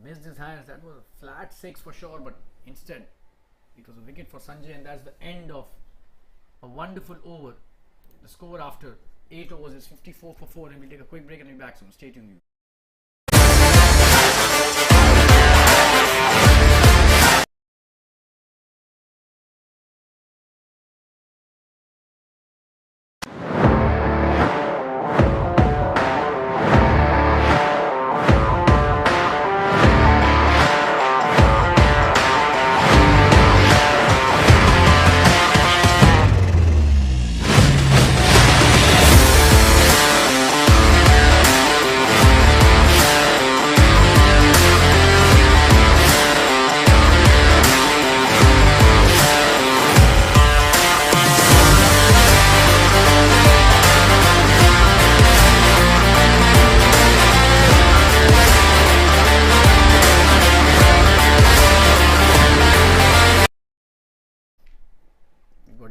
missed his hands, that was a flat 6 for sure, but instead it was a wicket for Sanjay, and that's the end of a wonderful over. The score after 8 overs is 54 for 4, and we'll take a quick break and be back soon. Stay tuned.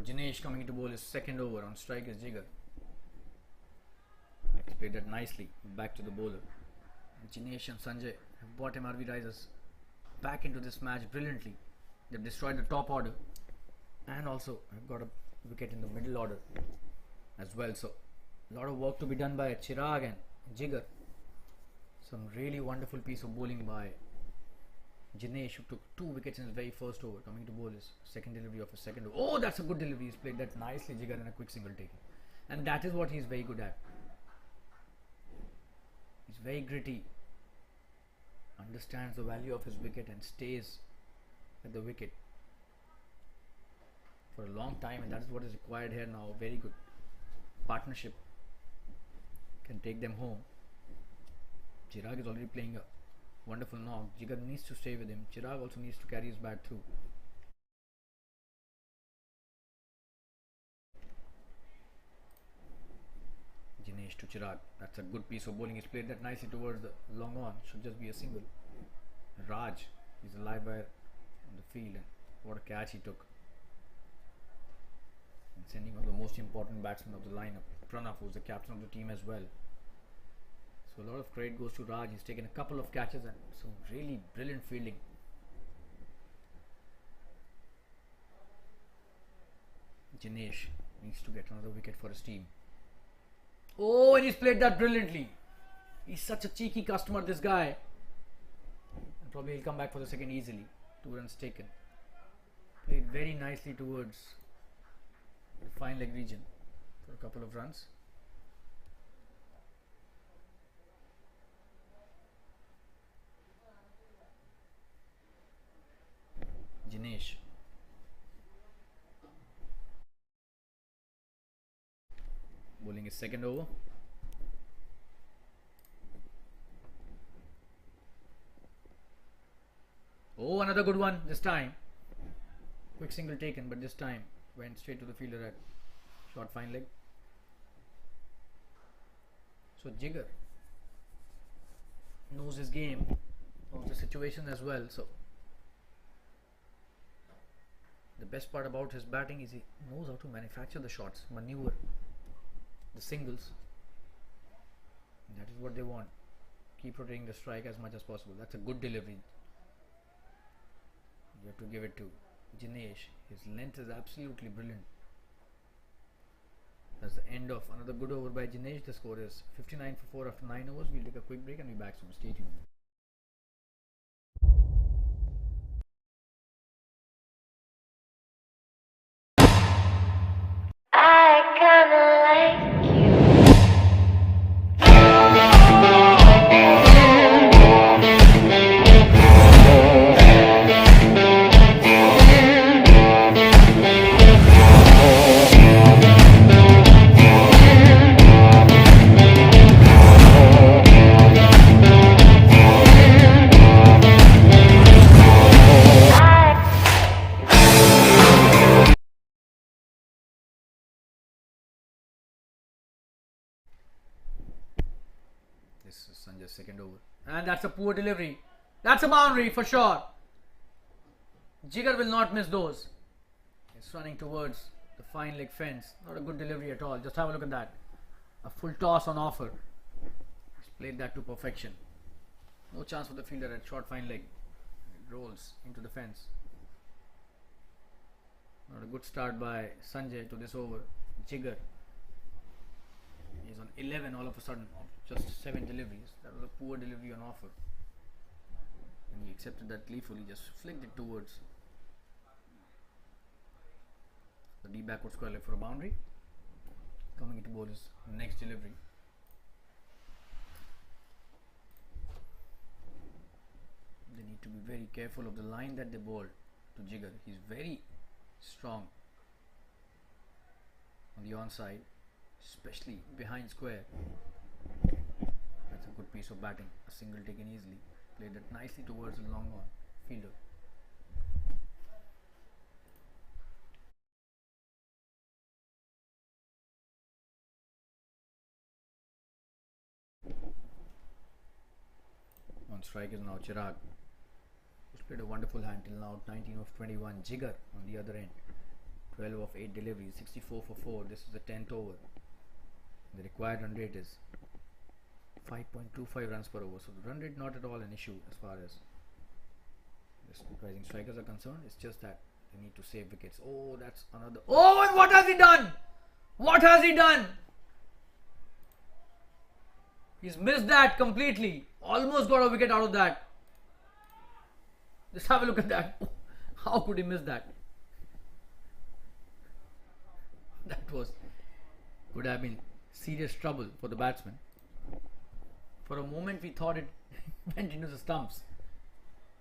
Jinesh coming to bowl his second over. On strike is Jigar. He's played that nicely back to the bowler. Jinesh and Sanjay have brought MRV Risers back into this match brilliantly. They've destroyed the top order and also have got a wicket in the middle order as well. So a lot of work to be done by Chirag and Jigar. Some really wonderful piece of bowling by Jinesh, who took 2 wickets in his very first over, coming to bowl his second delivery of his second over. Oh, that's a good delivery. He's played that nicely, Jigar, in a quick single taken. And that is what he's very good at. He's very gritty, understands the value of his wicket and stays at the wicket for a long time, and that is what is required here now. Very good partnership can take them home. Chirag is already playing a wonderful knock. Jigar needs to stay with him. Chirag also needs to carry his bat through. Jinesh to Chirag. That's a good piece of bowling. He's played that nicely towards the long on. Should just be a single. Raj is a live wire on the field, and what a catch he took. And sending one of the most important batsmen of the lineup, Pranav, who's the captain of the team as well. So a lot of credit goes to Raj. He's taken a couple of catches and some really brilliant fielding. Jinesh needs to get another wicket for his team. Oh, and he's played that brilliantly. He's such a cheeky customer, this guy. And probably he'll come back for the second easily. 2 runs taken. Played very nicely towards the fine leg region for a couple of runs. Jinesh. Bowling his second over. Oh, another good one this time. Quick single taken, but this time went straight to the fielder at short fine leg. So Jigar knows his game, knows the situation as well. So the best part about his batting is he knows how to manufacture the shots, maneuver the singles. That is what they want. Keep rotating the strike as much as possible. That's a good delivery. You have to give it to Jinesh. His length is absolutely brilliant. That's the end of another good over by Jinesh. The score is 59 for 4 after 9 overs. We'll take a quick break and be back soon. Stay tuned. kinda like you. This is Sanjay's second over. And that's a poor delivery. That's a boundary for sure. Jigar will not miss those. It's running towards the fine leg fence. Not a good delivery at all. Just have a look at that. A full toss on offer. He's played that to perfection. No chance for the fielder at short fine leg. It rolls into the fence. Not a good start by Sanjay to this over. Jigar. He's on 11 all of a sudden. Just 7 deliveries. That was a poor delivery on offer. And he accepted that gleefully, just flicked it towards the D backward square leg for a boundary. Coming into bowl is next delivery. They need to be very careful of the line that they bowl to Jigar. He's very strong on the onside, especially behind square. That's a good piece of batting. A single taken easily. Played it nicely towards the long on fielder. On strike is now Chirag, who's played a wonderful hand till now. 19 of 21. Jigar on the other end. 12 of 8 deliveries. 64 for 4. This is the 10th over. The required run rate is 5.25 runs per over. So the run rate not at all an issue as far as this rising strikers are concerned. It's just that they need to save wickets. Oh, that's another. Oh, and what has he done? What has he done? He's missed that completely. Almost got a wicket out of that. Just have a look at that. How could he miss that? That could have been serious trouble for the batsman. For a moment we thought it went into the stumps.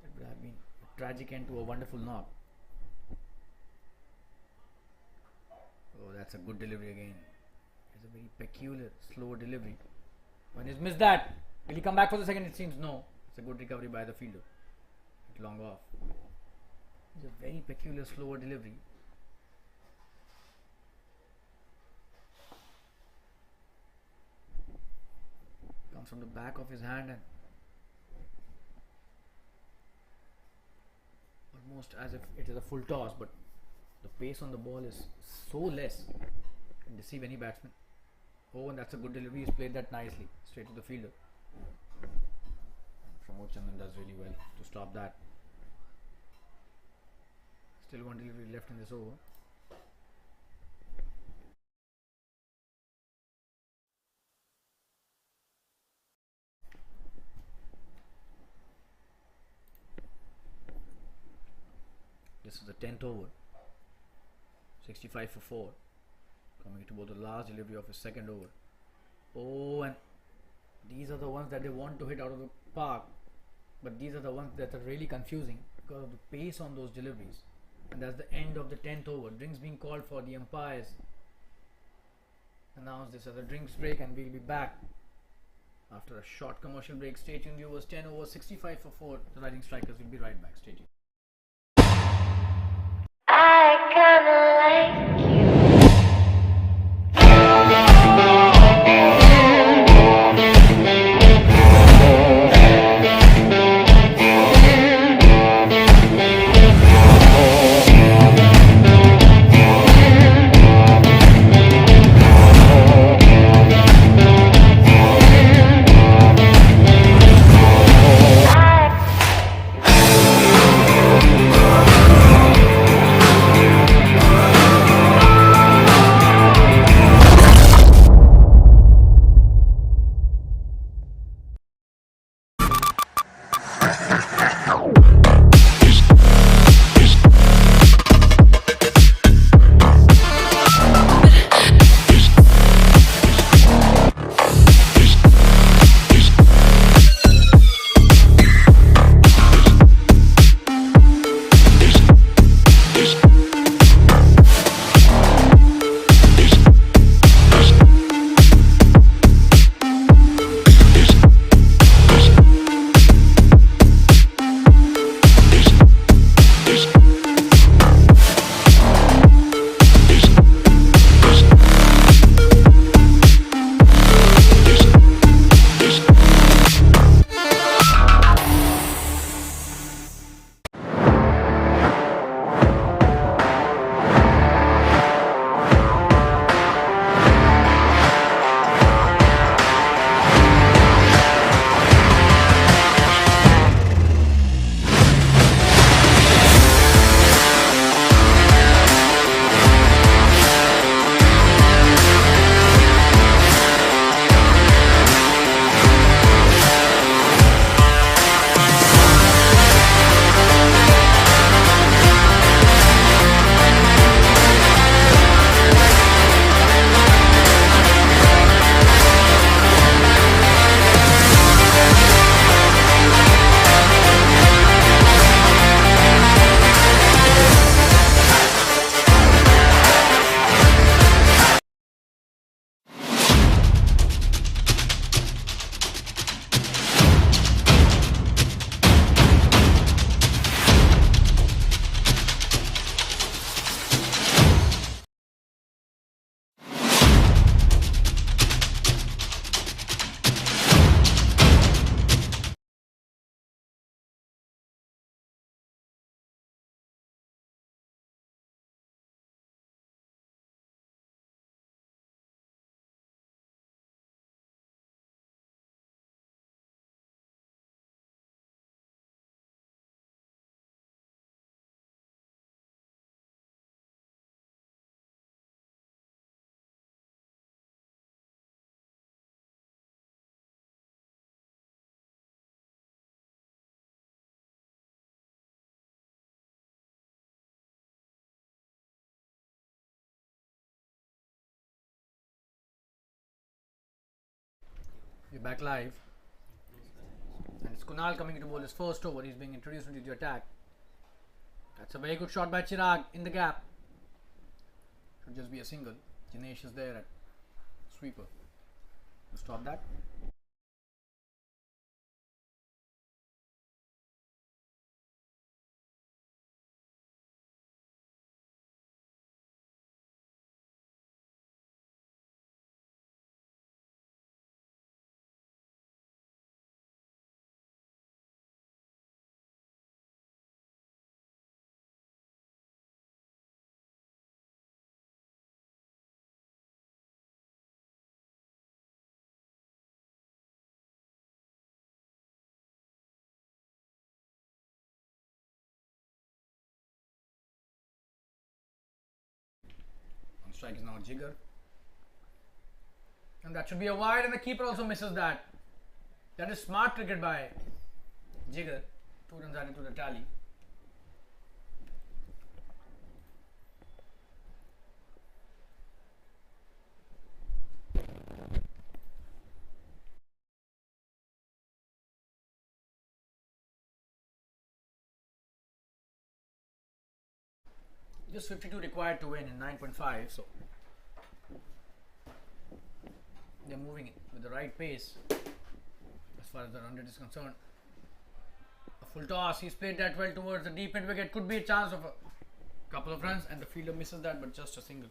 It would have been a tragic end to a wonderful knock. Oh, that's a good delivery again. It's a very peculiar, slow delivery. When he's missed that, will he come back for the second? It seems no. It's a good recovery by the fielder. It's long off. It's a very peculiar, slower delivery. Comes from the back of his hand and almost as if it is a full toss, but the pace on the ball is so less, it can deceive any batsman. Oh, and that's a good delivery. He's played that nicely straight to the fielder. Pramod Chandan does really well to stop that. Still one delivery left in this over. This is the 10th over. 65 for 4. Coming to bowl the last delivery of his second over. Oh, and these are the ones that they want to hit out of the park. But these are the ones that are really confusing because of the pace on those deliveries. And that's the end of the 10th over. Drinks being called for. The umpires announced this as a drinks break, and we'll be back after a short commercial break. Stay tuned, viewers. 10 over, 65 for 4. The rising strikers will be right back. Stay tuned. I kinda like you. We're back live. And it's Kunal coming into bowl his first over. He's being introduced into the attack. That's a very good shot by Chirag in the gap. Should just be a single. Jinesh is there at sweeper to stop that. On strike is now Jigger. And that should be a wide, and the keeper also misses that. That is smart cricket by Jigger. 2 runs added to the tally. Just 52 required to win in 9.5, so they're moving it with the right pace as far as the run rate is concerned. A full toss, he's played that well towards the deep end wicket, could be a chance of a couple of runs, and the fielder misses that, but just a single.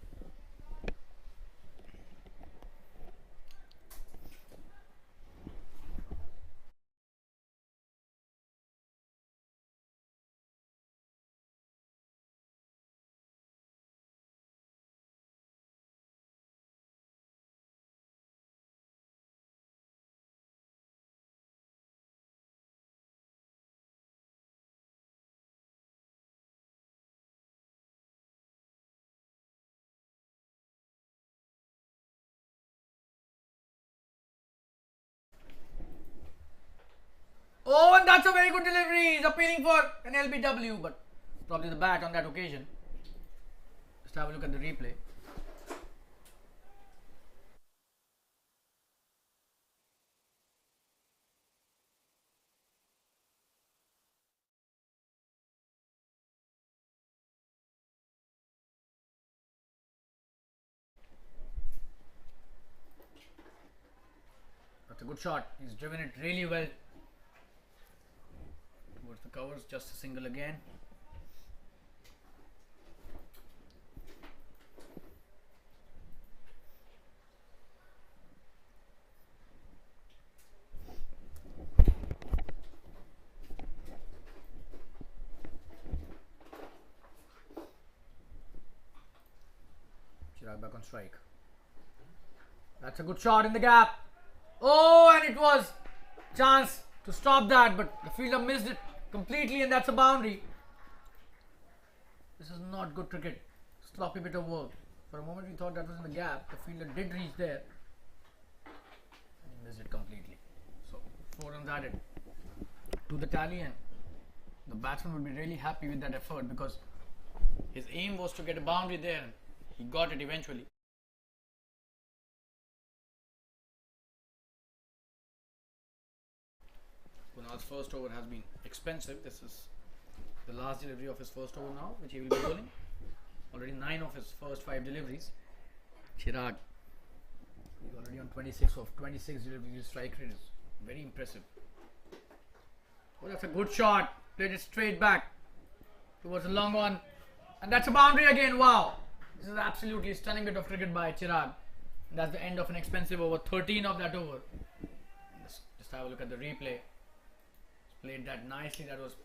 Oh, and that's a very good delivery. He's appealing for an LBW, but probably the bat on that occasion. Just have a look at the replay. That's a good shot. He's driven it really well towards the covers. Just a single again. Chirag back on strike. That's a good shot in the gap. Oh, and it was chance to stop that, but the fielder missed it completely, and that's a boundary. This is not good cricket. Sloppy bit of work. For a moment we thought that was in the gap. The fielder did reach there, and he missed it completely. So 4 runs added to the tally, and the batsman would be really happy with that effort because his aim was to get a boundary there, and he got it eventually. Kunal's first over has been expensive. This is the last delivery of his first over now, which he will be bowling. Already 9 of his first 5 deliveries. Chirag, he's already on 26 of 26 deliveries. His strike rate is very impressive. Oh, that's a good shot. Played it straight back towards the long one. And that's a boundary again. Wow. This is absolutely stunning bit of cricket by Chirag. And that's the end of an expensive over. 13 of that over. Just have a look at the replay. Played that nicely. That was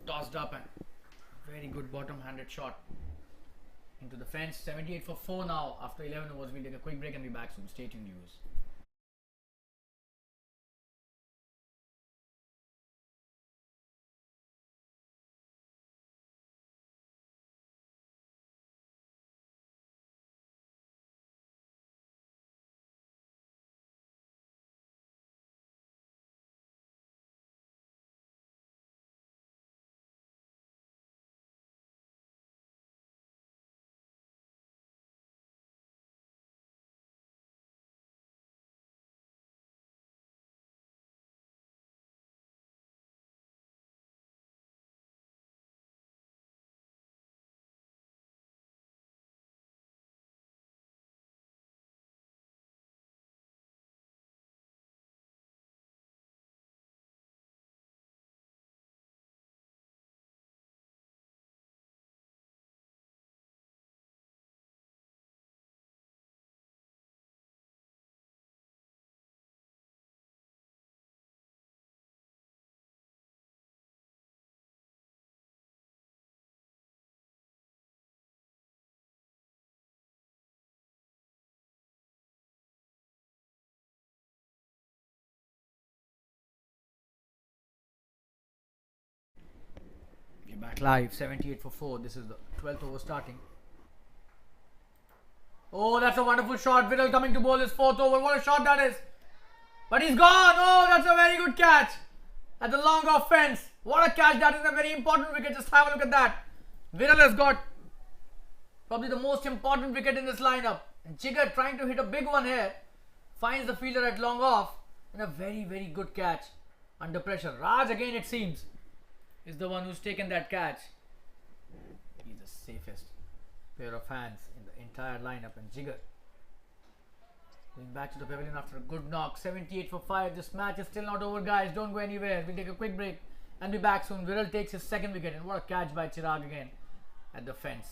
tossed up and very good bottom-handed shot into the fence. 78 for 4 now. After 11 overs, we'll take a quick break and be back soon. Stay tuned, viewers. Back live, 78 for 4. This is the 12th over starting. Oh, that's a wonderful shot. Viral coming to bowl his 4th over. What a shot that is. But he's gone. Oh, that's a very good catch. At the long off fence. What a catch. That is a very important wicket. Just have a look at that. Viral has got probably the most important wicket in this lineup. And Jigger trying to hit a big one here. Finds the fielder at long off. And a very, very good catch. Under pressure. Raj again, it seems, is the one who's taken that catch. He's the safest pair of hands in the entire lineup. And Jigger going back to the pavilion after a good knock. 78 for 5. This match is still not over, guys. Don't go anywhere. We'll take a quick break and be back soon. Viral takes his 2nd wicket. And what a catch by Chirag again at the fence.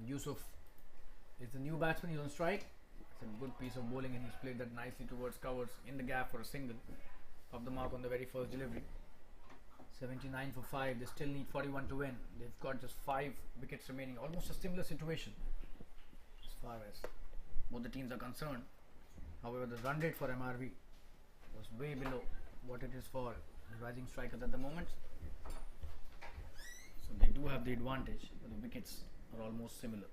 Yusuf is the new batsman. He's on strike. It's a good piece of bowling and he's played that nicely towards covers in the gap for a single. Off the mark on the very first delivery. 79 for 5. They still need 41 to win. They've got just 5 wickets remaining. Almost a similar situation as far as both the teams are concerned. However, the run rate for MRV was way below what it is for the rising strikers at the moment. So they do have the advantage, but the wickets are almost similar.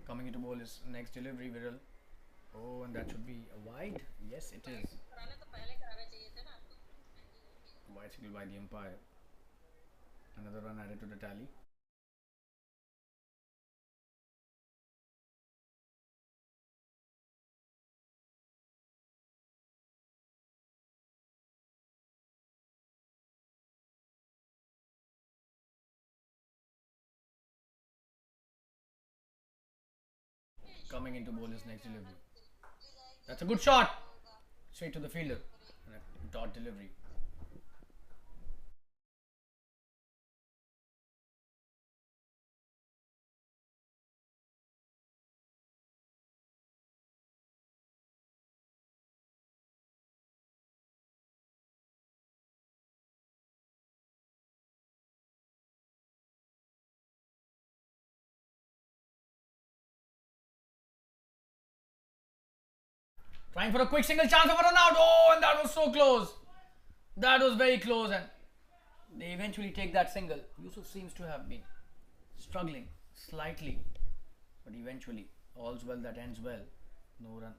Coming into bowl is next delivery, Viral. Oh, and that should be a wide. Yes, it is. Bicycle by the umpire. Another run added to the tally. Coming into bowl is next delivery. That's a good shot. Straight to the fielder. And a dot delivery. Trying for a quick single chance of a run out. Oh, and that was so close. That was very close, and they eventually take that single. Yusuf seems to have been struggling slightly, but eventually all's well that ends well. No run,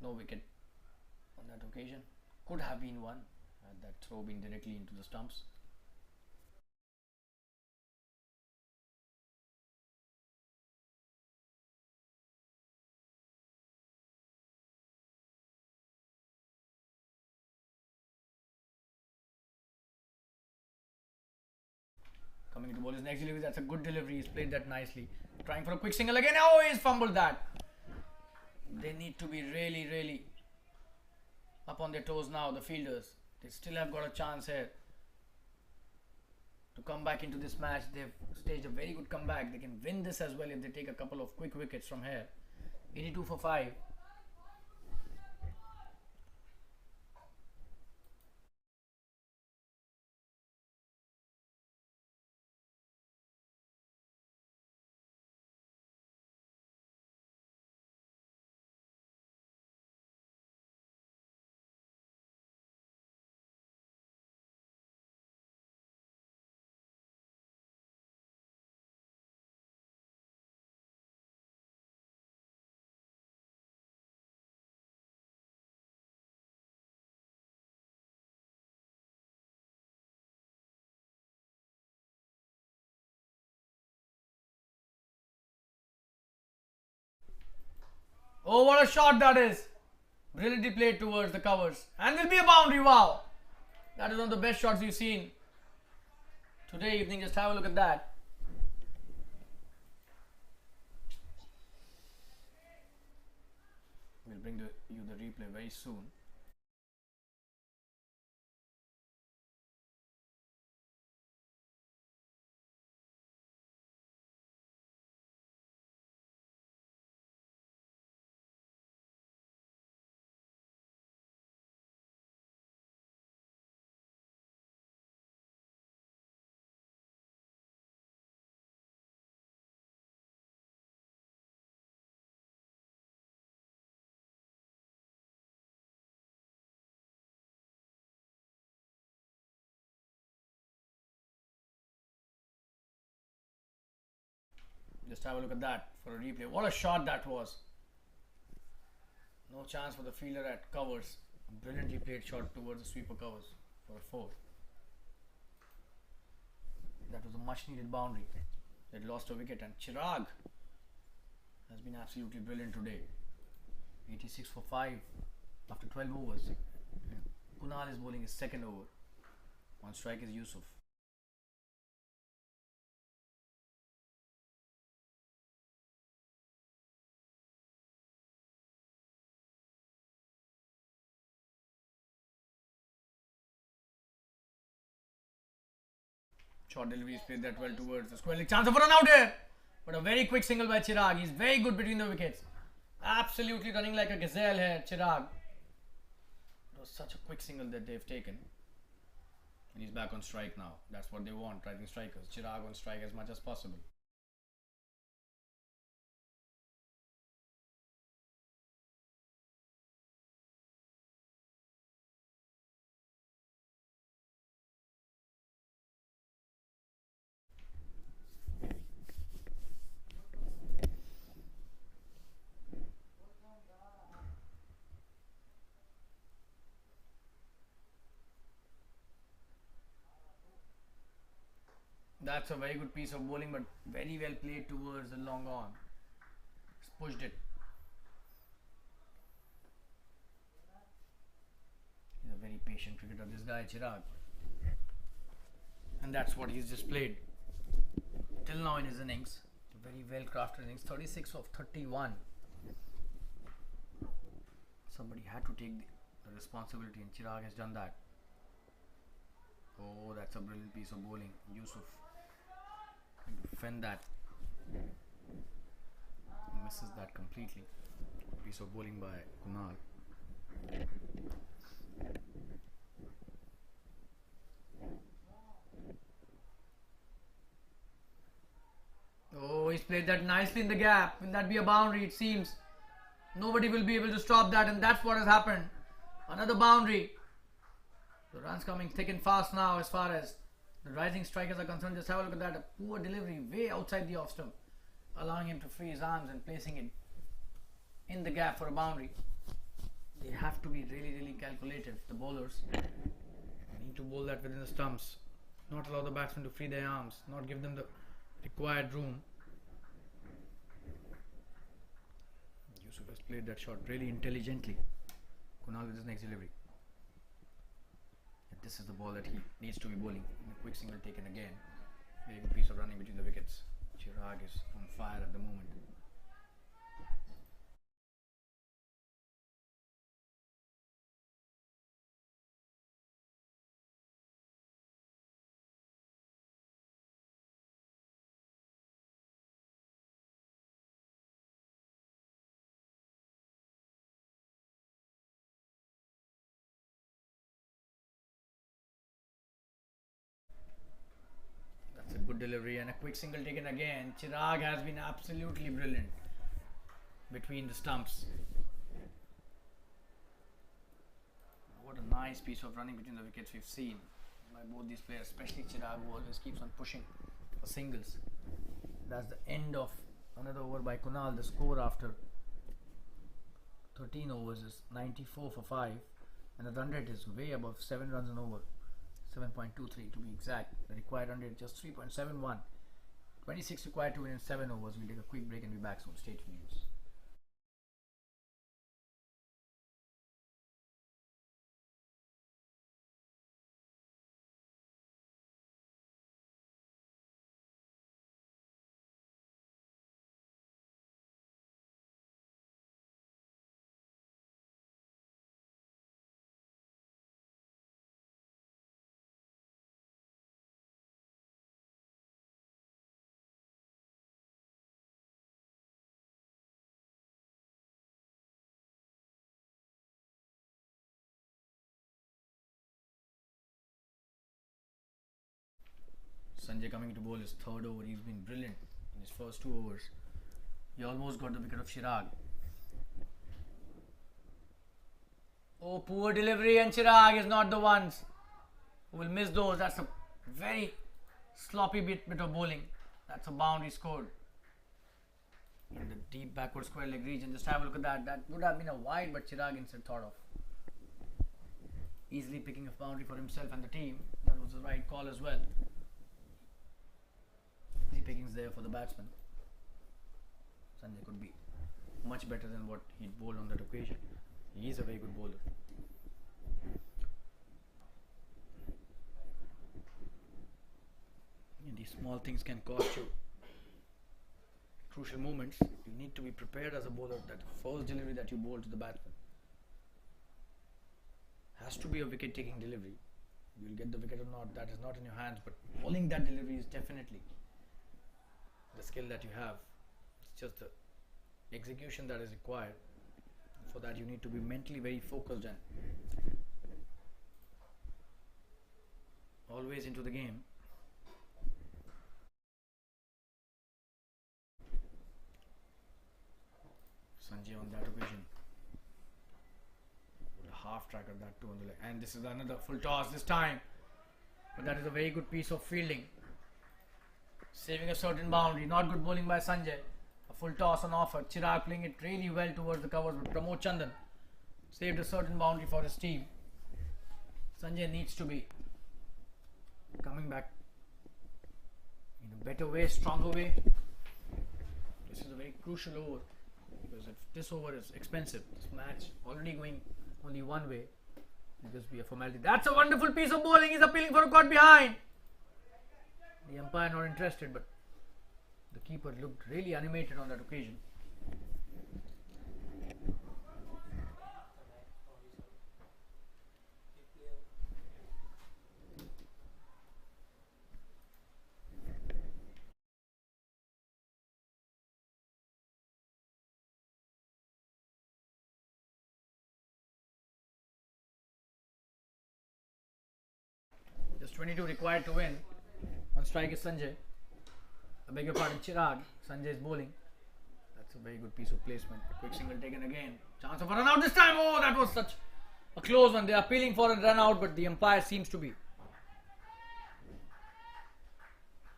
no wicket on that occasion. Could have been one had that throw been directly into the stumps. Coming to bowl his next delivery. That's a good delivery. He's played that nicely. Trying for a quick single again. Oh, he's fumbled that. They need to be really, really up on their toes now, the fielders. They still have got a chance here to come back into this match. They've staged a very good comeback. They can win this as well if they take a couple of quick wickets from here. 82 for 5. Oh, what a shot that is! Brilliantly played towards the covers. And will be a boundary. Wow! That is one of the best shots we've seen today evening. Just have a look at that. We'll bring you the replay very soon. Just have a look at that for a replay. What a shot that was. No chance for the fielder at covers. Brilliantly played shot towards the sweeper covers for a 4. That was a much needed boundary. They lost a wicket, and Chirag has been absolutely brilliant today. 86 for 5 after 12 overs. Kunal is bowling his second over. On strike is Yusuf. Short delivery is played that well towards the square leg. Chance of a run out here. But a very quick single by Chirag. He's very good between the wickets. Absolutely running like a gazelle here, Chirag. It was such a quick single that they've taken. And he's back on strike now. That's what they want, rising strikers. Chirag on strike as much as possible. That's a very good piece of bowling, but very well played towards the long on. He's pushed it. He's a very patient cricketer, this guy Chirag. And that's what he's just played till now in his innings. A very well crafted innings. 36 of 31. Somebody had to take the responsibility, and Chirag has done that. Oh, that's a brilliant piece of bowling. Yusuf trying to fend that. Misses that completely. Piece of bowling by Kunal. Oh, he's played that nicely in the gap. Will that be a boundary? It seems. Nobody will be able to stop that, and that's what has happened. Another boundary. The runs coming thick and fast now as far as the rising strikers are concerned. Just have a look at that. A poor delivery way outside the off stump, allowing him to free his arms and placing it in the gap for a boundary. They have to be really calculative. The bowlers need to bowl that within the stumps. Not allow the batsmen to free their arms. Not give them the required room. Yusuf has played that shot really intelligently. Kunal with his next delivery. This is the ball that he needs to be bowling. A quick single taken again. Very good piece of running between the wickets. Chirag is on fire at the moment. That's a good delivery and a quick single taken again. Chirag has been absolutely brilliant between the stumps. What a nice piece of running between the wickets we've seen by both these players, especially Chirag, who always keeps on pushing for singles. That's the end of another over by Kunal. The score after 13 overs is 94 for 5, and the run rate is way above 7 runs an over. 7.23 to be exact. The required run rate just 3.71. 26 required to win in 7 overs. We'll take a quick break and be back soon. Stay tuned. Sanjay coming to bowl his third over. He's been brilliant in his first 2 overs. He almost got the wicket of Chirag. Oh, poor delivery, and Chirag is not the ones who will miss those. That's a very sloppy bit of bowling. That's a boundary scored in the deep backward square leg region. Just have a look at that. That would have been a wide, but Chirag instead thought of easily picking a boundary for himself and the team. That was the right call as well. Easy pickings there for the batsman. Sanjay could be much better than what he bowled on that occasion. He is a very good bowler. And these small things can cost you crucial moments. You need to be prepared as a bowler. That first delivery that you bowl to the batsman has to be a wicket taking delivery. You'll get the wicket or not, that is not in your hands, but bowling that delivery is definitely the skill that you have. It's just the execution that is required. For that you need to be mentally very focused and always into the game. Sanjay on that occasion with a half tracker, that too on the leg, and this is another full toss this time, but that is a very good piece of fielding, saving a certain boundary. Not good bowling by Sanjay. A full toss on offer. Chirag playing it really well towards the covers, but Pramod Chandan saved a certain boundary for his team. Sanjay needs to be coming back in a better way, stronger way. This is a very crucial over, because if this over is expensive, this match already going only one way, it'll just be a formality. That's a wonderful piece of bowling. He's appealing for a caught behind. The umpire not interested, but the keeper looked really animated on that occasion. Just 22 required to win. On strike is Sanjay. I beg your pardon, Chirag. Sanjay is bowling. That's a very good piece of placement. A quick single taken again. Chance of a run out this time. Oh, that was such a close one. They are appealing for a run out, but the umpire seems to be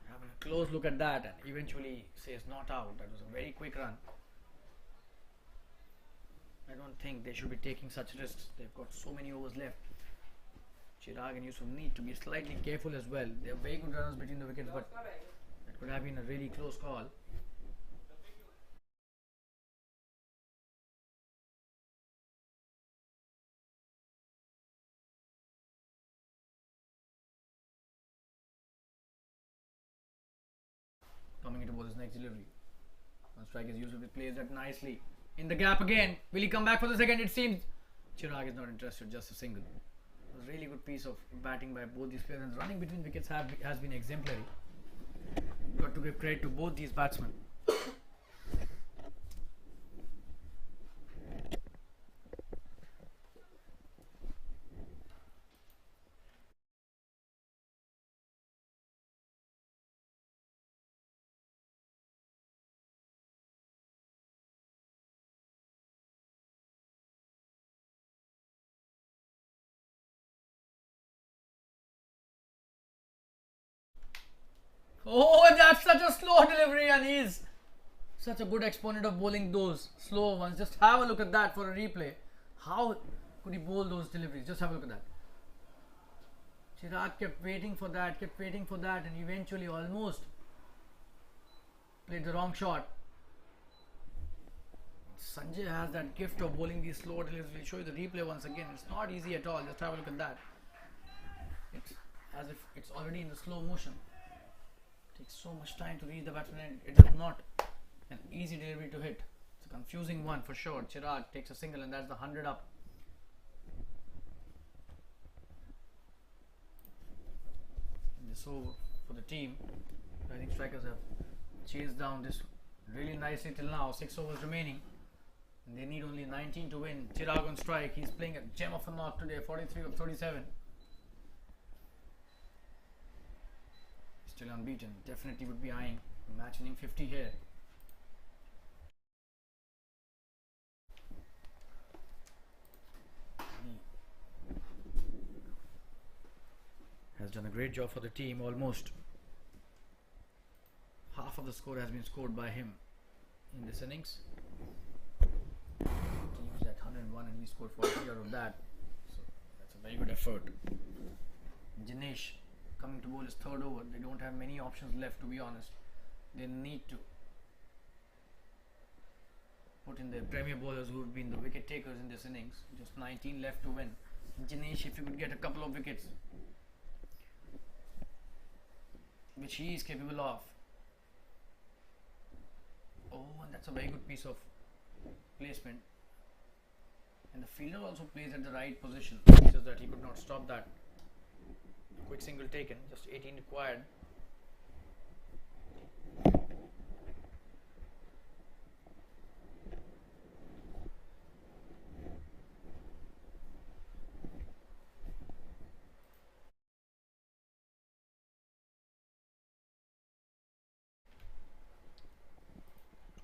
having a close look at that and eventually says not out. That was a very quick run. I don't think they should be taking such risks. They've got so many overs left. Chirag and Yusuf need to be slightly careful as well. They are very good runners between the wickets, but that could have been a really close call. Coming into bowl his next delivery. On strike is Yusuf. It plays that nicely. In the gap again. Will he come back for the second? It seems Chirag is not interested, just a single. It was a really good piece of batting by both these players, and running between wickets has been exemplary. Got to give credit to both these batsmen. Oh, that's such a slow delivery, and he's such a good exponent of bowling those slow ones. Just have a look at that for a replay. How could he bowl those deliveries? Just have a look at that. Chirag kept waiting for that, and eventually almost played the wrong shot. Sanjay has that gift of bowling these slow deliveries. We'll show you the replay once again. It's not easy at all. Just have a look at that. It's as if it's already in the slow motion. Takes so much time to reach the batsman. It is not an easy delivery to hit. It's a confusing one for sure. Chirag takes a single, and that's the 100 up. And this over for the team. I think strikers have chased down this really nicely till now. 6 overs remaining, and they need only 19 to win. Chirag on strike. He's playing a gem of a knock today. 43 of 37. still unbeaten. Definitely would be eyeing match winning 50 here. Has done a great job for the team. Almost half of the score has been scored by him in this innings. Team's at 101 and he scored 40 out of that. So that's a very good effort. Jinesh coming to bowl his third over. They don't have many options left, to be honest. They need to put in their premier bowlers who have been the wicket takers in this innings. Just 19 left to win. Jinesh, if you could get a couple of wickets, which he is capable of. Oh, and that's a very good piece of placement. And the fielder also plays at the right position, so that he could not stop that. Quick single taken, just 18 required.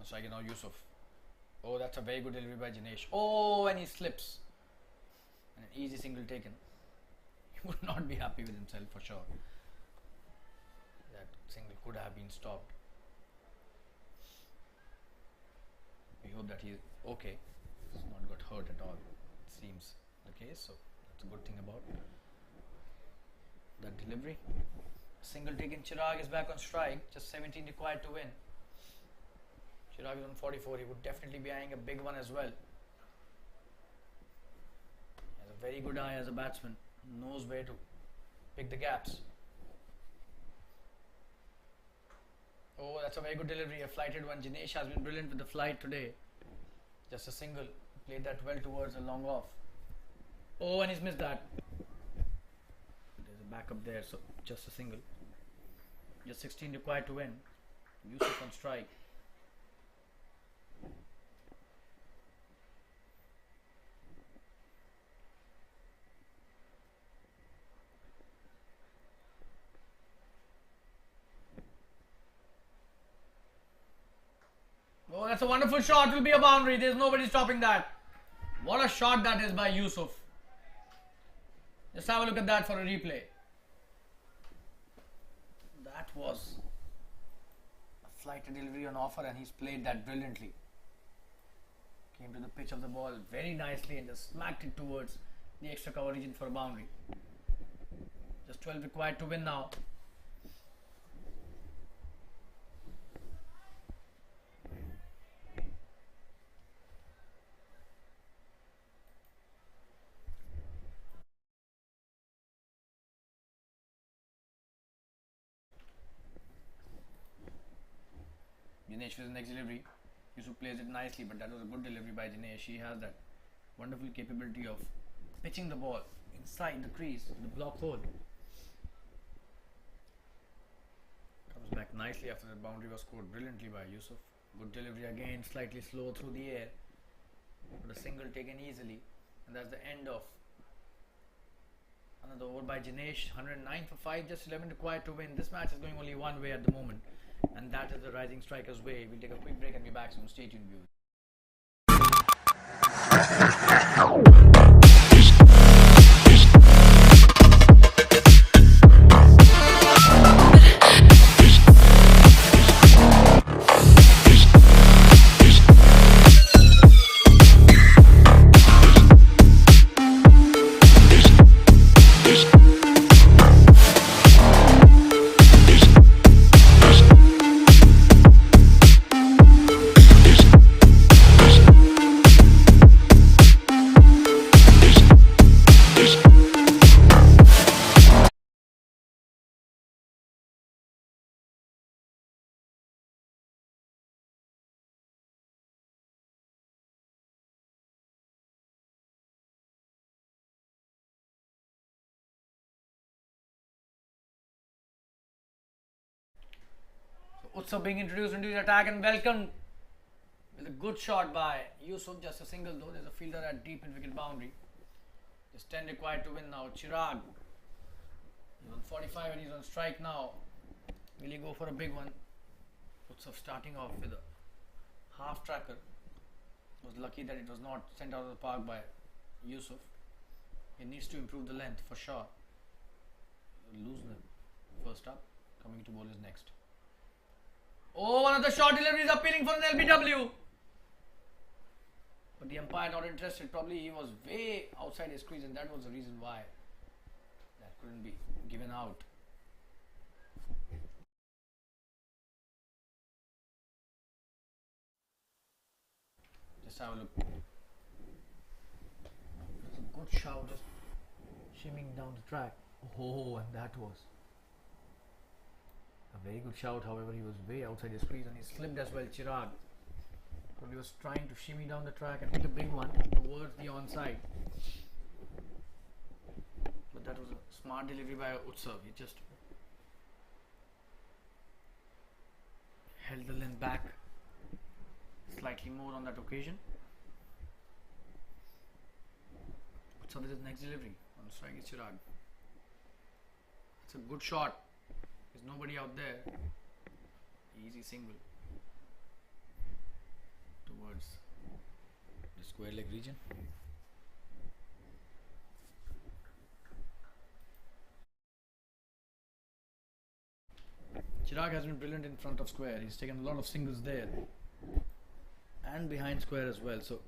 Striking now Yusuf. Oh, that's a very good delivery by Jinesh. Oh, and he slips. And an easy single taken. He would not be happy with himself for sure. That single could have been stopped. We hope that he's okay. He's not got hurt at all. It seems the case, so that's a good thing about that delivery. Single taken. Chirag is back on strike. Just 17 required to win. Chirag is on 44. He would definitely be eyeing a big one as well. He has a very good eye as a batsman. Knows where to pick the gaps. Oh, that's a very good delivery. A flighted one. Jinesh has been brilliant with the flight today. Just a single. Played that well towards a long off. Oh, and he's missed that. There's a backup there, so just a single. Just 16 required to win. Yusuf on strike. Oh, that's a wonderful shot. It will be a boundary. There's nobody stopping that. What a shot that is by Yusuf. Just have a look at that for a replay. That was a flighted delivery on offer and he's played that brilliantly. Came to the pitch of the ball very nicely and just smacked it towards the extra cover region for a boundary. Just 12 required to win now. Jinesh with the next delivery. Yusuf plays it nicely, but that was a good delivery by Jinesh. He has that wonderful capability of pitching the ball inside the crease, the block hole. Comes back nicely after the boundary was scored brilliantly by Yusuf. Good delivery again, slightly slow through the air, but a single taken easily, and that's the end of another over by Jinesh. 109 for 5, just 11 required to win. This match is going only one way at the moment, and that is the rising strikers way. We'll take a quick break and be back soon. Stay tuned, viewers. Utsav being introduced into the attack and welcomed with a good shot by Yusuf. Just a single though. There's a fielder at deep in wicket boundary. Just 10 required to win now. Chirag. He's on 45 and he's on strike now. Will he go for a big one? Utsav starting off with a half tracker. Was lucky that it was not sent out of the park by Yusuf. He needs to improve the length for sure. Lose the first up. Coming to bowl is next. Oh, one of the short deliveries appealing for an LBW. But the umpire not interested. Probably he was way outside his crease, and that was the reason why that couldn't be given out. Just have a look. It's a good shot, just shimming down the track. Oh, and that was a very good shout. However, he was way outside his crease and he slipped as well. Chirag probably was trying to shimmy down the track and hit a big one towards the onside. But that was a smart delivery by Utsav. He just held the length back slightly more on that occasion. Utsav with his next delivery. On strike is Chirag. It's a good shot. There's nobody out there. Easy single towards the square leg region. Chirag has been brilliant in front of square. He's taken a lot of singles there and behind square as well. So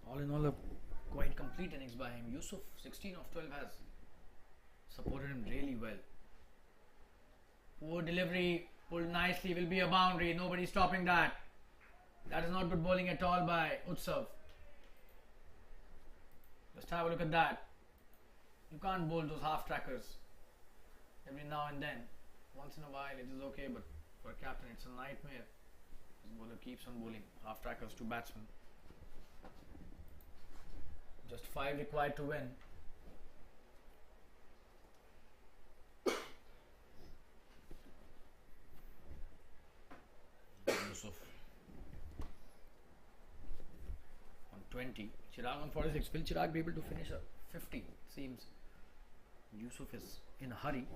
all in all, a quite complete innings by him. Yusuf, 16 of 12, has supported him really well. Poor delivery, pulled nicely, will be a boundary. Nobody stopping that. That is not good bowling at all by Utsav. Just have a look at that. You can't bowl those half trackers every now and then. Once in a while it is okay, but for a captain it's a nightmare. This bowler keeps on bowling half trackers to batsmen. Just 5 required to win. Yusuf on 20. Chirag on 46. Will Chirag be able to finish a 50? It seems Yusuf is in a hurry.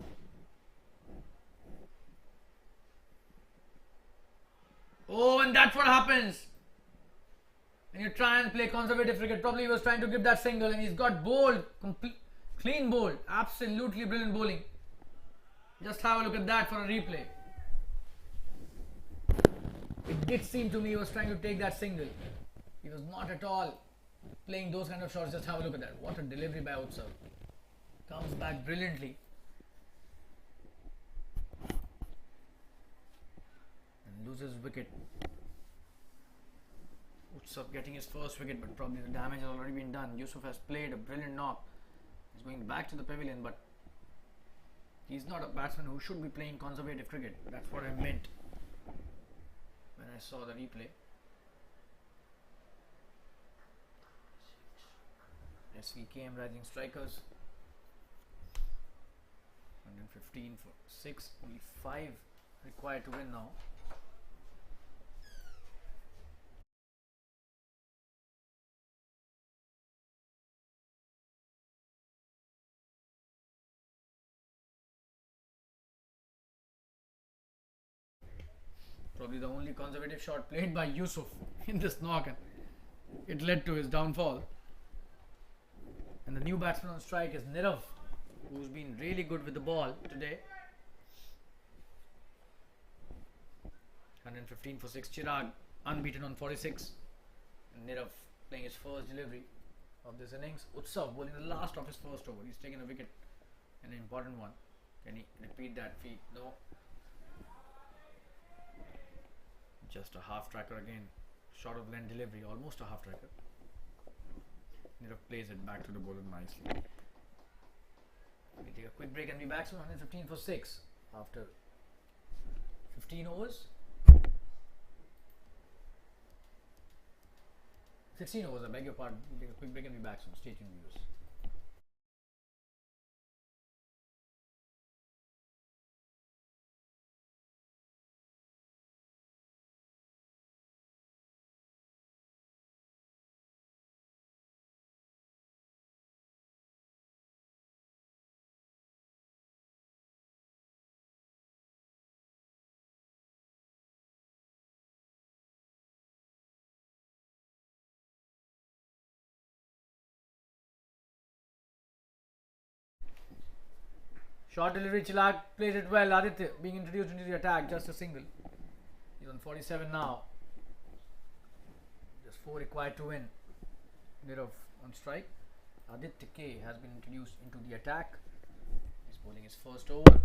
Oh, and that's what happens when you try and play conservative cricket. Probably he was trying to give that single and he's got bowled, clean bowled, absolutely brilliant bowling. Just have a look at that for a replay. It did seem to me he was trying to take that single. He was not at all playing those kind of shots. Just have a look at that. What a delivery by Utsav. Comes back brilliantly. And loses wicket. Utsav getting his first wicket, but probably the damage has already been done. Yusuf has played a brilliant knock. He's going back to the pavilion, but he's not a batsman who should be playing conservative cricket. That's what I meant when I saw the replay. Svkm Rising strikers. 115 for 6. Only 5 required to win now. Probably the only conservative shot played by Yusuf in this knock, and it led to his downfall. And the new batsman on strike is Nirav, who's been really good with the ball today. 115 for 6. Chirag unbeaten on 46. And Nirav playing his first delivery of this innings. Utsav bowling the last of his first over. He's taken a wicket, an important one. Can he repeat that feat? No. Just a half tracker again. Short of length delivery, almost a half tracker. Nirav plays it back to the bowler nicely. We take a quick break and be back. So 115 for 6 after 15 overs. 16 overs, I beg your pardon. We'll take a quick break and be back soon. Stay tuned, viewers. Short delivery, Chirag plays it well. Aditya being introduced into the attack, just a single. He's on 47 now. Just 4 required to win. Nirav on strike. Aditya K has been introduced into the attack. He's bowling his first over.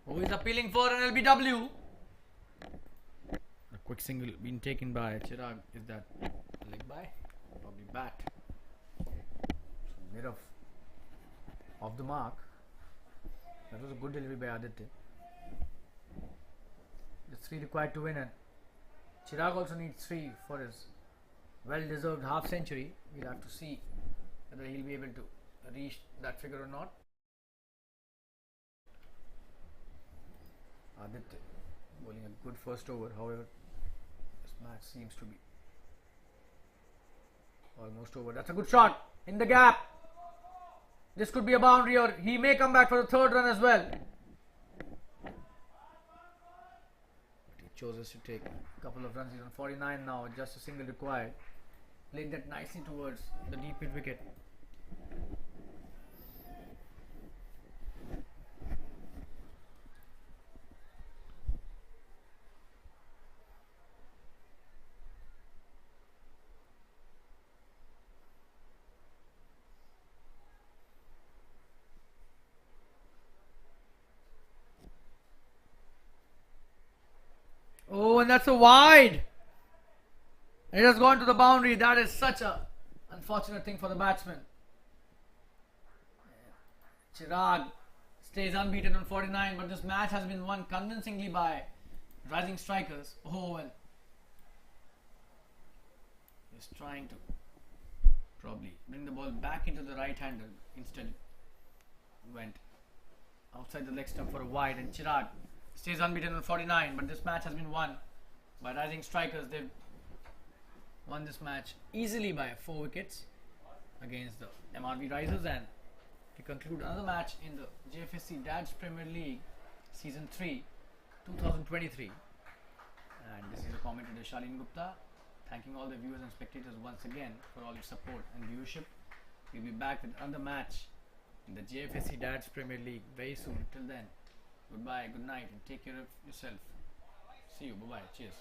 Who is appealing for an LBW? A quick single being taken by Chirag. Is that leg by? Probably bat. So Nirav off the mark. That was a good delivery by Aditya. Just 3 required to win, and Chirag also needs 3 for his well-deserved half century. We'll have to see whether he'll be able to reach that figure or not. Aditya bowling a good first over, however this match seems to be almost over. That's a good shot in the gap. This could be a boundary, or he may come back for the 3rd run as well. But he chooses to take a couple of runs. He's on 49 now, just a single required. Played that nicely towards the deep mid wicket. Oh, and that's a wide. It has gone to the boundary. That is such a unfortunate thing for the batsman. Chirag stays unbeaten on 49, but this match has been won convincingly by rising strikers. Oh well. He's trying to probably bring the ball back into the right hander. Instead went outside the leg stump for a wide, and Chirag stays unbeaten on 49, but this match has been won by rising strikers. They've won this match easily by 4 wickets against the MRV Risers, and to conclude another match in the Jfsc Dads Premier League Season 3 2023. And this is the commentator Shalin Gupta, thanking all the viewers and spectators once again for all your support and viewership. We'll be back with another match in the Jfsc Dads Premier League very soon. Till then, goodbye, good night, and take care of yourself. See you. Bye bye. Cheers.